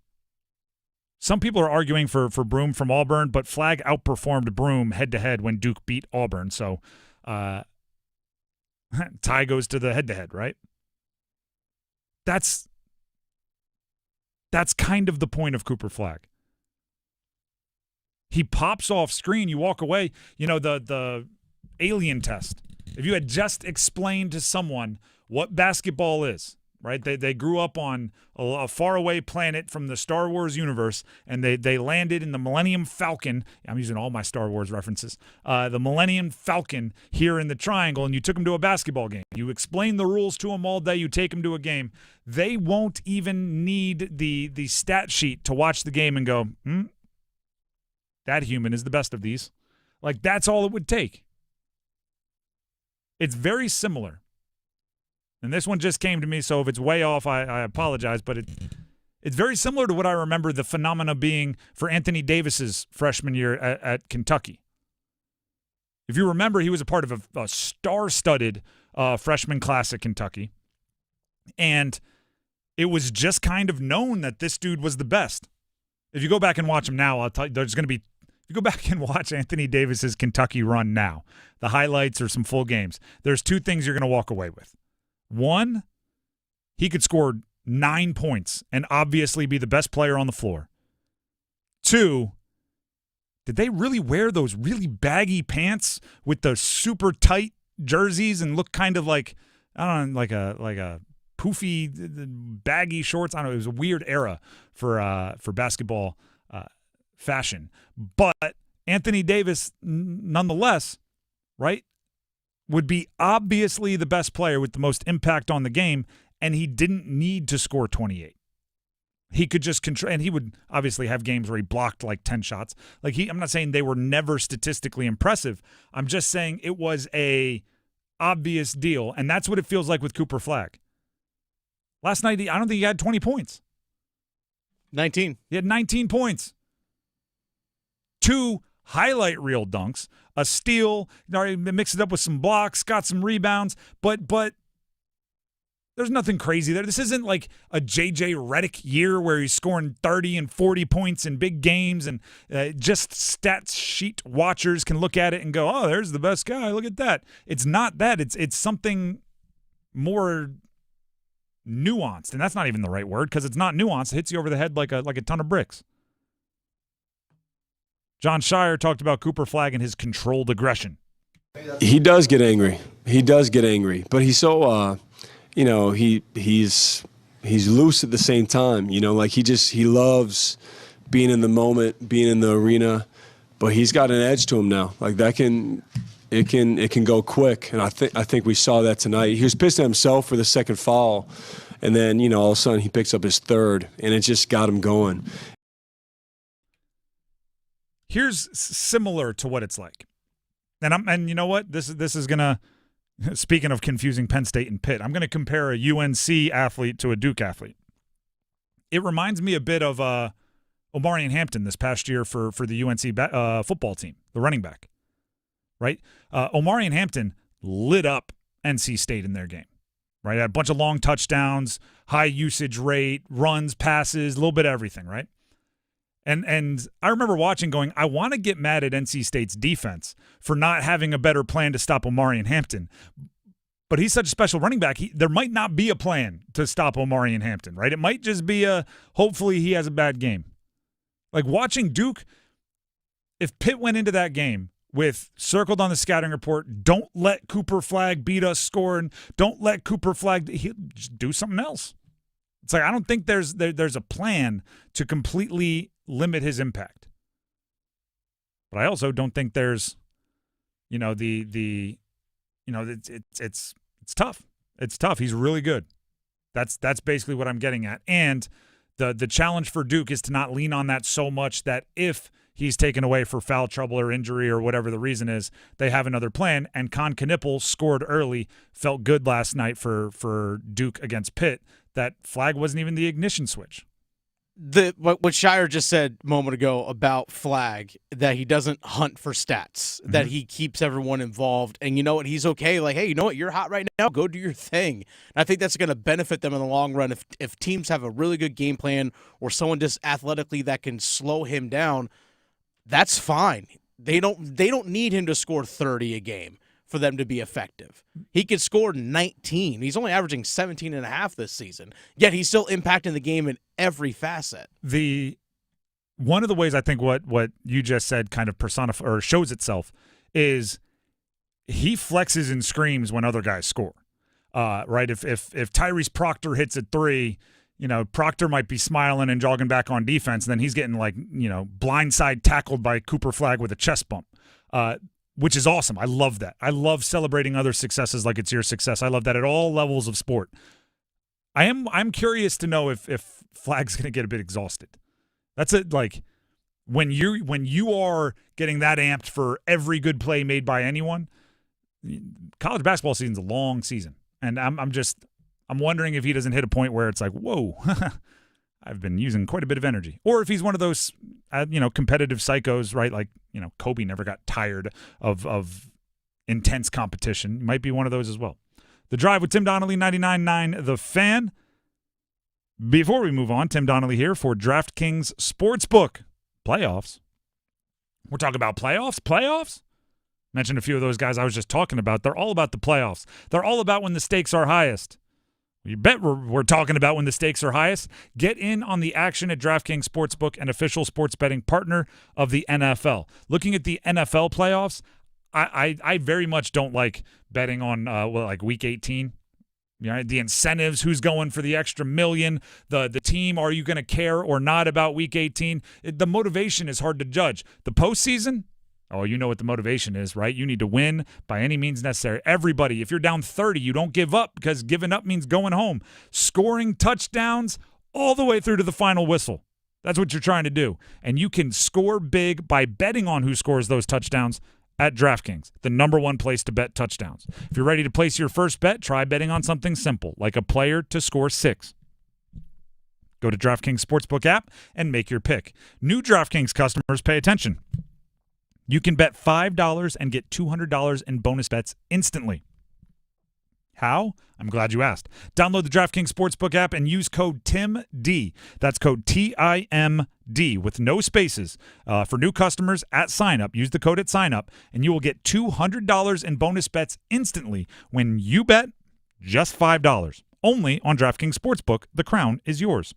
Some people are arguing for Broome from Auburn, but Flagg outperformed Broome head-to-head when Duke beat Auburn. So tie goes to the head-to-head, right? That's kind of the point of Cooper Flagg. He pops off screen. You walk away. The alien test. If you had just explained to someone what basketball is, right? They grew up on a faraway planet from the Star Wars universe, and they landed in the Millennium Falcon. I'm using all my Star Wars references. The Millennium Falcon here in the Triangle, and you took them to a basketball game. You explain the rules to them all day. You take them to a game. They won't even need the stat sheet to watch the game and go, that human is the best of these. Like, that's all it would take. It's very similar. And this one just came to me, so if it's way off, I apologize. But it's very similar to what I remember the phenomena being for Anthony Davis's freshman year at Kentucky. If you remember, he was a part of a star-studded freshman class at Kentucky. And it was just kind of known that this dude was the best. If you go back and watch him now, I'll tell you, there's going to be – if you go back and watch Anthony Davis's Kentucky run now, the highlights or some full games, there's two things you're going to walk away with. One, he could score 9 points and obviously be the best player on the floor. Two, did they really wear those really baggy pants with the super tight jerseys and look kind of like, I don't know, like a poofy, baggy shorts? I don't know. It was a weird era for basketball fashion. But Anthony Davis, nonetheless, right, would be obviously the best player with the most impact on the game, and he didn't need to score 28. He could just control, and he would obviously have games where he blocked like 10 shots. Like I'm not saying they were never statistically impressive. I'm just saying it was a obvious deal, and that's what it feels like with Cooper Flagg. Last night, I don't think he had 20 points. 19. He had 19 points. 2 highlight reel dunks, a steal, mix it up with some blocks, got some rebounds, but there's nothing crazy there. This isn't like a J.J. Redick year where he's scoring 30 and 40 points in big games and just stats sheet watchers can look at it and go, oh, there's the best guy. Look at that. It's not that. It's something more nuanced, and that's not even the right word because it's not nuanced. It hits you over the head like a ton of bricks. John Shire talked about Cooper Flagg and his controlled aggression. He does get angry. But he's so, he's loose at the same time. Like he loves being in the moment, being in the arena. But he's got an edge to him now. Like it can go quick. And I think we saw that tonight. He was pissed at himself for the second foul, and then all of a sudden he picks up his third, and it just got him going. Here's similar to what it's like. And you know what? This is gonna Speaking of confusing Penn State and Pitt, I'm going to compare a UNC athlete to a Duke athlete. It reminds me a bit of Omarion Hampton this past year for the UNC football team, the running back, right? Omarion Hampton lit up NC State in their game, right? Had a bunch of long touchdowns, high usage rate, runs, passes, a little bit of everything, right? And I remember watching going, I want to get mad at NC State's defense for not having a better plan to stop Omarion Hampton. But he's such a special running back, there might not be a plan to stop Omarion Hampton, right? It might just be hopefully he has a bad game. Like watching Duke, if Pitt went into that game with circled on the scouting report, don't let Cooper Flagg beat us scoring, don't let Cooper Flagg, he'll just do something else. It's like I don't think there's a plan to completely limit his impact. But I also don't think there's, it's tough. It's tough. He's really good. That's basically what I'm getting at. And the challenge for Duke is to not lean on that so much that if he's taken away for foul trouble or injury or whatever the reason is, they have another plan. And Con Knippel scored early, felt good last night for Duke against Pitt. That Flagg wasn't even the ignition switch. What Shire just said a moment ago about Flagg, that he doesn't hunt for stats, that he keeps everyone involved, and you know what, he's okay. Like, hey, you know what, you're hot right now, go do your thing. And I think that's going to benefit them in the long run if teams have a really good game plan or someone just athletically that can slow him down. That's fine. They don't need him to score 30 a game for them to be effective. He could score 19. He's only averaging 17.5 this season, yet he's still impacting the game in every facet. One of the ways I think what you just said kind of personifies or shows itself is he flexes and screams when other guys score. Right? If Tyrese Proctor hits a 3, Proctor might be smiling and jogging back on defense, and then he's getting blindside tackled by Cooper Flagg with a chest bump. Which is awesome. I love that. I love celebrating other successes like it's your success. I love that at all levels of sport. I'm curious to know if Flagg's going to get a bit exhausted. That's it. Like when you are getting that amped for every good play made by anyone. College basketball season's a long season, and I'm wondering if he doesn't hit a point where it's like, whoa, I've been using quite a bit of energy, or if he's one of those competitive psychos, right? Like Kobe never got tired of intense competition. He might be one of those as well. The Drive with Tim Donnelly, 99.9 The Fan. Before we move on, Tim Donnelly here for DraftKings Sportsbook. Playoffs. We're talking about playoffs? Mentioned a few of those guys I was just talking about. They're all about the playoffs. They're all about when the stakes are highest. You bet we're talking about when the stakes are highest. Get in on the action at DraftKings Sportsbook, an official sports betting partner of the NFL. Looking at the NFL playoffs, I very much don't like betting on Week 18. The incentives, who's going for the extra million, the team, are you going to care or not about Week 18? The motivation is hard to judge. The postseason, oh, you know what the motivation is, right? You need to win by any means necessary. Everybody, if you're down 30, you don't give up, because giving up means going home. Scoring touchdowns all the way through to the final whistle. That's what you're trying to do. And you can score big by betting on who scores those touchdowns at DraftKings, the #1 place to bet touchdowns. If you're ready to place your first bet, try betting on something simple, like a player to score 6. Go to DraftKings Sportsbook app and make your pick. New DraftKings customers, pay attention. You can bet $5 and get $200 in bonus bets instantly. How? I'm glad you asked. Download the DraftKings Sportsbook app and use code TIMD. That's code TIMD with no spaces for new customers at sign-up. Use the code at sign-up, and you will get $200 in bonus bets instantly when you bet just $5. Only on DraftKings Sportsbook. The crown is yours.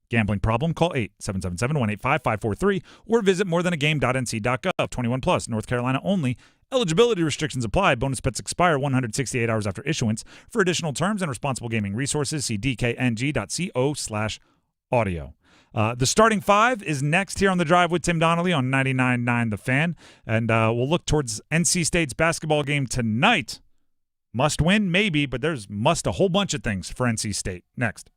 Gambling problem? Call 877-185-543 or visit morethanagame.nc.gov. 21 plus, North Carolina only. Eligibility restrictions apply. Bonus bets expire 168 hours after issuance. For additional terms and responsible gaming resources, see dkng.co/audio. The starting 5 is next here on The Drive with Tim Donnelly on 99.9 The Fan. And we'll look towards NC State's basketball game tonight. Must win, maybe, but there's a whole bunch of things for NC State. Next.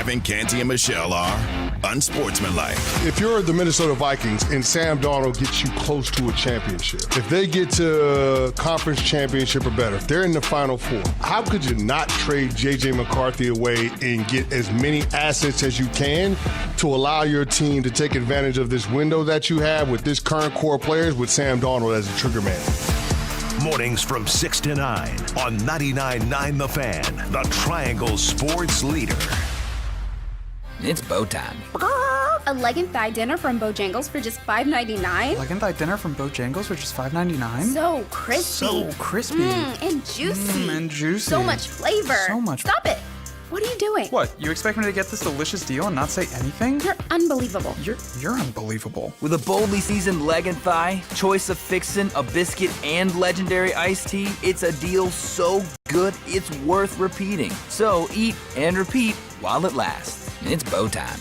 Kevin, Canty, and Michelle are unsportsmanlike. If you're the Minnesota Vikings and Sam Darnold gets you close to a championship, if they get to conference championship or better, if they're in the Final Four, how could you not trade J.J. McCarthy away and get as many assets as you can to allow your team to take advantage of this window that you have with this current core players with Sam Darnold as a trigger man? Mornings from 6 to 9 on 99.9 The Fan, the Triangle Sports Leader. It's bow time. A leg and thigh dinner from Bojangles for just $5.99? Leg and thigh dinner from Bojangles for just $5.99? So crispy. So crispy. And juicy. And juicy. So much flavor. So much. Stop it. What are you doing? What? You expect me to get this delicious deal and not say anything? You're unbelievable. You're unbelievable. With a boldly seasoned leg and thigh, choice of fixin', a biscuit, and legendary iced tea, it's a deal so good it's worth repeating. So eat and repeat while it lasts. It's bow time.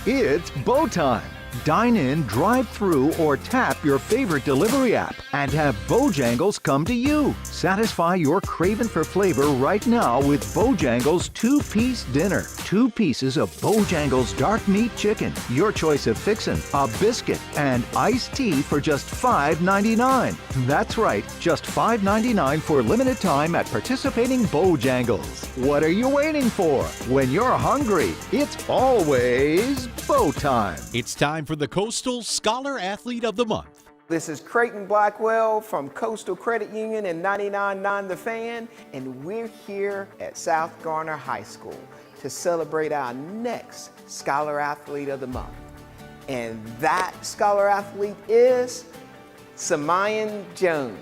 It's bow time. Dine in, drive through, or tap your favorite delivery app and have Bojangles come to you. Satisfy your craving for flavor right now with Bojangles 2-piece dinner. 2 pieces of Bojangles dark meat chicken, your choice of fixin', a biscuit, and iced tea for just $5.99. That's right, just $5.99 for limited time at participating Bojangles. What are you waiting for? When you're hungry, it's always bow time. It's time for the Coastal Scholar Athlete of the Month. This is Creighton Blackwell from Coastal Credit Union and 99.9 The Fan, and we're here at South Garner High School to celebrate our next Scholar Athlete of the Month. And that Scholar Athlete is Samayan Jones.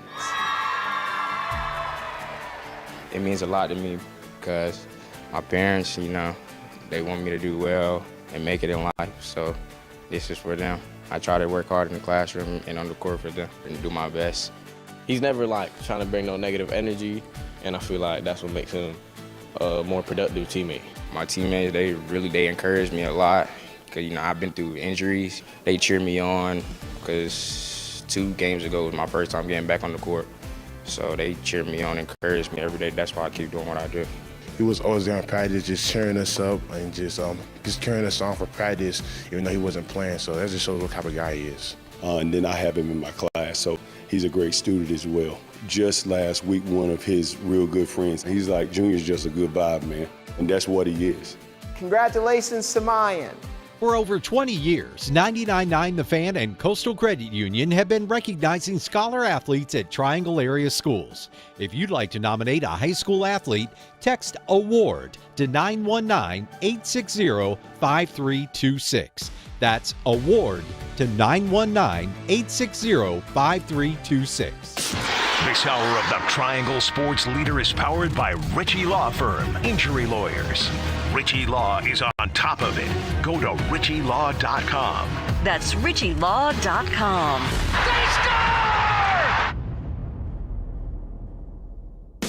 It means a lot to me because my parents, they want me to do well and make it in life, so this is for them. I try to work hard in the classroom and on the court for them and do my best. He's never trying to bring no negative energy, and I feel like that's what makes him a more productive teammate. My teammates, they encourage me a lot because, I've been through injuries. They cheer me on because 2 games ago was my first time getting back on the court. So they cheer me on, encourage me every day. That's why I keep doing what I do. He was always there in practice, just cheering us up and just carrying us on for practice, even though he wasn't playing. So that just shows what type of guy he is. And then I have him in my class, so he's a great student as well. Just last week, one of his real good friends, he's like, Junior's just a good vibe, man. And that's what he is. Congratulations, Samayan. For over 20 years, 99.9 The Fan and Coastal Credit Union have been recognizing scholar athletes at Triangle area schools. If you'd like to nominate a high school athlete, text AWARD to 919-860-5326. That's AWARD to 919-860-5326. This hour of the Triangle Sports Leader is powered by Ritchie Law Firm, injury lawyers. Ritchie Law is on top of it. Go to ritchielaw.com. That's ritchielaw.com. They score!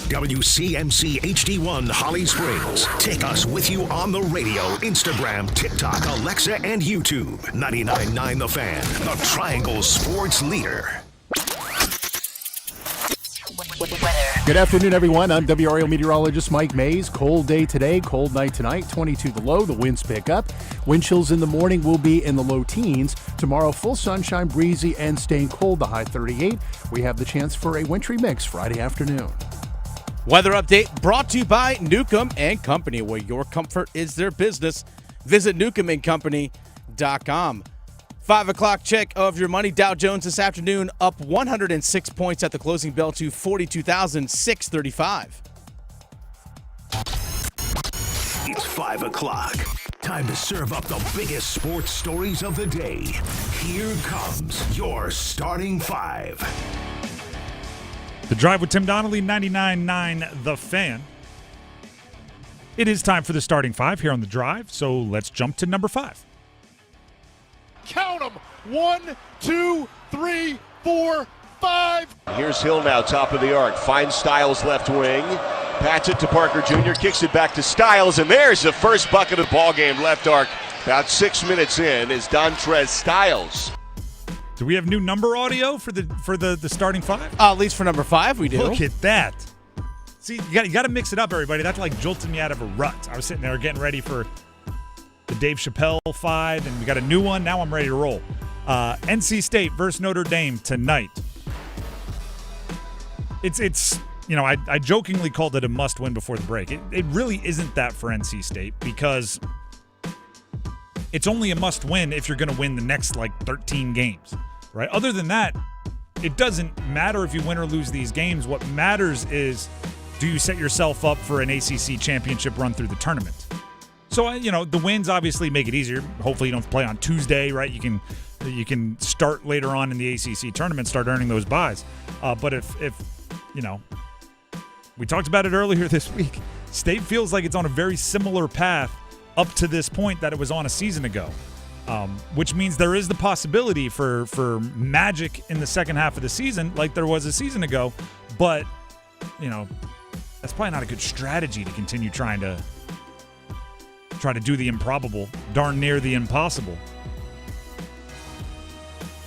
WCMC HD1 Holly Springs. Take us with you on the radio, Instagram, TikTok, Alexa, and YouTube. 99.9 The Fan, the Triangle Sports Leader. Good afternoon, everyone. I'm WRAL meteorologist Mike Mays. Cold day today, cold night tonight. 22 the low. The winds pick up. Wind chills in the morning will be in the low teens. Tomorrow, full sunshine, breezy, and staying cold. The high 38. We have the chance for a wintry mix Friday afternoon. Weather update brought to you by Newcomb and Company, where your comfort is their business. Visit newcombandcompany.com. 5 o'clock check of your money. Dow Jones this afternoon up 106 points at the closing bell to 42,635. It's 5 o'clock. Time to serve up the biggest sports stories of the day. Here comes your starting 5. The Drive with Tim Donnelly, 99.9 The Fan. It is time for the starting 5 here on The Drive, so let's jump to number 5. Count them. 1, 2, 3, 4, 5. Here's Hill now, top of the arc. Finds Styles left wing. Pats it to Parker Jr. Kicks it back to Styles, and there's the first bucket of the ball game. Left arc. About 6 minutes in is Dontrez Styles. Do we have new number audio for the starting 5? At least for number 5, we do. Look at that. See, you got to mix it up, everybody. That's like jolting me out of a rut. I was sitting there getting ready for the Dave Chappelle 5, and we got a new one. Now I'm ready to roll. NC State versus Notre Dame tonight. It's I jokingly called it a must-win before the break. It really isn't that for NC State because it's only a must-win if you're going to win the next, 13 games, right? Other than that, it doesn't matter if you win or lose these games. What matters is, do you set yourself up for an ACC championship run through the tournament? So, the wins obviously make it easier. Hopefully you don't have to play on Tuesday, right? You can start later on in the ACC tournament, start earning those buys. But if we talked about it earlier this week, State feels like it's on a very similar path up to this point that it was on a season ago, which means there is the possibility for magic in the second half of the season like there was a season ago. But, that's probably not a good strategy to continue trying to do the improbable, darn near the impossible.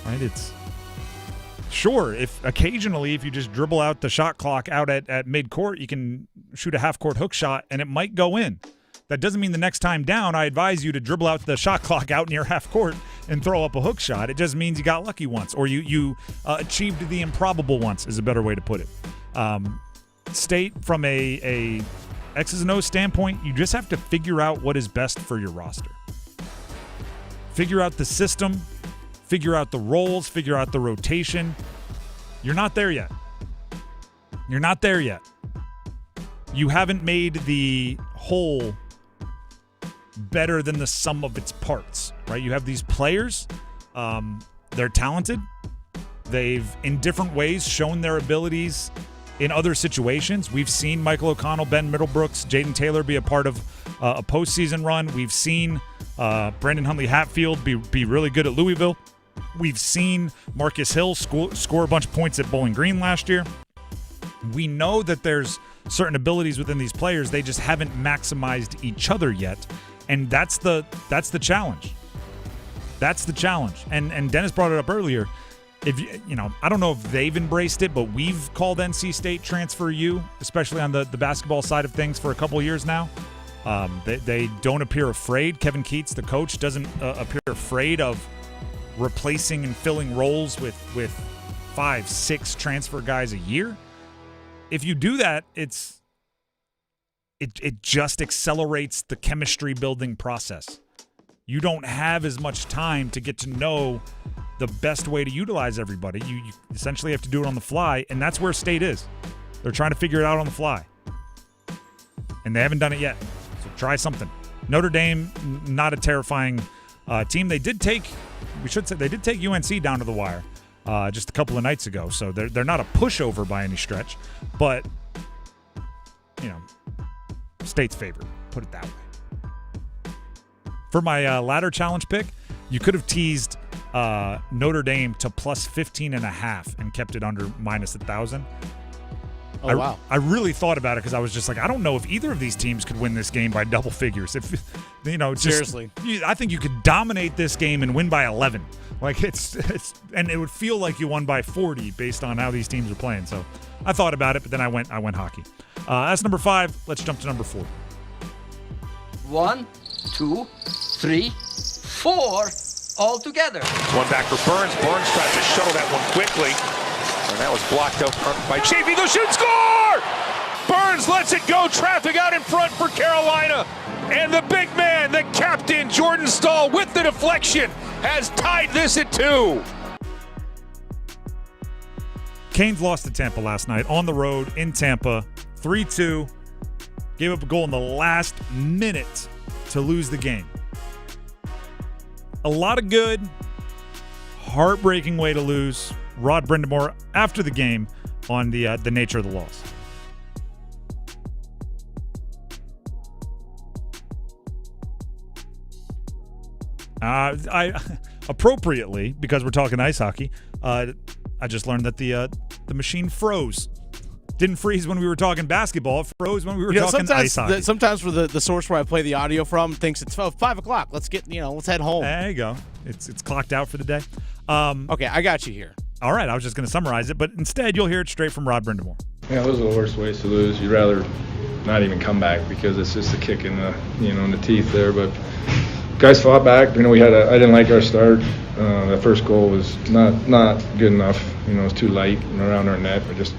Right? It's sure if you just dribble out the shot clock out at midcourt, you can shoot a half-court hook shot and it might go in. That doesn't mean the next time down I advise you to dribble out the shot clock out near half court and throw up a hook shot. It just means you got lucky once, or you achieved the improbable once is a better way to put it. State, from a X's and O's standpoint, you just have to figure out what is best for your roster. Figure out the system, figure out the roles, figure out the rotation. You're not there yet. You haven't made the whole better than the sum of its parts, right? You have these players. They're talented. They've, in different ways, shown their abilities in other situations. We've seen Michael O'Connell, Ben Middlebrooks, Jaden Taylor be a part of a postseason run. We've seen Brandon Huntley-Hatfield be really good at Louisville. We've seen Marcus Hill score a bunch of points at Bowling Green last year. We know that there's certain abilities within these players. They just haven't maximized each other yet. And that's the challenge. That's the challenge. And Dennis brought it up earlier. If I don't know if they've embraced it, but we've called NC State Transfer U, especially on the basketball side of things, for a couple years now. They don't appear afraid. Kevin Keats, the coach, doesn't appear afraid of replacing and filling roles with 5-6 transfer guys a year. If you do that, it just accelerates the chemistry building process. You don't have as much time to get to know the best way to utilize everybody. You essentially have to do it on the fly, and that's where State is. They're trying to figure it out on the fly, and they haven't done it yet. So try something. Notre Dame, not a terrifying team. They did take UNC down to the wire just a couple of nights ago, so they're not a pushover by any stretch, but State's favorite, put it that way. For my ladder challenge pick, you could have teased Notre Dame to plus 15.5 and kept it under minus 1,000. Oh, wow. I really thought about it because I was just like, I don't know if either of these teams could win this game by double figures. Seriously. I think you could dominate this game and win by 11. Like and it would feel like you won by 40 based on how these teams are playing. So I thought about it, but then I went hockey. That's number 5. Let's jump to number 4. 1, 2, 3, 4, all together. One back for Burns. Burns tries to shuttle that one quickly. And that was blocked up front by Chafee. Go shoot, score! Burns lets it go. Traffic out in front for Carolina. And the big man, the captain, Jordan Stahl, with the deflection, has tied this at 2. Canes lost to Tampa last night on the road in Tampa, 3-2. Gave up a goal in the last minute to lose the game. A lot of good, heartbreaking way to lose. Rod Brindamore after the game on the nature of the loss. I appropriately, because we're talking ice hockey, I just learned that the machine froze. Didn't freeze when we were talking basketball. It froze when we were talking ice hockey. Sometimes for the source where I play the audio from thinks it's 5 o'clock. Let's head home. There you go. It's clocked out for the day. Okay, I got you here. All right, I was just going to summarize it, but instead you'll hear it straight from Rod Brindamore. Yeah, those are the worst ways to lose. You'd rather not even come back because it's just a kick in the in the teeth there. But guys fought back. I didn't like our start. That first goal was not good enough. It was too light and around our net. We're just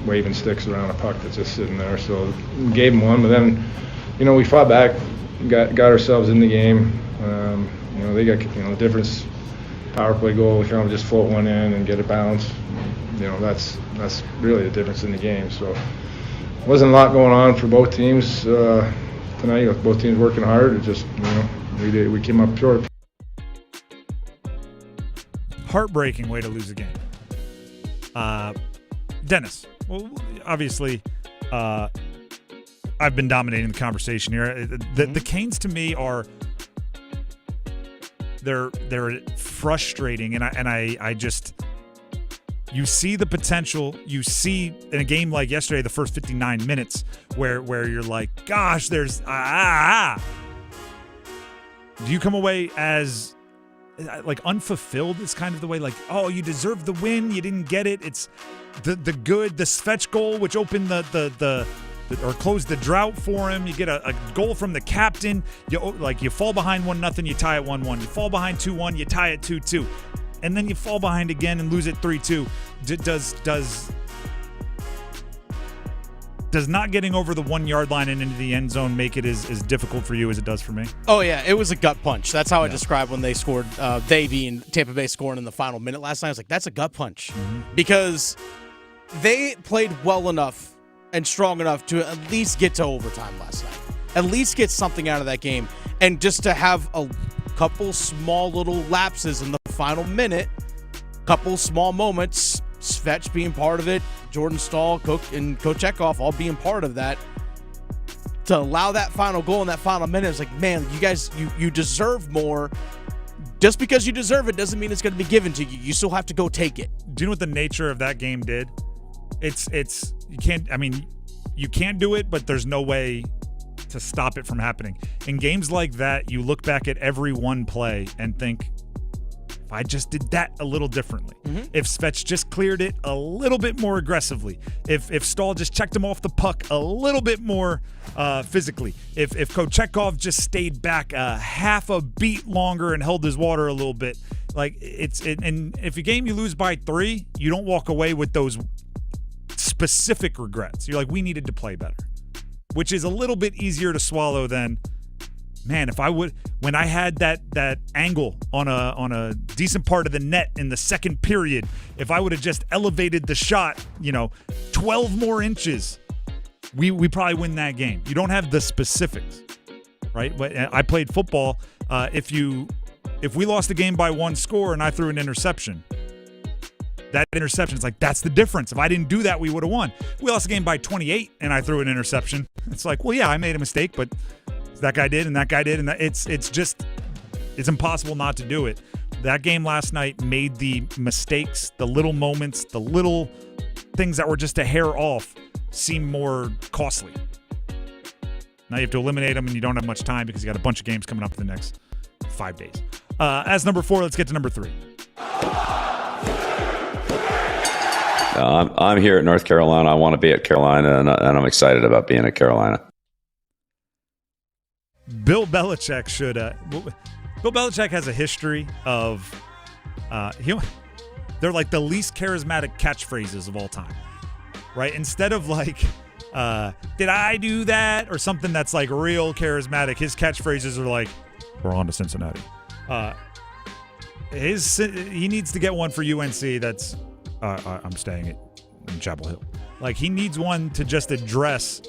waving sticks around a puck that's just sitting there. So gave them one, but then we fought back, got ourselves in the game. They got the difference. Power play goal, we kind of just float one in and get a bounce. That's really the difference in the game. So wasn't a lot going on for both teams tonight. Both teams working hard. It just we came up short. Heartbreaking way to lose a game. Dennis, well, obviously, I've been dominating the conversation here. The Canes to me are they're frustrating, and I just, you see the potential. You see in a game like yesterday, the first 59 minutes, where you're like, gosh, there's Do you come away as like unfulfilled? Is kind of the way, like, oh, you deserve the win, you didn't get it. It's the Svetch goal, which opened or closed the drought for him. You get a goal from the captain. You fall behind 1-0, you tie it 1-1. You fall behind 2-1, you tie it 2-2, and then you fall behind again and lose it 3-2. Does not getting over the 1 yard line and into the end zone make it as difficult for you as it does for me? Oh, yeah. It was a gut punch. That's how I described when they scored, they being Tampa Bay scoring in the final minute last night. I was like, that's a gut punch. Mm-hmm. Because they played well enough and strong enough to at least get to overtime last night. At least get something out of that game. And just to have a couple small little lapses in the final minute, couple small moments, Svetch being part of it, Jordan Stahl, Cook, and Kochetkov all being part of that. To allow that final goal in that final minute, it's like, man, you guys, you deserve more. Just because you deserve it doesn't mean it's going to be given to you. You still have to go take it. Do you know what the nature of that game did? It's you can't. I mean, you can't do it, but there's no way to stop it from happening. In games like that, you look back at every one play and think, if I just did that a little differently, if Svetch just cleared it a little bit more aggressively, if Stahl just checked him off the puck a little bit more physically, if Kochetkov just stayed back a half a beat longer and held his water a little bit, and if a game you lose by 3, you don't walk away with those specific regrets. You're like, we needed to play better, which is a little bit easier to swallow than, man, if I would, when I had that angle on a decent part of the net in the second period, if I would have just elevated the shot, 12 more inches, we probably win that game. You don't have the specifics, right? But I played football. If we lost the game by 1 score and I threw an interception, that interception is like, that's the difference. If I didn't do that, we would have won. We lost the game by 28 and I threw an interception. It's like, well, yeah, I made a mistake, but that guy did, and that guy did, and it's impossible not to do it. That game last night made the mistakes, the little moments, the little things that were just a hair off seem more costly. Now you have to eliminate them, and you don't have much time because you got a bunch of games coming up in the next 5 days. As number 4, let's get to number 3. I'm here at North Carolina. I want to be at Carolina, and I'm excited about being at Carolina. Bill Belichick should. Bill Belichick has a history of. They're like the least charismatic catchphrases of all time, right? Instead of like, "Did I do that?" or something that's like real charismatic, his catchphrases are like, "We're on to Cincinnati." He needs to get one for UNC. That's I'm staying in Chapel Hill. Like, he needs one to just address.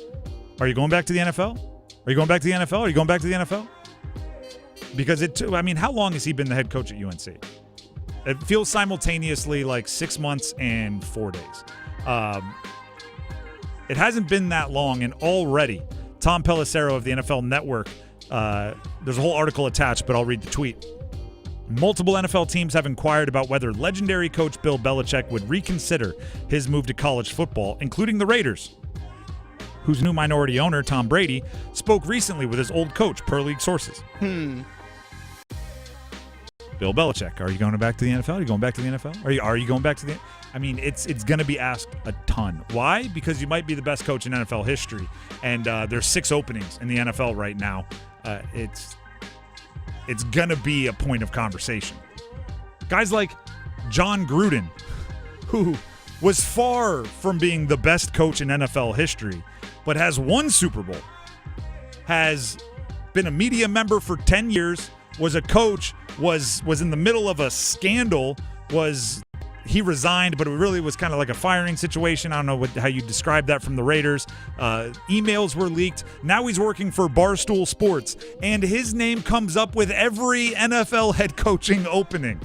Are you going back to the NFL? Are you going back to the NFL? Are you going back to the NFL? Because how long has he been the head coach at UNC? It feels simultaneously like 6 months and 4 days. It hasn't been that long, and already Tom Pelissero of the NFL Network, there's a whole article attached, but I'll read the tweet. Multiple NFL teams have inquired about whether legendary coach Bill Belichick would reconsider his move to college football, including the Raiders, whose new minority owner, Tom Brady, spoke recently with his old coach, per league sources. Bill Belichick, are you going back to the NFL? Are you going back to the NFL? Are you going back to the? I mean, it's going to be asked a ton. Why? Because you might be the best coach in NFL history, and there's 6 openings in the NFL right now. It's going to be a point of conversation. Guys like John Gruden, who was far from being the best coach in NFL history, but has won Super Bowl, has been a media member for 10 years, was a coach, was in the middle of a scandal, he resigned, but it really was kind of like a firing situation. I don't know how you describe that from the Raiders. Emails were leaked. Now he's working for Barstool Sports, and his name comes up with every NFL head coaching opening.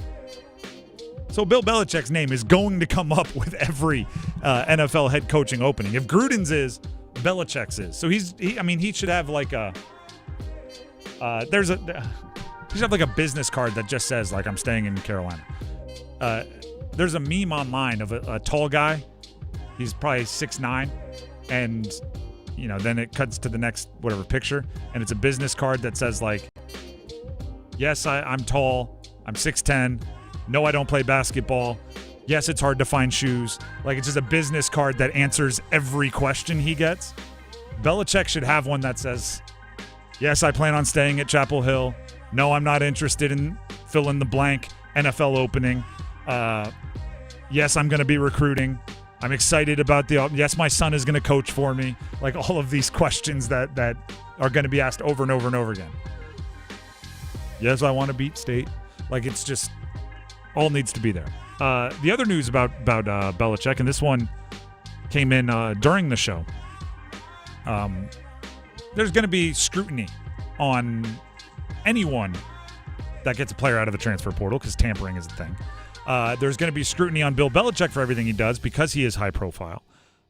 So Bill Belichick's name is going to come up with every NFL head coaching opening. If Gruden's is, Belichick's is. So he should have like a he should have like a business card that just says like I'm staying in Carolina. There's a meme online of a tall guy. He's probably 6'9", and then it cuts to the next whatever picture, and it's a business card that says like, yes, I'm tall, I'm 6'10". No, I don't play basketball. Yes, it's hard to find shoes. Like, it's just a business card that answers every question he gets. Belichick should have one that says, yes, I plan on staying at Chapel Hill. No, I'm not interested in fill in the blank NFL opening. Yes, I'm going to be recruiting. I'm excited about yes, my son is going to coach for me. Like, all of these questions that are going to be asked over and over and over again. Yes, I want to beat State. Like, it's just all needs to be there. The other news about Belichick, and this one came in during the show. There's going to be scrutiny on anyone that gets a player out of the transfer portal because tampering is a thing. There's going to be scrutiny on Bill Belichick for everything he does because he is high profile.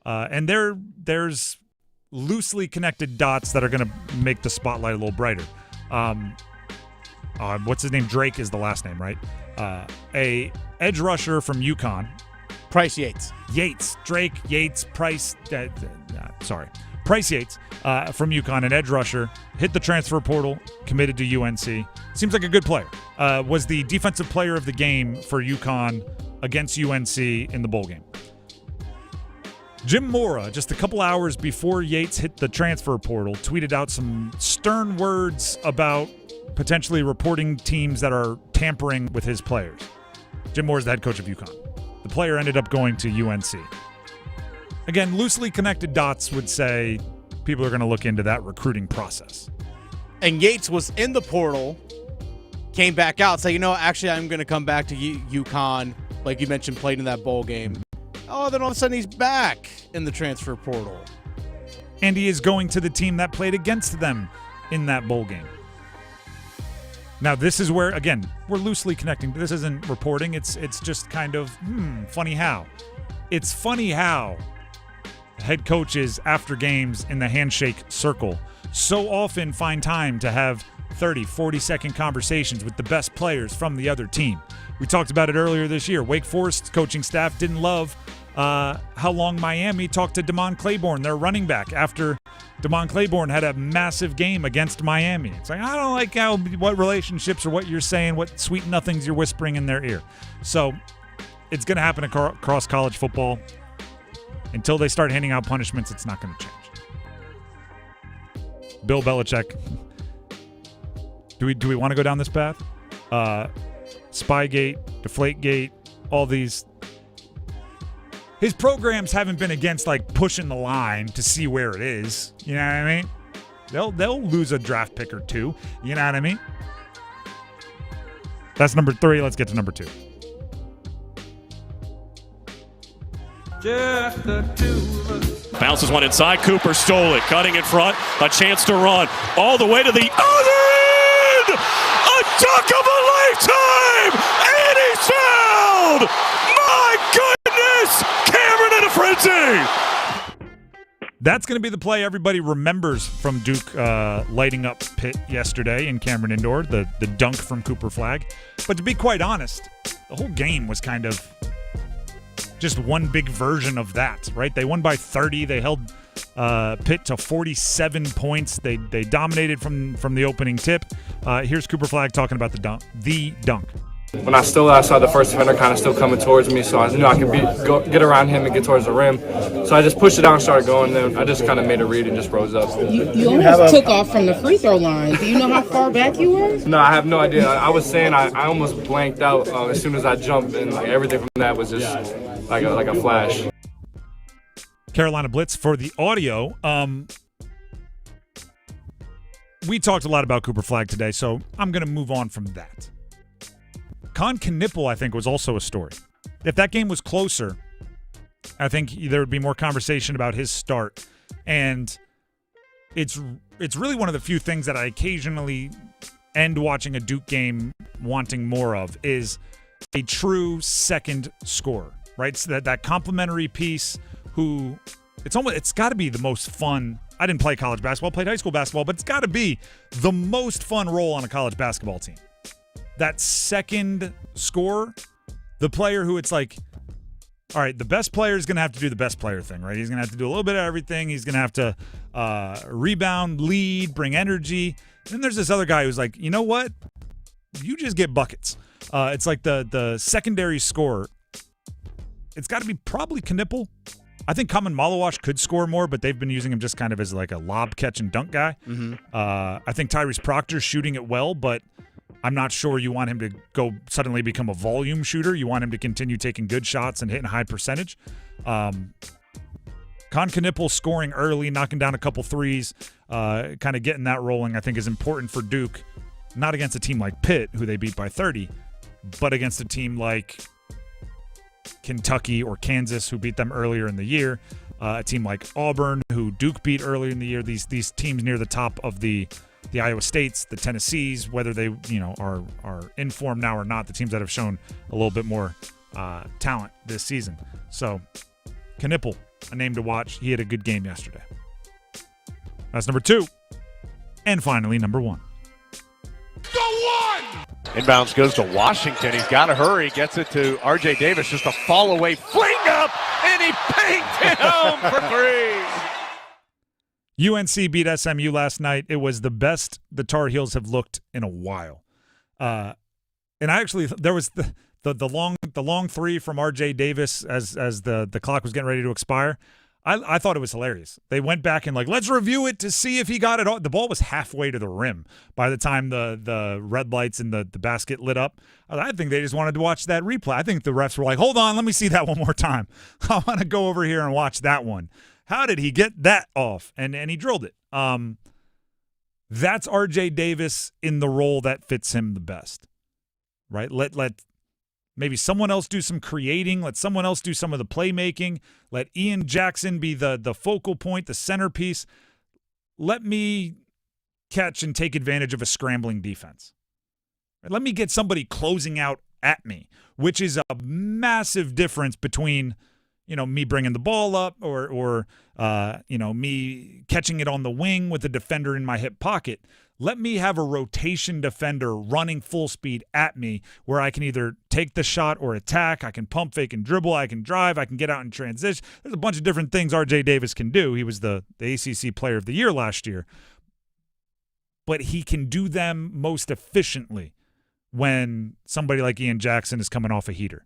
And there's loosely connected dots that are going to make the spotlight a little brighter. What's his name? Drake is the last name, right? A edge rusher from UConn. Bryce Yates. Drake, Yates, Price. Bryce Yates from UConn, an edge rusher, hit the transfer portal, committed to UNC. Seems like a good player. Was the defensive player of the game for UConn against UNC in the bowl game. Jim Mora, just a couple hours before Yates hit the transfer portal, tweeted out some stern words about potentially reporting teams that are tampering with his players. Jim Moore is the head coach of UConn. The player ended up going to UNC. Again, loosely connected dots would say people are going to look into that recruiting process. And Yates was in the portal, came back out, said, actually, I'm going to come back to UConn. Like you mentioned, played in that bowl game. Oh, then all of a sudden he's back in the transfer portal. And he is going to the team that played against them in that bowl game. Now, this is where, again, we're loosely connecting. This isn't reporting. It's just kind of, funny how. It's funny how head coaches after games in the handshake circle so often find time to have 30, 40-second conversations with the best players from the other team. We talked about it earlier this year. Wake Forest's coaching staff didn't love how long Miami talked to Damon Claiborne, their running back, after Damon Claiborne had a massive game against Miami. It's like, I don't like what relationships or what you're saying, what sweet nothings you're whispering in their ear. So it's going to happen across college football. Until they start handing out punishments, it's not going to change. Bill Belichick. Do we want to go down this path? Spygate, Deflategate, all these. His programs haven't been against like pushing the line to see where it is. You know what I mean? They'll lose a draft pick or two. You know what I mean? That's number 3. Let's get to number 2. Just the two of us. Bounces one inside. Cooper stole it. Cutting in front. A chance to run. All the way to the other end. A dunk of a lifetime. And he's fouled. My goodness. Cameron in a frenzy. That's going to be the play everybody remembers from Duke lighting up Pitt yesterday in Cameron Indoor, the dunk from Cooper Flagg. But to be quite honest, the whole game was kind of just one big version of that, right? They won by 30. They held Pitt to 47 points. They dominated from the opening tip. Here's Cooper Flagg talking about the dunk. When I stole it, I saw the first defender kind of still coming towards me, so I knew I could get around him and get towards the rim. So I just pushed it down and started going. Then I just kind of made a read and just rose up. You almost took off from the free throw line. Do you know how far back you were? No, I have no idea. I was saying I almost blanked out as soon as I jumped, and like everything from that was just like a flash. Carolina Blitz for the audio. We talked a lot about Cooper Flagg today, so I'm going to move on from that. Con Knipple, I think, was also a story. If that game was closer, I think there would be more conversation about his start. And it's really one of the few things that I occasionally end watching a Duke game wanting more of is a true second scorer, right? So that complimentary piece who it's got to be the most fun. I didn't play college basketball, played high school basketball, but it's got to be the most fun role on a college basketball team. That second scorer, the player who it's like, all right, the best player is going to have to do the best player thing, right? He's going to have to do a little bit of everything. He's going to have to rebound, lead, bring energy. Then there's this other guy who's like, you know what? You just get buckets. It's like the secondary scorer. It's got to be probably Knipple. I think Kaman Malawash could score more, but they've been using him just kind of as like a lob catch and dunk guy. Mm-hmm. I think Tyrese Proctor's shooting it well, but I'm not sure you want him to go suddenly become a volume shooter. You want him to continue taking good shots and hitting high percentage. Con Knipple scoring early, knocking down a couple threes, kind of getting that rolling, I think is important for Duke. Not against a team like Pitt, who they beat by 30, but against a team like Kentucky or Kansas, who beat them earlier in the year. A team like Auburn, who Duke beat earlier in the year. These teams near the top of the Iowa States, the Tennessees, whether they are in form now or not, the teams that have shown a little bit more talent this season. So Knipple, a name to watch. He had a good game yesterday. That's number 2. And finally, number 1. The one! Inbounds goes to Washington. He's got to hurry. Gets it to R.J. Davis. Just a fall away. Fling up! And he panked it home for 3. UNC beat SMU last night. It was the best the Tar Heels have looked in a while. And I actually, there was the long three from R.J. Davis as the clock was getting ready to expire. I thought it was hilarious. They went back and let's review it to see if he got it all. The ball was halfway to the rim by the time the red lights in the basket lit up. I think they just wanted to watch that replay. I think the refs were like, hold on, let me see that one more time. I want to go over here and watch that one. How did he get that off? And he drilled it. That's R.J. Davis in the role that fits him the best, right? Let maybe someone else do some creating. Let someone else do some of the playmaking. Let Ian Jackson be the focal point, the centerpiece. Let me catch and take advantage of a scrambling defense. Let me get somebody closing out at me, which is a massive difference between me bringing the ball up or me catching it on the wing with a defender in my hip pocket. Let me have a rotation defender running full speed at me where I can either take the shot or attack. I can pump, fake, and dribble. I can drive. I can get out and transition. There's a bunch of different things R.J. Davis can do. He was the ACC Player of the Year last year. But he can do them most efficiently when somebody like Ian Jackson is coming off a heater,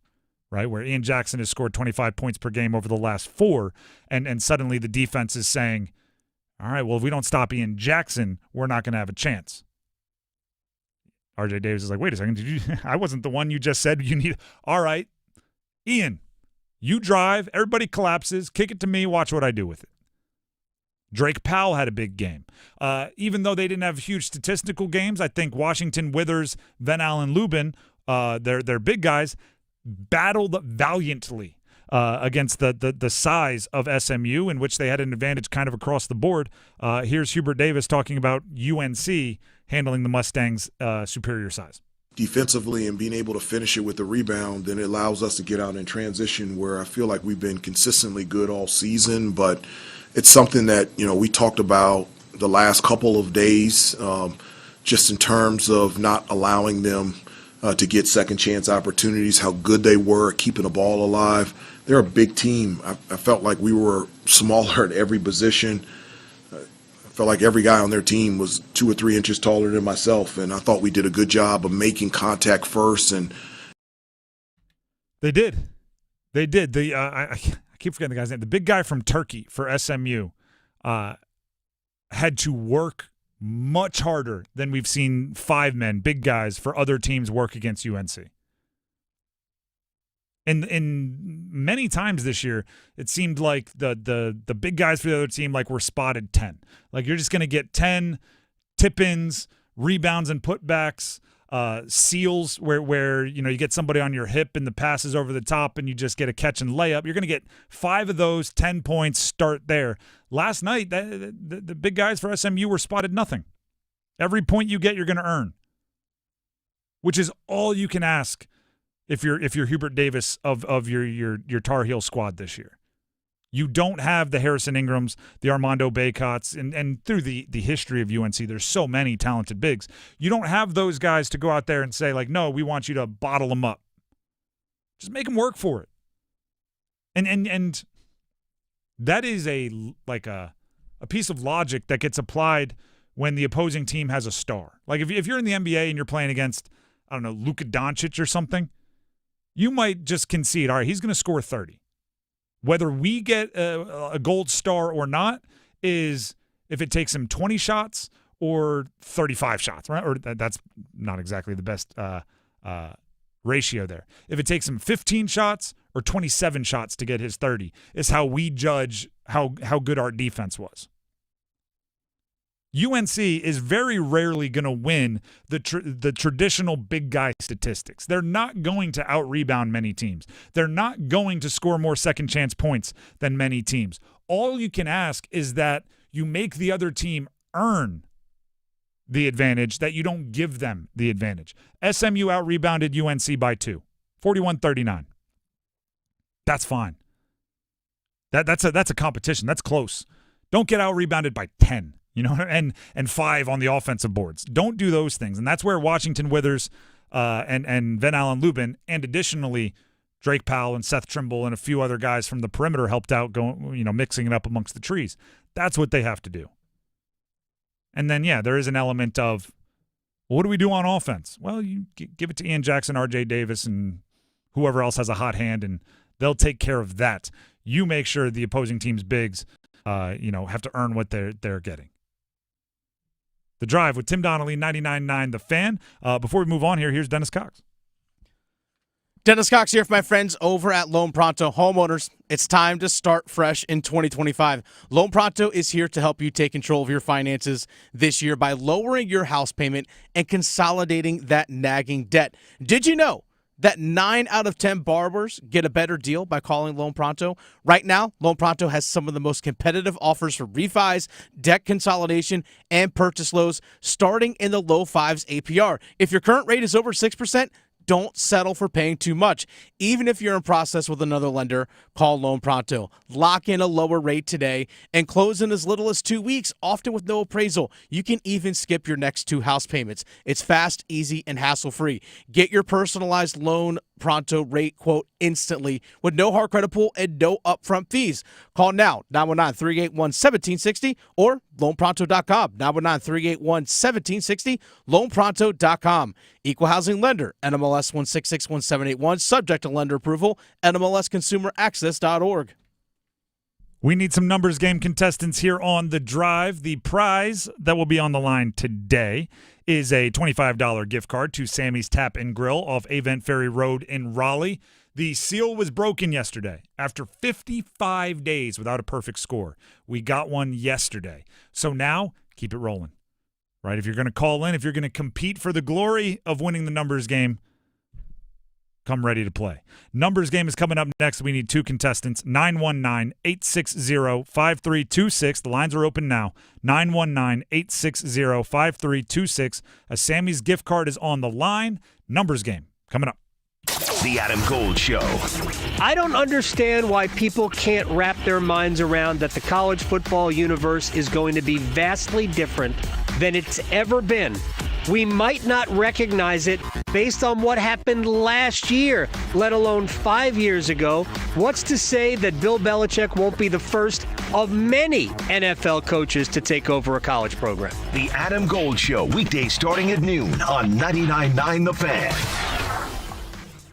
right? Where Ian Jackson has scored 25 points per game over the last 4, and suddenly the defense is saying, all right, well, if we don't stop Ian Jackson, we're not going to have a chance. R.J. Davis is like, wait a second, I wasn't the one you just said you need. All right, Ian, you drive, everybody collapses, kick it to me, watch what I do with it. Drake Powell had a big game. Even though they didn't have huge statistical games, I think Washington, Withers, Van Allen, Lubin, they're big guys, battled valiantly against the size of SMU, in which they had an advantage kind of across the board. Here's Hubert Davis talking about UNC handling the Mustangs' superior size. Defensively and being able to finish it with the rebound, then it allows us to get out in transition where I feel like we've been consistently good all season, but it's something that, we talked about the last couple of days, just in terms of not allowing them to get second chance opportunities, how good they were at keeping the ball alive. They're a big team. I felt like we were smaller at every position. I felt like every guy on their team was 2 or 3 inches taller than myself, and I thought we did a good job of making contact first and They did. I keep forgetting the guy's name. The big guy from Turkey for SMU had to work much harder than we've seen five men, big guys, for other teams work against UNC. And many times this year, it seemed like the big guys for the other team were spotted 10. Like you're just going to get 10 tip-ins, rebounds and putbacks, seals where you get somebody on your hip and the pass is over the top and you just get a catch and layup. You're going to get 5 of those, 10 points, start there. Last night, the big guys for SMU were spotted nothing. Every point you get, you're going to earn, which is all you can ask if you're Hubert Davis of your Tar Heel squad this year. You don't have the Harrison Ingrams, the Armando Baycotts, and through the history of UNC, there's so many talented bigs. You don't have those guys to go out there and say, no, we want you to bottle them up. Just make them work for it. And that is a piece of logic that gets applied when the opposing team has a star. Like if you're in the NBA and you're playing against, I don't know, Luka Doncic or something, you might just concede, all right, he's going to score 30. Whether we get a gold star or not is if it takes him 20 shots or 35 shots, right? Or that's not exactly the best ratio there. If it takes him 15 shots or 27 shots to get his 30 is how we judge how good our defense was. UNC is very rarely going to win the traditional big guy statistics. They're not going to out-rebound many teams. They're not going to score more second-chance points than many teams. All you can ask is that you make the other team earn the advantage, that you don't give them the advantage. SMU out-rebounded UNC by 2, 41-39. That's fine. That's a competition. That's close. Don't get out-rebounded by 10. And 5 on the offensive boards. Don't do those things. And that's where Washington Withers and Van Allen Lubin, and additionally Drake Powell and Seth Trimble and a few other guys from the perimeter helped out mixing it up amongst the trees. That's what they have to do. And then, there is an element of, what do we do on offense? Well, you give it to Ian Jackson, RJ Davis, and whoever else has a hot hand, and they'll take care of that. You make sure the opposing team's bigs have to earn what they're getting. The Drive with Tim Donnelly, 99.9 The Fan. Before we move on here's Dennis Cox. Dennis Cox here for my friends over at Loan Pronto. Homeowners, it's time to start fresh in 2025. Loan Pronto is here to help you take control of your finances this year by lowering your house payment and consolidating that nagging debt. Did you know that 9 out of 10 borrowers get a better deal by calling Loan Pronto? Right now, Loan Pronto has some of the most competitive offers for refis, debt consolidation, and purchase loans, starting in the low 5s APR. If your current rate is over 6%, don't settle for paying too much. Even if you're in process with another lender, call Loan Pronto. Lock in a lower rate today and close in as little as 2 weeks, often with no appraisal. You can even skip your next 2 house payments. It's fast, easy, and hassle-free. Get your personalized Loan Pronto rate quote instantly with no hard credit pull and no upfront fees. Call now, 919-381-1760 or loanpronto.com, 919-381-1760, loanpronto.com. Equal housing lender, NMLS 1661781, subject to lender approval, NMLSconsumeraccess.org. We need some numbers game contestants here on The Drive. The prize that will be on the line today is a $25 gift card to Sammy's Tap and Grill off Avent Ferry Road in Raleigh. The seal was broken yesterday. After 55 days without a perfect score, we got one yesterday. So now, keep it rolling. Right? If you're going to call in, if you're going to compete for the glory of winning the numbers game, come ready to play. Numbers game is coming up next. We need 2 contestants, 919-860-5326. The lines are open now, 919-860-5326. A Sammy's gift card is on the line. Numbers game coming up. The Adam Gold Show. I don't understand why people can't wrap their minds around that the college football universe is going to be vastly different than it's ever been. We might not recognize it based on what happened last year, let alone 5 years ago. What's to say that Bill Belichick won't be the first of many NFL coaches to take over a college program? The Adam Gold Show, weekdays starting at noon on 99.9 The Fan.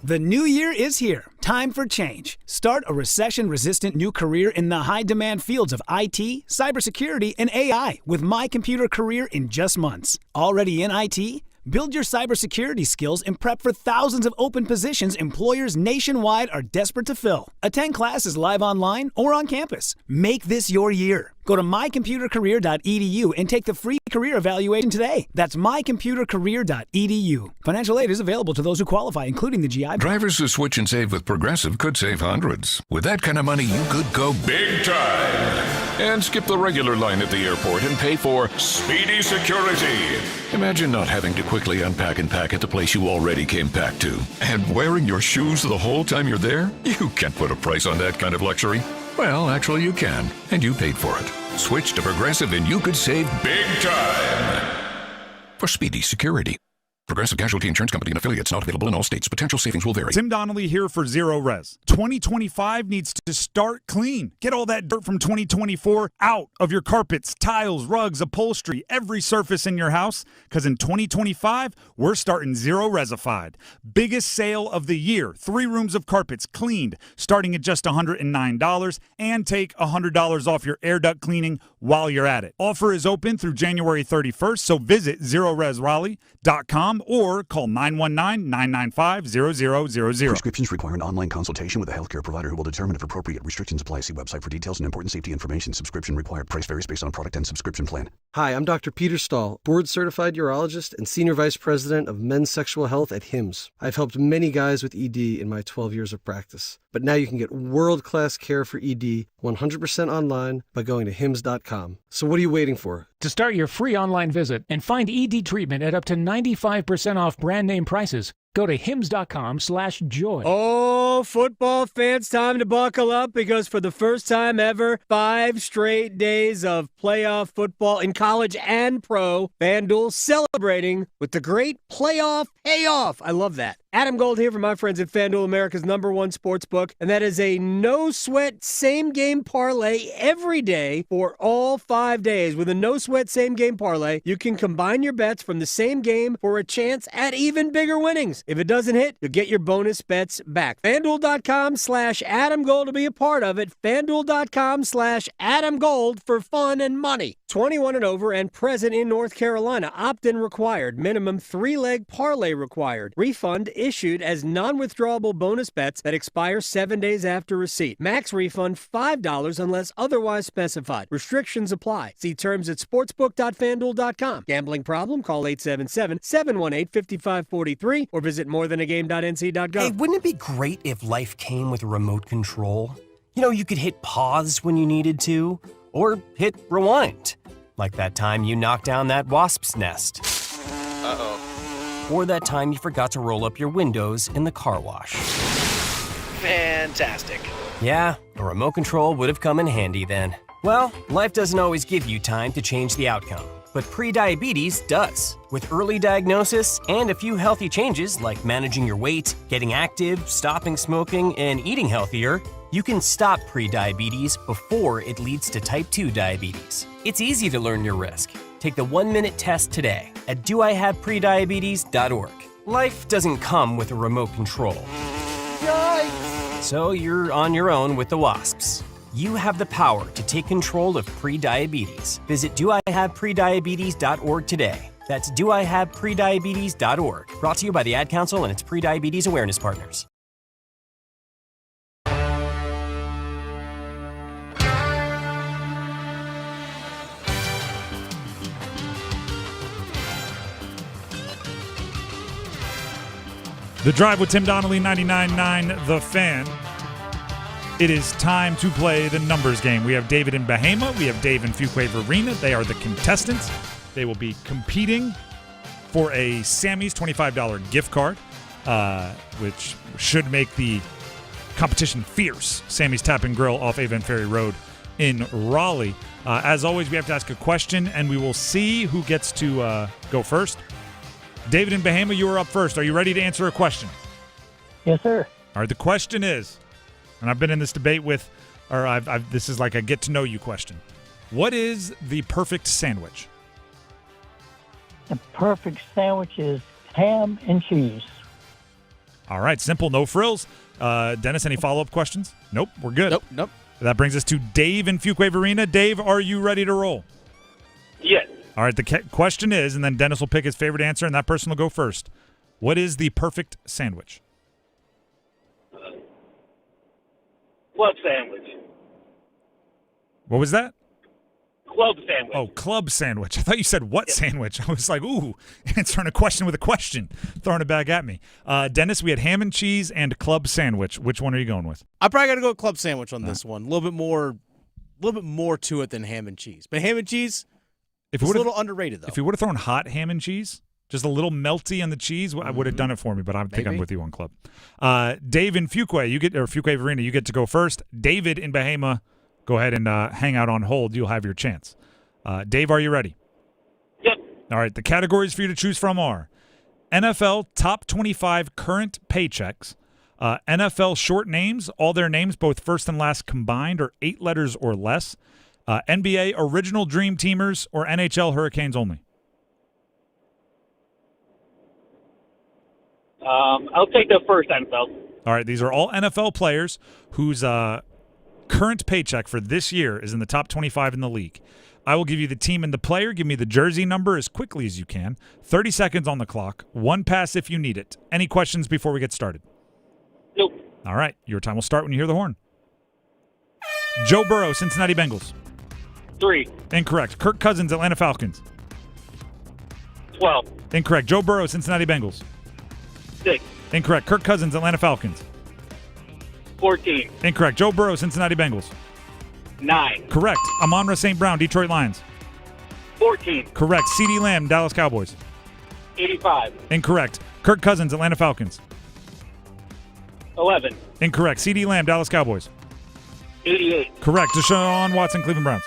The new year is here. Time for change. Start a recession-resistant new career in the high-demand fields of IT, cybersecurity, and AI with My Computer Career in just months. Already in IT? Build your cybersecurity skills and prep for thousands of open positions employers nationwide are desperate to fill. Attend classes live online or on campus. Make this your year. Go to mycomputercareer.edu and take the free career evaluation today. That's mycomputercareer.edu. Financial aid is available to those who qualify, including the GI. Drivers who switch and save with Progressive could save hundreds. With that kind of money, you could go big time and skip the regular line at the airport and pay for speedy security. Imagine not having to quickly unpack and pack at the place you already came packed to. And wearing your shoes the whole time you're there? You can't put a price on that kind of luxury. Well, actually you can, and you paid for it. Switch to Progressive and you could save big time for speedy security. Progressive Casualty Insurance Company and affiliates, not available in all states. Potential savings will vary. Tim Donnelly here for Zero Res. 2025 needs to start clean. Get all that dirt from 2024 out of your carpets, tiles, rugs, upholstery, every surface in your house. Because in 2025, we're starting Zero Resified. Biggest sale of the year. 3 rooms of carpets cleaned, starting at just $109, and take $100 off your air duct cleaning while you're at it. Offer is open through January 31st, so visit ZeroResRaleigh.com or call 919-995-0000. Prescriptions require an online consultation with a healthcare provider who will determine if appropriate. Restrictions apply. See website for details and important safety information. Subscription required. Price varies based on product and subscription plan. Hi, I'm Dr. Peter Stahl, board-certified urologist and senior vice president of men's sexual health at HIMSS. I've helped many guys with ED in my 12 years of practice. But now you can get world-class care for ED 100% online by going to hims.com. So what are you waiting for? To start your free online visit and find ED treatment at up to 95% off brand name prices, go to hims.com/joy. Oh, football fans, time to buckle up because for the first time ever, 5 straight days of playoff football in college and pro, FanDuel celebrating with the great playoff payoff. I love that. Adam Gold here from my friends at FanDuel, America's #1 sports book, and that is a no-sweat same-game parlay every day for all 5 days. With a no-sweat same-game parlay, you can combine your bets from the same game for a chance at even bigger winnings. If it doesn't hit, you'll get your bonus bets back. FanDuel.com/AdamGold to be a part of it. FanDuel.com/AdamGold for fun and money. 21 and over and present in North Carolina. Opt-in required. Minimum 3-leg parlay required. Refund issued as non-withdrawable bonus bets that expire 7 days after receipt. Max refund $5 unless otherwise specified. Restrictions apply. See terms at sportsbook.fanduel.com. Gambling problem? Call 877-718-5543 or visit morethanagame.nc.gov. Hey, wouldn't it be great if life came with a remote control? You know, you could hit pause when you needed to, or hit rewind. Like that time you knocked down that wasp's nest. Uh-oh. Or that time you forgot to roll up your windows in the car wash. Fantastic. Yeah, a remote control would have come in handy then. Well, life doesn't always give you time to change the outcome, but prediabetes does. With early diagnosis and a few healthy changes like managing your weight, getting active, stopping smoking, and eating healthier, you can stop prediabetes before it leads to type 2 diabetes. It's easy to learn your risk. Take the 1-minute test today at doihaveprediabetes.org. Life doesn't come with a remote control. Yikes! So you're on your own with the wasps. You have the power to take control of prediabetes. Visit doihaveprediabetes.org today. That's doihaveprediabetes.org. Brought to you by the Ad Council and its prediabetes awareness partners. The Drive with Tim Donnelly, 99.9 The Fan. It is time to play the numbers game. We have David in Bahama. We have Dave in Fuquay-Varina. They are the contestants. They will be competing for a Sammy's $25 gift card, which should make the competition fierce. Sammy's Tap and Grill off Avon Ferry Road in Raleigh. As always, we have to ask a question, and we will see who gets to go first. David in Bahama, you are up first. Are you ready to answer a question? Yes, sir. All right, the question is, and I've been in this debate with, or this is like a get-to-know-you question. What is the perfect sandwich? The perfect sandwich is ham and cheese. All right, simple, no frills. Dennis, any follow-up questions? Nope, we're good. Nope. That brings us to Dave in Fuquay Arena. Dave, are you ready to roll? Yes. All right, the question is, and then Dennis will pick his favorite answer, and that person will go first. What is the perfect sandwich? Club sandwich. What was that? Club sandwich. Oh, club sandwich. I thought you said what sandwich? I was like, ooh, answering a question with a question, throwing it back at me. Dennis, we had ham and cheese and club sandwich. Which one are you going with? I probably got to go with club sandwich on this one. A little bit more to it than ham and cheese. But ham and cheese is a little underrated, though. If you would have thrown hot ham and cheese, just a little melty on the cheese, I would have done it for me, but I think I'm with you on club. Dave in Fuquay, Fuquay Arena, you get to go first. David in Bahama, go ahead and hang out on hold. You'll have your chance. Dave, are you ready? Yep. All right, the categories for you to choose from are NFL top 25 current paychecks, NFL short names, all their names, both first and last combined, are 8 letters or less, NBA original dream teamers, or NHL Hurricanes only. I'll take the first NFL. All right, these are all NFL players whose current paycheck for this year is in the top 25 in the league. I will give you the team and the player. Give me the jersey number as quickly as you can. 30 seconds on the clock. 1 pass if you need it. Any questions before we get started? Nope. All right, your time will start when you hear the horn. Joe Burrow, Cincinnati Bengals. 3. Incorrect. Kirk Cousins, Atlanta Falcons. 12. Incorrect. Joe Burrow, Cincinnati Bengals. 6. Incorrect. Kirk Cousins, Atlanta Falcons. 14. Incorrect. Joe Burrow, Cincinnati Bengals. 9. Correct. Amon-Ra St. Brown, Detroit Lions. 14. Correct. CeeDee Lamb, Dallas Cowboys. 85. Incorrect. Kirk Cousins, Atlanta Falcons. 11. Incorrect. CeeDee Lamb, Dallas Cowboys. 88. Correct. Deshaun Watson, Cleveland Browns.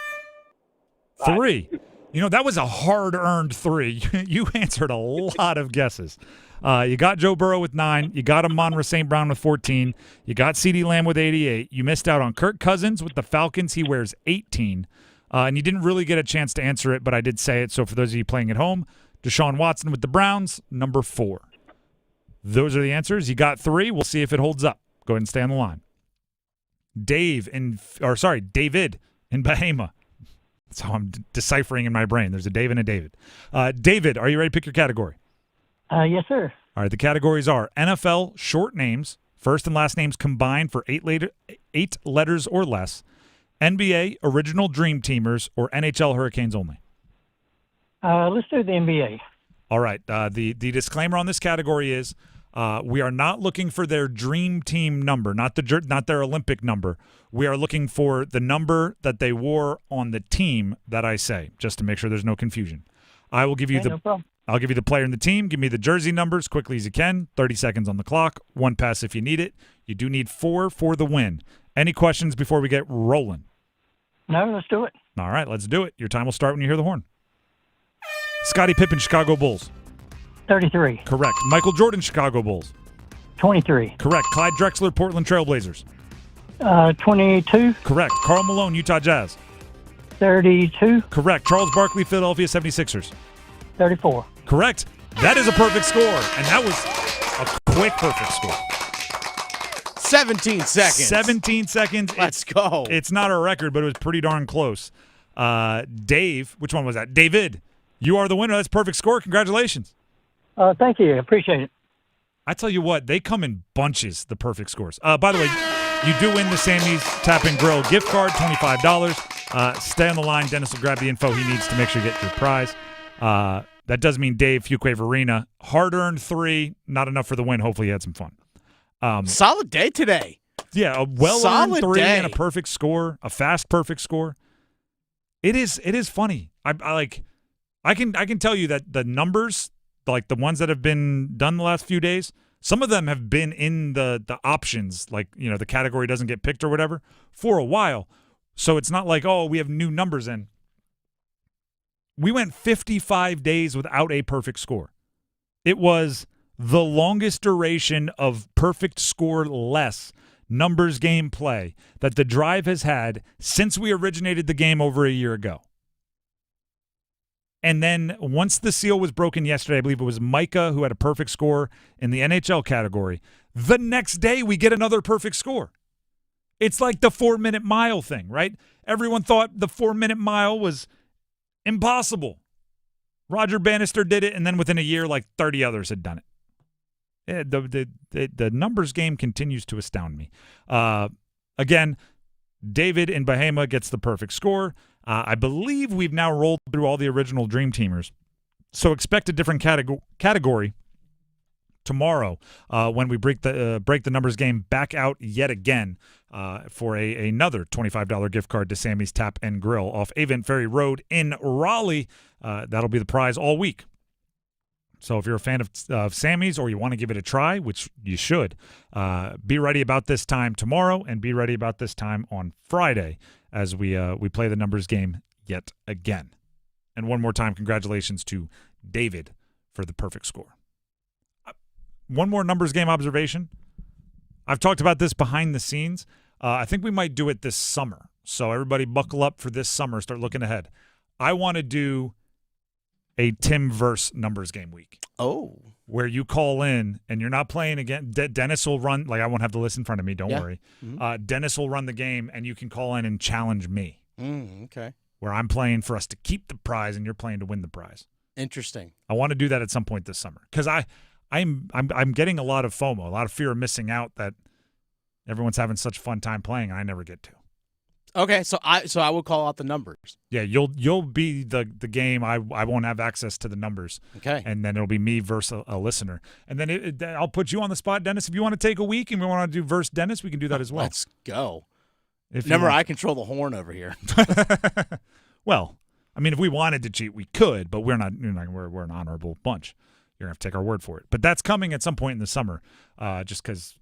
3. You know, that was a hard-earned 3. You answered a lot of guesses. You got Joe Burrow with 9. You got Amon-Ra St. Brown with 14. You got CeeDee Lamb with 88. You missed out on Kirk Cousins with the Falcons. He wears 18. And you didn't really get a chance to answer it, but I did say it. So for those of you playing at home, Deshaun Watson with the Browns, number 4. Those are the answers. You got 3. We'll see if it holds up. Go ahead and stay on the line. David in Bahama. That's how I'm deciphering in my brain. There's a Dave and a David. David, are you ready to pick your category? Yes, sir. All right, the categories are NFL short names, first and last names combined for 8 letters or less, NBA original dream teamers, or NHL Hurricanes only. Let's do the NBA. All right, the disclaimer on this category is we are not looking for their dream team number, not their Olympic number. We are looking for the number that they wore on the team that I say, just to make sure there's no confusion. I will give you no problem. I'll give you the player and the team. Give me the jersey number as quickly as you can. 30 seconds on the clock. 1 pass if you need it. You do need 4 for the win. Any questions before we get rolling? No, let's do it. All right, let's do it. Your time will start when you hear the horn. Scottie Pippen, Chicago Bulls. 33. Correct. Michael Jordan, Chicago Bulls. 23. Correct. Clyde Drexler, Portland Trailblazers. 22. Correct. Karl Malone, Utah Jazz. 32. Correct. Charles Barkley, Philadelphia 76ers. 34. Correct. That is a perfect score, and that was a quick perfect score. 17 seconds. 17 seconds. Let's go. It's not a record, but it was pretty darn close. Dave, which one was that? David, you are the winner. That's perfect score. Congratulations. Thank you. Appreciate it. I tell you what, they come in bunches, the perfect scores. By the way, you do win the Sammy's Tap and Grill gift card, $25. Stay on the line. Dennis will grab the info he needs to make sure you get your prize. That does mean Dave, Fuquay Arena. Hard-earned 3, not enough for the win. Hopefully you had some fun. Solid day today. Yeah, a well-earned 3 day. and a perfect score, a fast perfect score. It is funny. I can tell you that the numbers, like the ones that have been done the last few days, some of them have been in the options, like, you know, the category doesn't get picked or whatever, for a while. So it's not like, oh, we have new numbers in. We went 55 days without a perfect score. It was the longest duration of perfect score less numbers game play that the Drive has had since we originated the game over a year ago. And then once the seal was broken yesterday, I believe it was Micah who had a perfect score in the NHL category. The next day, we get another perfect score. It's like the 4-minute mile thing, right? Everyone thought the 4-minute mile was impossible. Roger Bannister did it, and then within a year, like 30 others had done it. The numbers game continues to astound me. Again, David in Bahama gets the perfect score. I believe we've now rolled through all the original Dream Teamers. So expect a different category tomorrow when we break the numbers game back out yet again for another $25 gift card to Sammy's Tap and Grill off Avent Ferry Road in Raleigh. That'll be the prize all week. So if you're a fan of Sammy's or you want to give it a try, which you should, be ready about this time tomorrow and be ready about this time on Friday as we play the numbers game yet again. And one more time, congratulations to David for the perfect score. One more numbers game observation. I've talked about this behind the scenes. I think we might do it this summer. So everybody buckle up for this summer. Start looking ahead. I want to do a Tim verse numbers game week. Oh. Where you call in and you're not playing again. Dennis will run. Like, I won't have the list in front of me. Don't worry. Mm-hmm. Dennis will run the game and you can call in and challenge me. Okay. Where I'm playing for us to keep the prize and you're playing to win the prize. Interesting. I want to do that at some point this summer because I'm getting a lot of FOMO, a lot of fear of missing out that everyone's having such a fun time playing and I never get to. Okay, so I will call out the numbers. Yeah, you'll be the game. I won't have access to the numbers. Okay. And then it'll be me versus a listener. And then I'll put you on the spot, Dennis. If you want to take a week and we want to do versus Dennis, we can do that as well. Let's go. Remember, I control the horn over here. Well, I mean, if we wanted to cheat, we could, but we're not. We're an honorable bunch. You're gonna have to take our word for it. But that's coming at some point in the summer, just because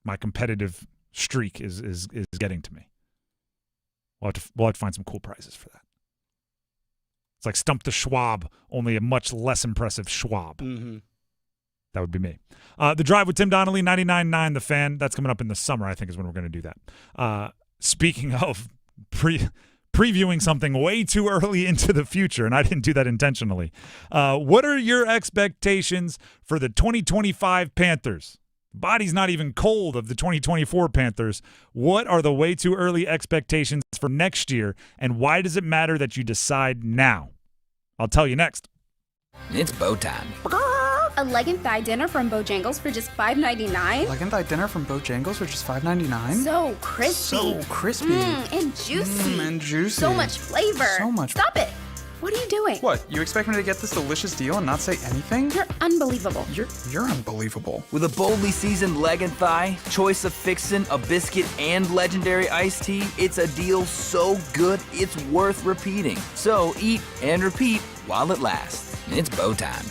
my competitive streak is getting to me. We'll have to find some cool prizes for that. It's like Stump the Schwab, only a much less impressive Schwab. Mm-hmm. That would be me. The Drive with Tim Donnelly, 99.9 The Fan. That's coming up in the summer, I think, is when we're going to do that. Speaking of previewing something way too early into the future, and I didn't do that intentionally. What are your expectations for the 2025 Panthers? Body's not even cold of the 2024 Panthers. What are the way too early expectations for next year, and why does it matter that you decide now? I'll tell you next. It's bow time. A leg and thigh dinner from Bojangles for just $5.99? Leg and thigh dinner from Bojangles for just $5.99? So crispy. So crispy. And juicy. And juicy. So much flavor. So much. Stop it. What are you doing? What, you expect me to get this delicious deal and not say anything? You're unbelievable. You're unbelievable. With a boldly seasoned leg and thigh, choice of fixin', a biscuit, and legendary iced tea, it's a deal so good it's worth repeating. So eat and repeat while it lasts. It's bow time.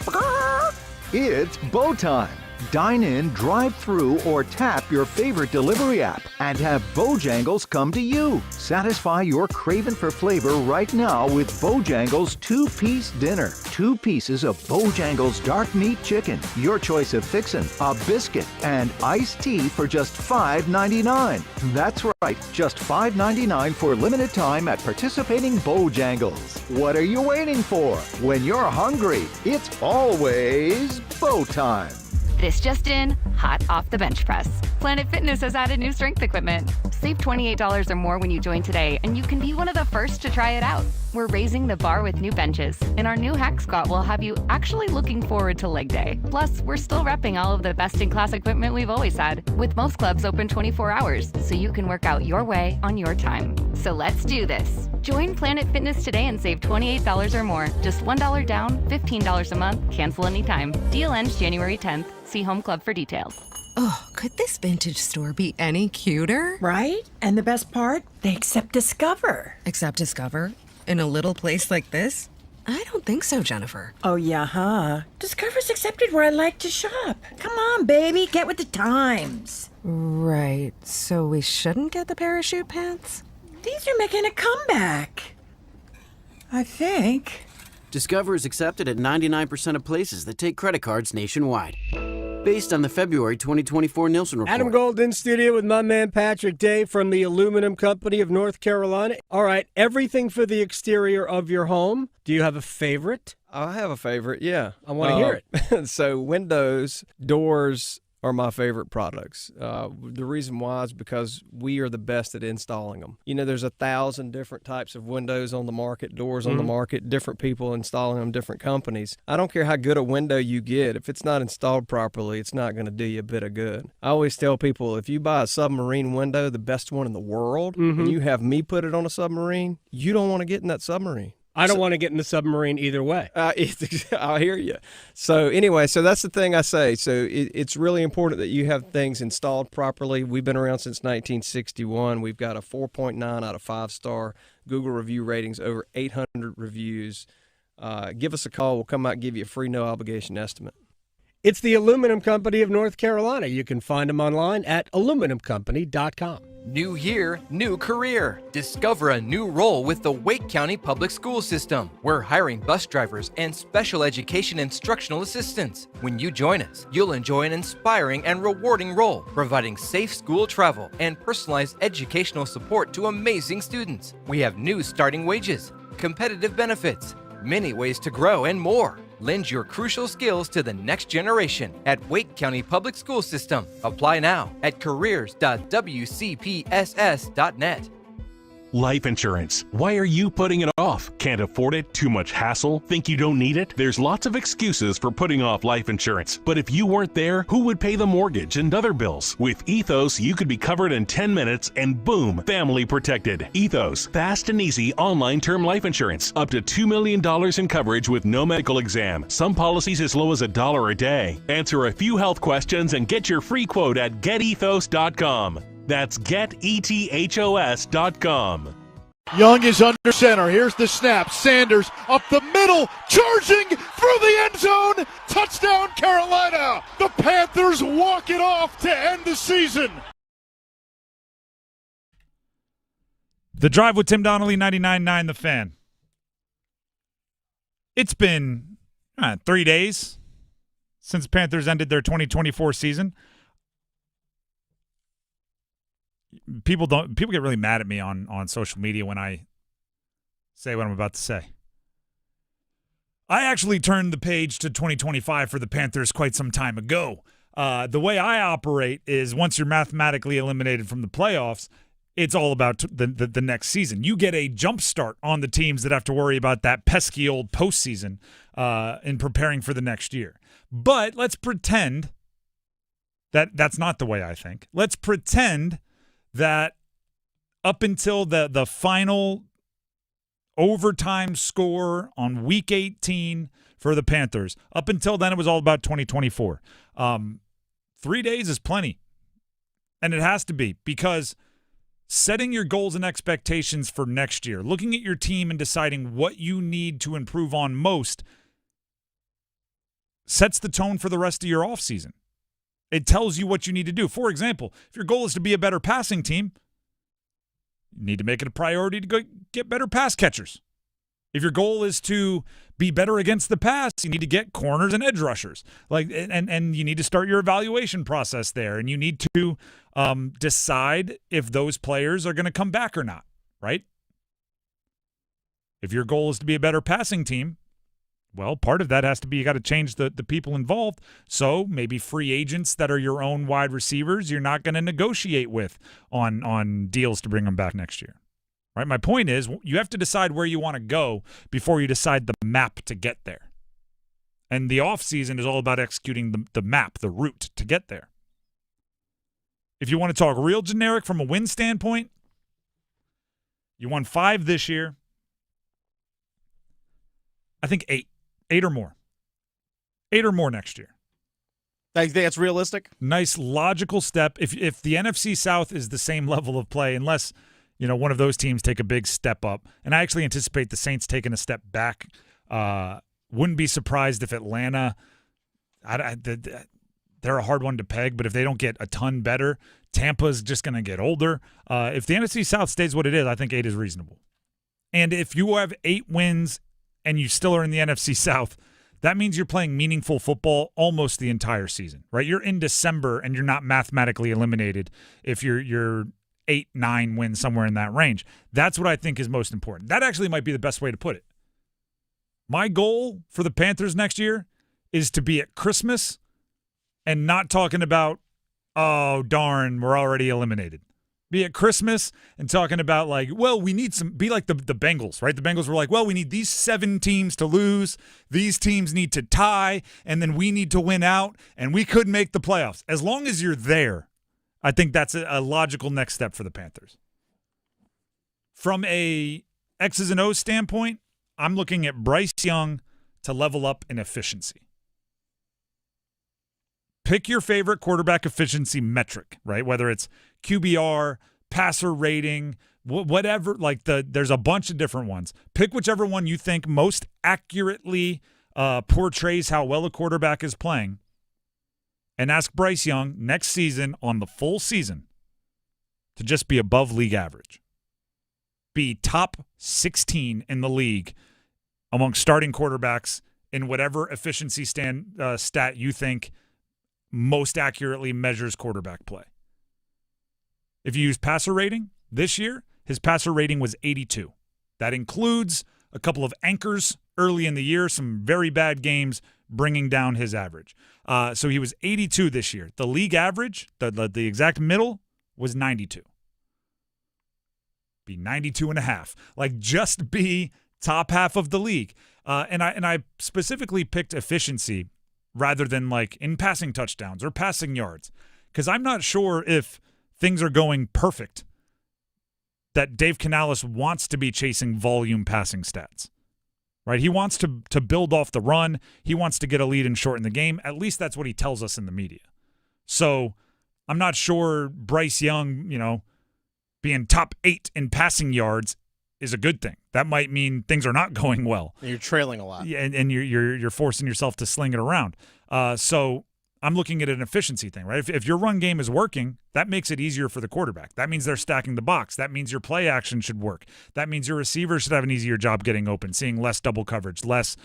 It's bow time. Dine in, drive through, or tap your favorite delivery app and have Bojangles come to you. Satisfy your craving for flavor right now with Bojangles 2-piece dinner. 2 pieces of Bojangles dark meat chicken, your choice of fixin', a biscuit, and iced tea for just $5.99. That's right, just $5.99 for limited time at participating Bojangles. What are you waiting for? When you're hungry, it's always bow time. This just in, hot off the bench press. Planet Fitness has added new strength equipment. Save $28 or more when you join today, and you can be one of the first to try it out. We're raising the bar with new benches, and our new hack squat will have you actually looking forward to leg day. Plus, we're still repping all of the best-in-class equipment we've always had, with most clubs open 24 hours, so you can work out your way on your time. So let's do this. Join Planet Fitness today and save $28 or more. Just $1 down, $15 a month, cancel anytime. Deal ends January 10th. See Home Club for details. Oh, could this vintage store be any cuter? Right? And the best part? They accept Discover. Accept Discover? In a little place like this? I don't think so, Jennifer. Oh, yeah, huh? Discover's accepted where I like to shop. Come on, baby, get with the times. Right, so we shouldn't get the parachute pants? These are making a comeback. I think. Discover is accepted at 99% of places that take credit cards nationwide. based on the February 2024 Nielsen report. Adam Gold in studio with my man Patrick Day from the Aluminum Company of North Carolina. All right, everything for the exterior of your home. Do you have a favorite? I have a favorite, yeah. I want to hear it. So windows, doors are my favorite products. The reason why is because we are the best at installing them. You know, there's 1,000 different types of windows on the market, doors on the market, different people installing them, different companies. I don't care how good a window you get. If it's not installed properly, it's not going to do you a bit of good. I always tell people, if you buy a submarine window, the best one in the world, and you have me put it on a submarine, you don't want to get in that submarine. I don't want to get in the submarine either way. I hear you. So anyway, so that's the thing I say. So it's really important that you have things installed properly. We've been around since 1961. We've got a 4.9 out of 5-star Google review ratings, over 800 reviews. Give us a call. We'll come out and give you a free no-obligation estimate. It's the Aluminum Company of North Carolina. You can find them online at aluminumcompany.com. New year, new career. Discover a new role with the Wake County Public School System. We're hiring bus drivers and special education instructional assistants. When you join us, you'll enjoy an inspiring and rewarding role, providing safe school travel and personalized educational support to amazing students. We have new starting wages, competitive benefits, many ways to grow, and more. Lend your crucial skills to the next generation at Wake County Public School System. Apply now at careers.wcpss.net. Life insurance. Why are you putting it off? Can't afford it? Too much hassle? Think you don't need it? There's lots of excuses for putting off life insurance. But if you weren't there, who would pay the mortgage and other bills? With Ethos, you could be covered in 10 minutes and boom, family protected. Ethos, fast and easy online term life insurance. Up to $2 million in coverage with no medical exam. Some policies as low as $1 a day. Answer a few health questions and get your free quote at getethos.com. That's getethos.com. Young is under center. Here's the snap. Sanders up the middle, charging through the end zone. Touchdown, Carolina. The Panthers walk it off to end the season. The Drive with Tim Donnelly, 99.9 The Fan. It's been 3 days since Panthers ended their 2024 season. People get really mad at me on social media when I say what I'm about to say. I actually turned the page to 2025 for the Panthers quite some time ago. The way I operate is once you're mathematically eliminated from the playoffs, it's all about the next season. You get a jump start on the teams that have to worry about that pesky old postseason in preparing for the next year. But let's pretend that that's not the way I think. Let's pretend that up until the final overtime score on Week 18 for the Panthers, up until then it was all about 2024. 3 days is plenty, and it has to be, because setting your goals and expectations for next year, looking at your team and deciding what you need to improve on most, sets the tone for the rest of your offseason. It tells you what you need to do. For example, if your goal is to be a better passing team, you need to make it a priority to go get better pass catchers. If your goal is to be better against the pass, you need to get corners and edge rushers. And you need to start your evaluation process there. And you need to decide if those players are going to come back or not, right? If your goal is to be a better passing team, well, part of that has to be you got to change the people involved. So maybe free agents that are your own wide receivers, you're not going to negotiate with on deals to bring them back next year. Right? My point is you have to decide where you want to go before you decide the map to get there. And the offseason is all about executing the map, the route to get there. If you want to talk real generic from a win standpoint, you won 5 this year. I think 8. 8 or more. 8 or more next year. I think that's realistic. Nice logical step. If the NFC South is the same level of play, unless one of those teams take a big step up, and I actually anticipate the Saints taking a step back. Wouldn't be surprised if Atlanta. They're a hard one to peg, but if they don't get a ton better, Tampa's just going to get older. If the NFC South stays what it is, I think 8 is reasonable. And if you have 8 wins and you still are in the NFC South, that means you're playing meaningful football almost the entire season, right? You're in December and you're not mathematically eliminated if you're 8-9 wins, somewhere in that range. That's what I think is most important. That actually might be the best way to put it. My goal for the Panthers next year is to be at Christmas and not talking about, oh, darn, we're already eliminated. Be at Christmas and talking about, like, well, we need some – be like the Bengals, right? The Bengals were like, well, we need these 7 teams to lose. These teams need to tie, and then we need to win out, and we could make the playoffs. As long as you're there, I think that's a logical next step for the Panthers. From a X's and O's standpoint, I'm looking at Bryce Young to level up in efficiency. Pick your favorite quarterback efficiency metric, right? Whether it's QBR, passer rating, whatever. Like there's a bunch of different ones. Pick whichever one you think most accurately portrays how well a quarterback is playing, and ask Bryce Young next season on the full season to just be above league average. Be top 16 in the league among starting quarterbacks in whatever efficiency stat you think most accurately measures quarterback play. If you use passer rating, this year, his passer rating was 82. That includes a couple of anchors early in the year, some very bad games, bringing down his average. So he was 82 this year. The league average, the exact middle, was 92. Be 92.5. Like, just be top half of the league. And I specifically picked efficiency rather than like in passing touchdowns or passing yards, because I'm not sure if things are going perfect that Dave Canales wants to be chasing volume passing stats, right? He wants to build off the run. He wants to get a lead and shorten the game. At least that's what he tells us in the media. So I'm not sure Bryce Young, being top 8 in passing yards is a good thing. That might mean things are not going well. You're trailing a lot. Yeah, and you're forcing yourself to sling it around. So I'm looking at an efficiency thing, right? If your run game is working, that makes it easier for the quarterback. That means they're stacking the box. That means your play action should work. That means your receivers should have an easier job getting open, seeing less double coverage, less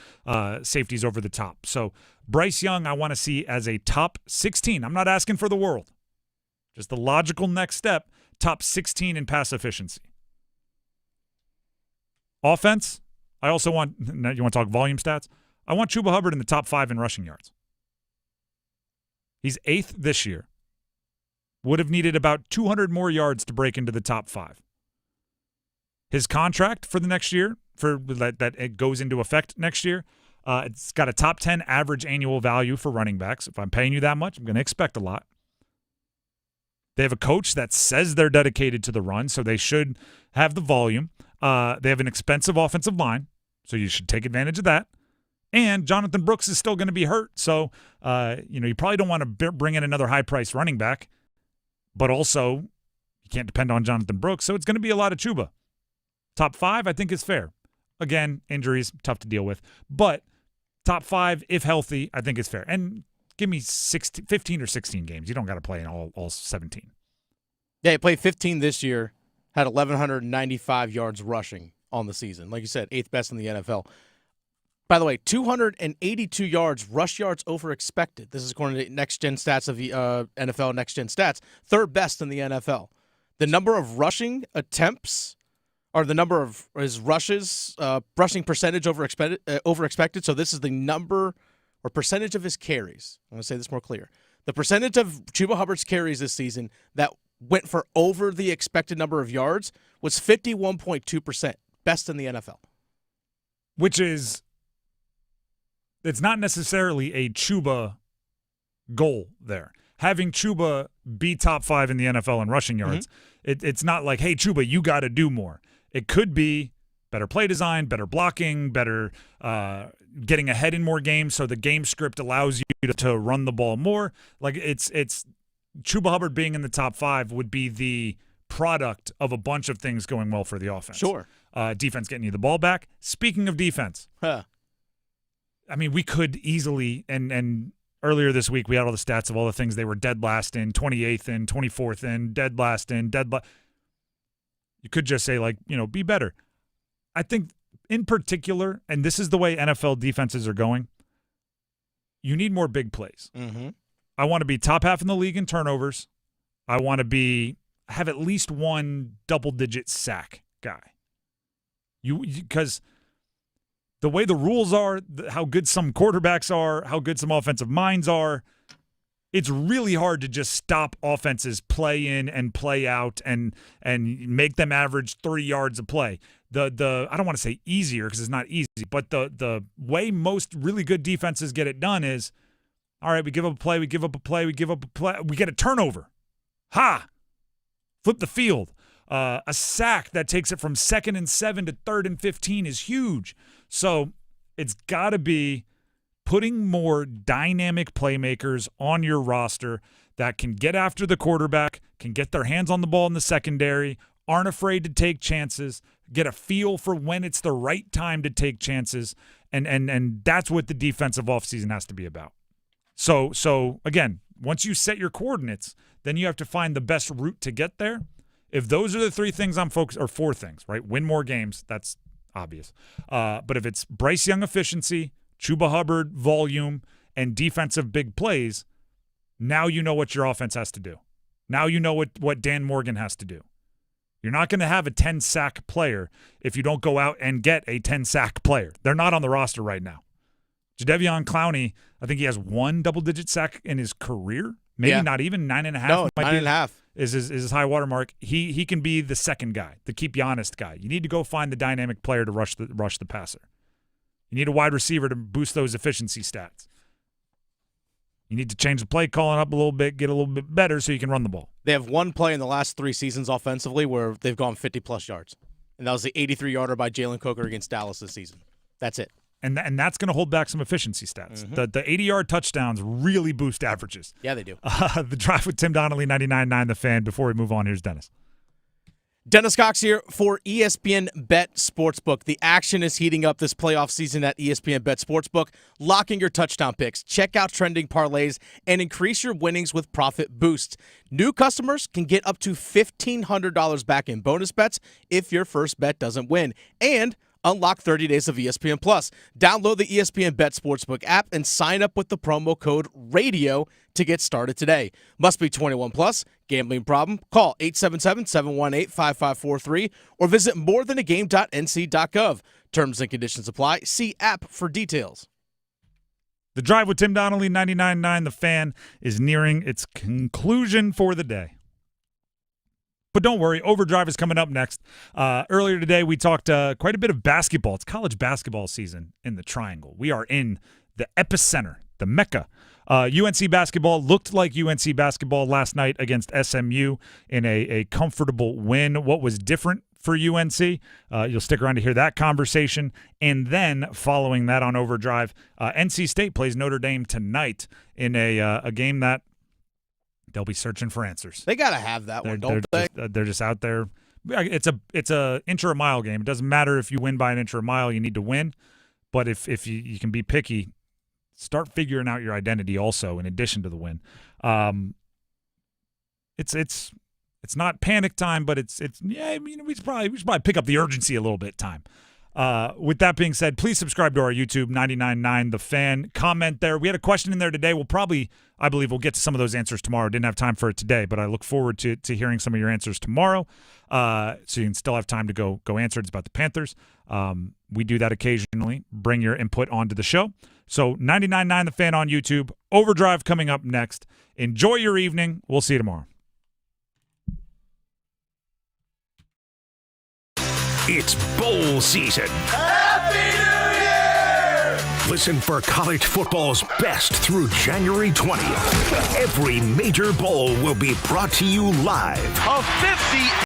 safeties over the top. So Bryce Young, I want to see as a top 16. I'm not asking for the world. Just the logical next step, top 16 in pass efficiency. Offense, I also want – you want to talk volume stats? I want Chuba Hubbard in the top 5 in rushing yards. He's 8th this year. Would have needed about 200 more yards to break into the top 5. His contract for the next year, for that it goes into effect next year, it's got a top 10 average annual value for running backs. If I'm paying you that much, I'm going to expect a lot. They have a coach that says they're dedicated to the run, so they should have the volume. They have an expensive offensive line, so you should take advantage of that. And Jonathan Brooks is still going to be hurt, so you probably don't want to bring in another high-priced running back, but also you can't depend on Jonathan Brooks, so it's going to be a lot of Chuba. Top 5, I think, is fair. Again, injuries, tough to deal with, but top 5, if healthy, I think is fair. And give me 15 or 16 games. You don't got to play in all 17. Yeah, he played 15 this year, had 1,195 yards rushing on the season. Like you said, 8th best in the NFL. By the way, 282 yards, rush yards over expected. This is according to next-gen stats of the NFL next-gen stats. 3rd best in the NFL. The number of rushing attempts, or the number of his rushes, rushing percentage over expected. So this is the number or percentage of his carries. I'm going to say this more clear. The percentage of Chuba Hubbard's carries this season that went for over the expected number of yards was 51.2%, best in the NFL. Which is, it's not necessarily a Chuba goal there. Having Chuba be top 5 in the NFL in rushing yards, it's not like, hey, Chuba, you got to do more. It could be better play design, better blocking, better getting ahead in more games, so the game script allows you to run the ball more. Like it's Chuba Hubbard being in the top 5 would be the product of a bunch of things going well for the offense. Sure. Defense getting you the ball back. Speaking of defense, I mean, we could easily, and earlier this week we had all the stats of all the things they were dead last in, 28th in, 24th in, dead last in, You could just say, be better. I think in particular, and this is the way NFL defenses are going, you need more big plays. Mm-hmm. I want to be top half in the league in turnovers. I want to have at least one double-digit sack guy. Because the way the rules are, how good some quarterbacks are, how good some offensive minds are, it's really hard to just stop offenses play in and play out and make them average 3 yards a play. I don't want to say easier because it's not easy, but the way most really good defenses get it done is, all right, we give up a play, we give up a play, we give up a play, we get a turnover. Ha! Flip the field. A sack that takes it from 2nd and 7 to 3rd and 15 is huge. So it's got to be putting more dynamic playmakers on your roster that can get after the quarterback, can get their hands on the ball in the secondary, aren't afraid to take chances, get a feel for when it's the right time to take chances, and that's what the defensive offseason has to be about. So again, once you set your coordinates, then you have to find the best route to get there. If those are the 3 things I'm focused, or 4 things, right? Win more games, that's obvious. But if it's Bryce Young efficiency, Chuba Hubbard volume, and defensive big plays, now you know what your offense has to do. Now you know what Dan Morgan has to do. You're not going to have a 10-sack player if you don't go out and get a 10-sack player. They're not on the roster right now. Jadeveon Clowney, I think he has 1 double-digit sack in his career. Maybe not even 9.5. No, 9.5 is his high water mark. He can be the second guy, the keep you honest guy. You need to go find the dynamic player to rush the passer. You need a wide receiver to boost those efficiency stats. You need to change the play calling up a little bit, get a little bit better so you can run the ball. They have one play in the last 3 seasons offensively where they've gone 50-plus yards, and that was the 83-yarder by Jalen Coker against Dallas this season. That's it. And that's going to hold back some efficiency stats. Mm-hmm. The 80-yard touchdowns really boost averages. Yeah, they do. The Drive with Tim Donnelly, 99.9 The Fan. Before we move on, here's Dennis. Dennis Cox here for ESPN Bet Sportsbook. The action is heating up this playoff season at ESPN Bet Sportsbook. Lock in your touchdown picks, check out trending parlays, and increase your winnings with Profit Boost. New customers can get up to $1,500 back in bonus bets if your first bet doesn't win. And unlock 30 days of ESPN Plus. Download the ESPN Bet Sportsbook app and sign up with the promo code RADIO to get started today. Must be 21 plus. Gambling problem? Call 877-718-5543 or visit morethanagame.nc.gov. Terms and conditions apply. See app for details. The Drive with Tim Donnelly, 99.9 The Fan, is nearing its conclusion for the day. But don't worry, Overdrive is coming up next. Earlier today, we talked quite a bit of basketball. It's college basketball season in the Triangle. We are in the epicenter, the Mecca. UNC basketball looked like UNC basketball last night against SMU in a comfortable win. What was different for UNC? You'll stick around to hear that conversation. And then following that on Overdrive, NC State plays Notre Dame tonight in a game that they'll be searching for answers. They got to have that one, don't they? They're just out there. It's a inch or a mile game. It doesn't matter if you win by an inch or a mile. You need to win. But if you can be picky, start figuring out your identity also in addition to the win. It's not panic time, but it's yeah. I mean, we should probably pick up the urgency a little bit time. With that being said, please subscribe to our YouTube, 99.9 The Fan. Comment there. We had a question in there today. I believe we'll get to some of those answers tomorrow. Didn't have time for it today, but I look forward to hearing some of your answers tomorrow. So you can still have time to go answer. It's about the Panthers. We do that occasionally. Bring your input onto the show. So 99.9 The Fan on YouTube. Overdrive coming up next. Enjoy your evening. We'll see you tomorrow. It's bowl season. Happy New Year! Listen for college football's best through January 20th. Every major bowl will be brought to you live. A 50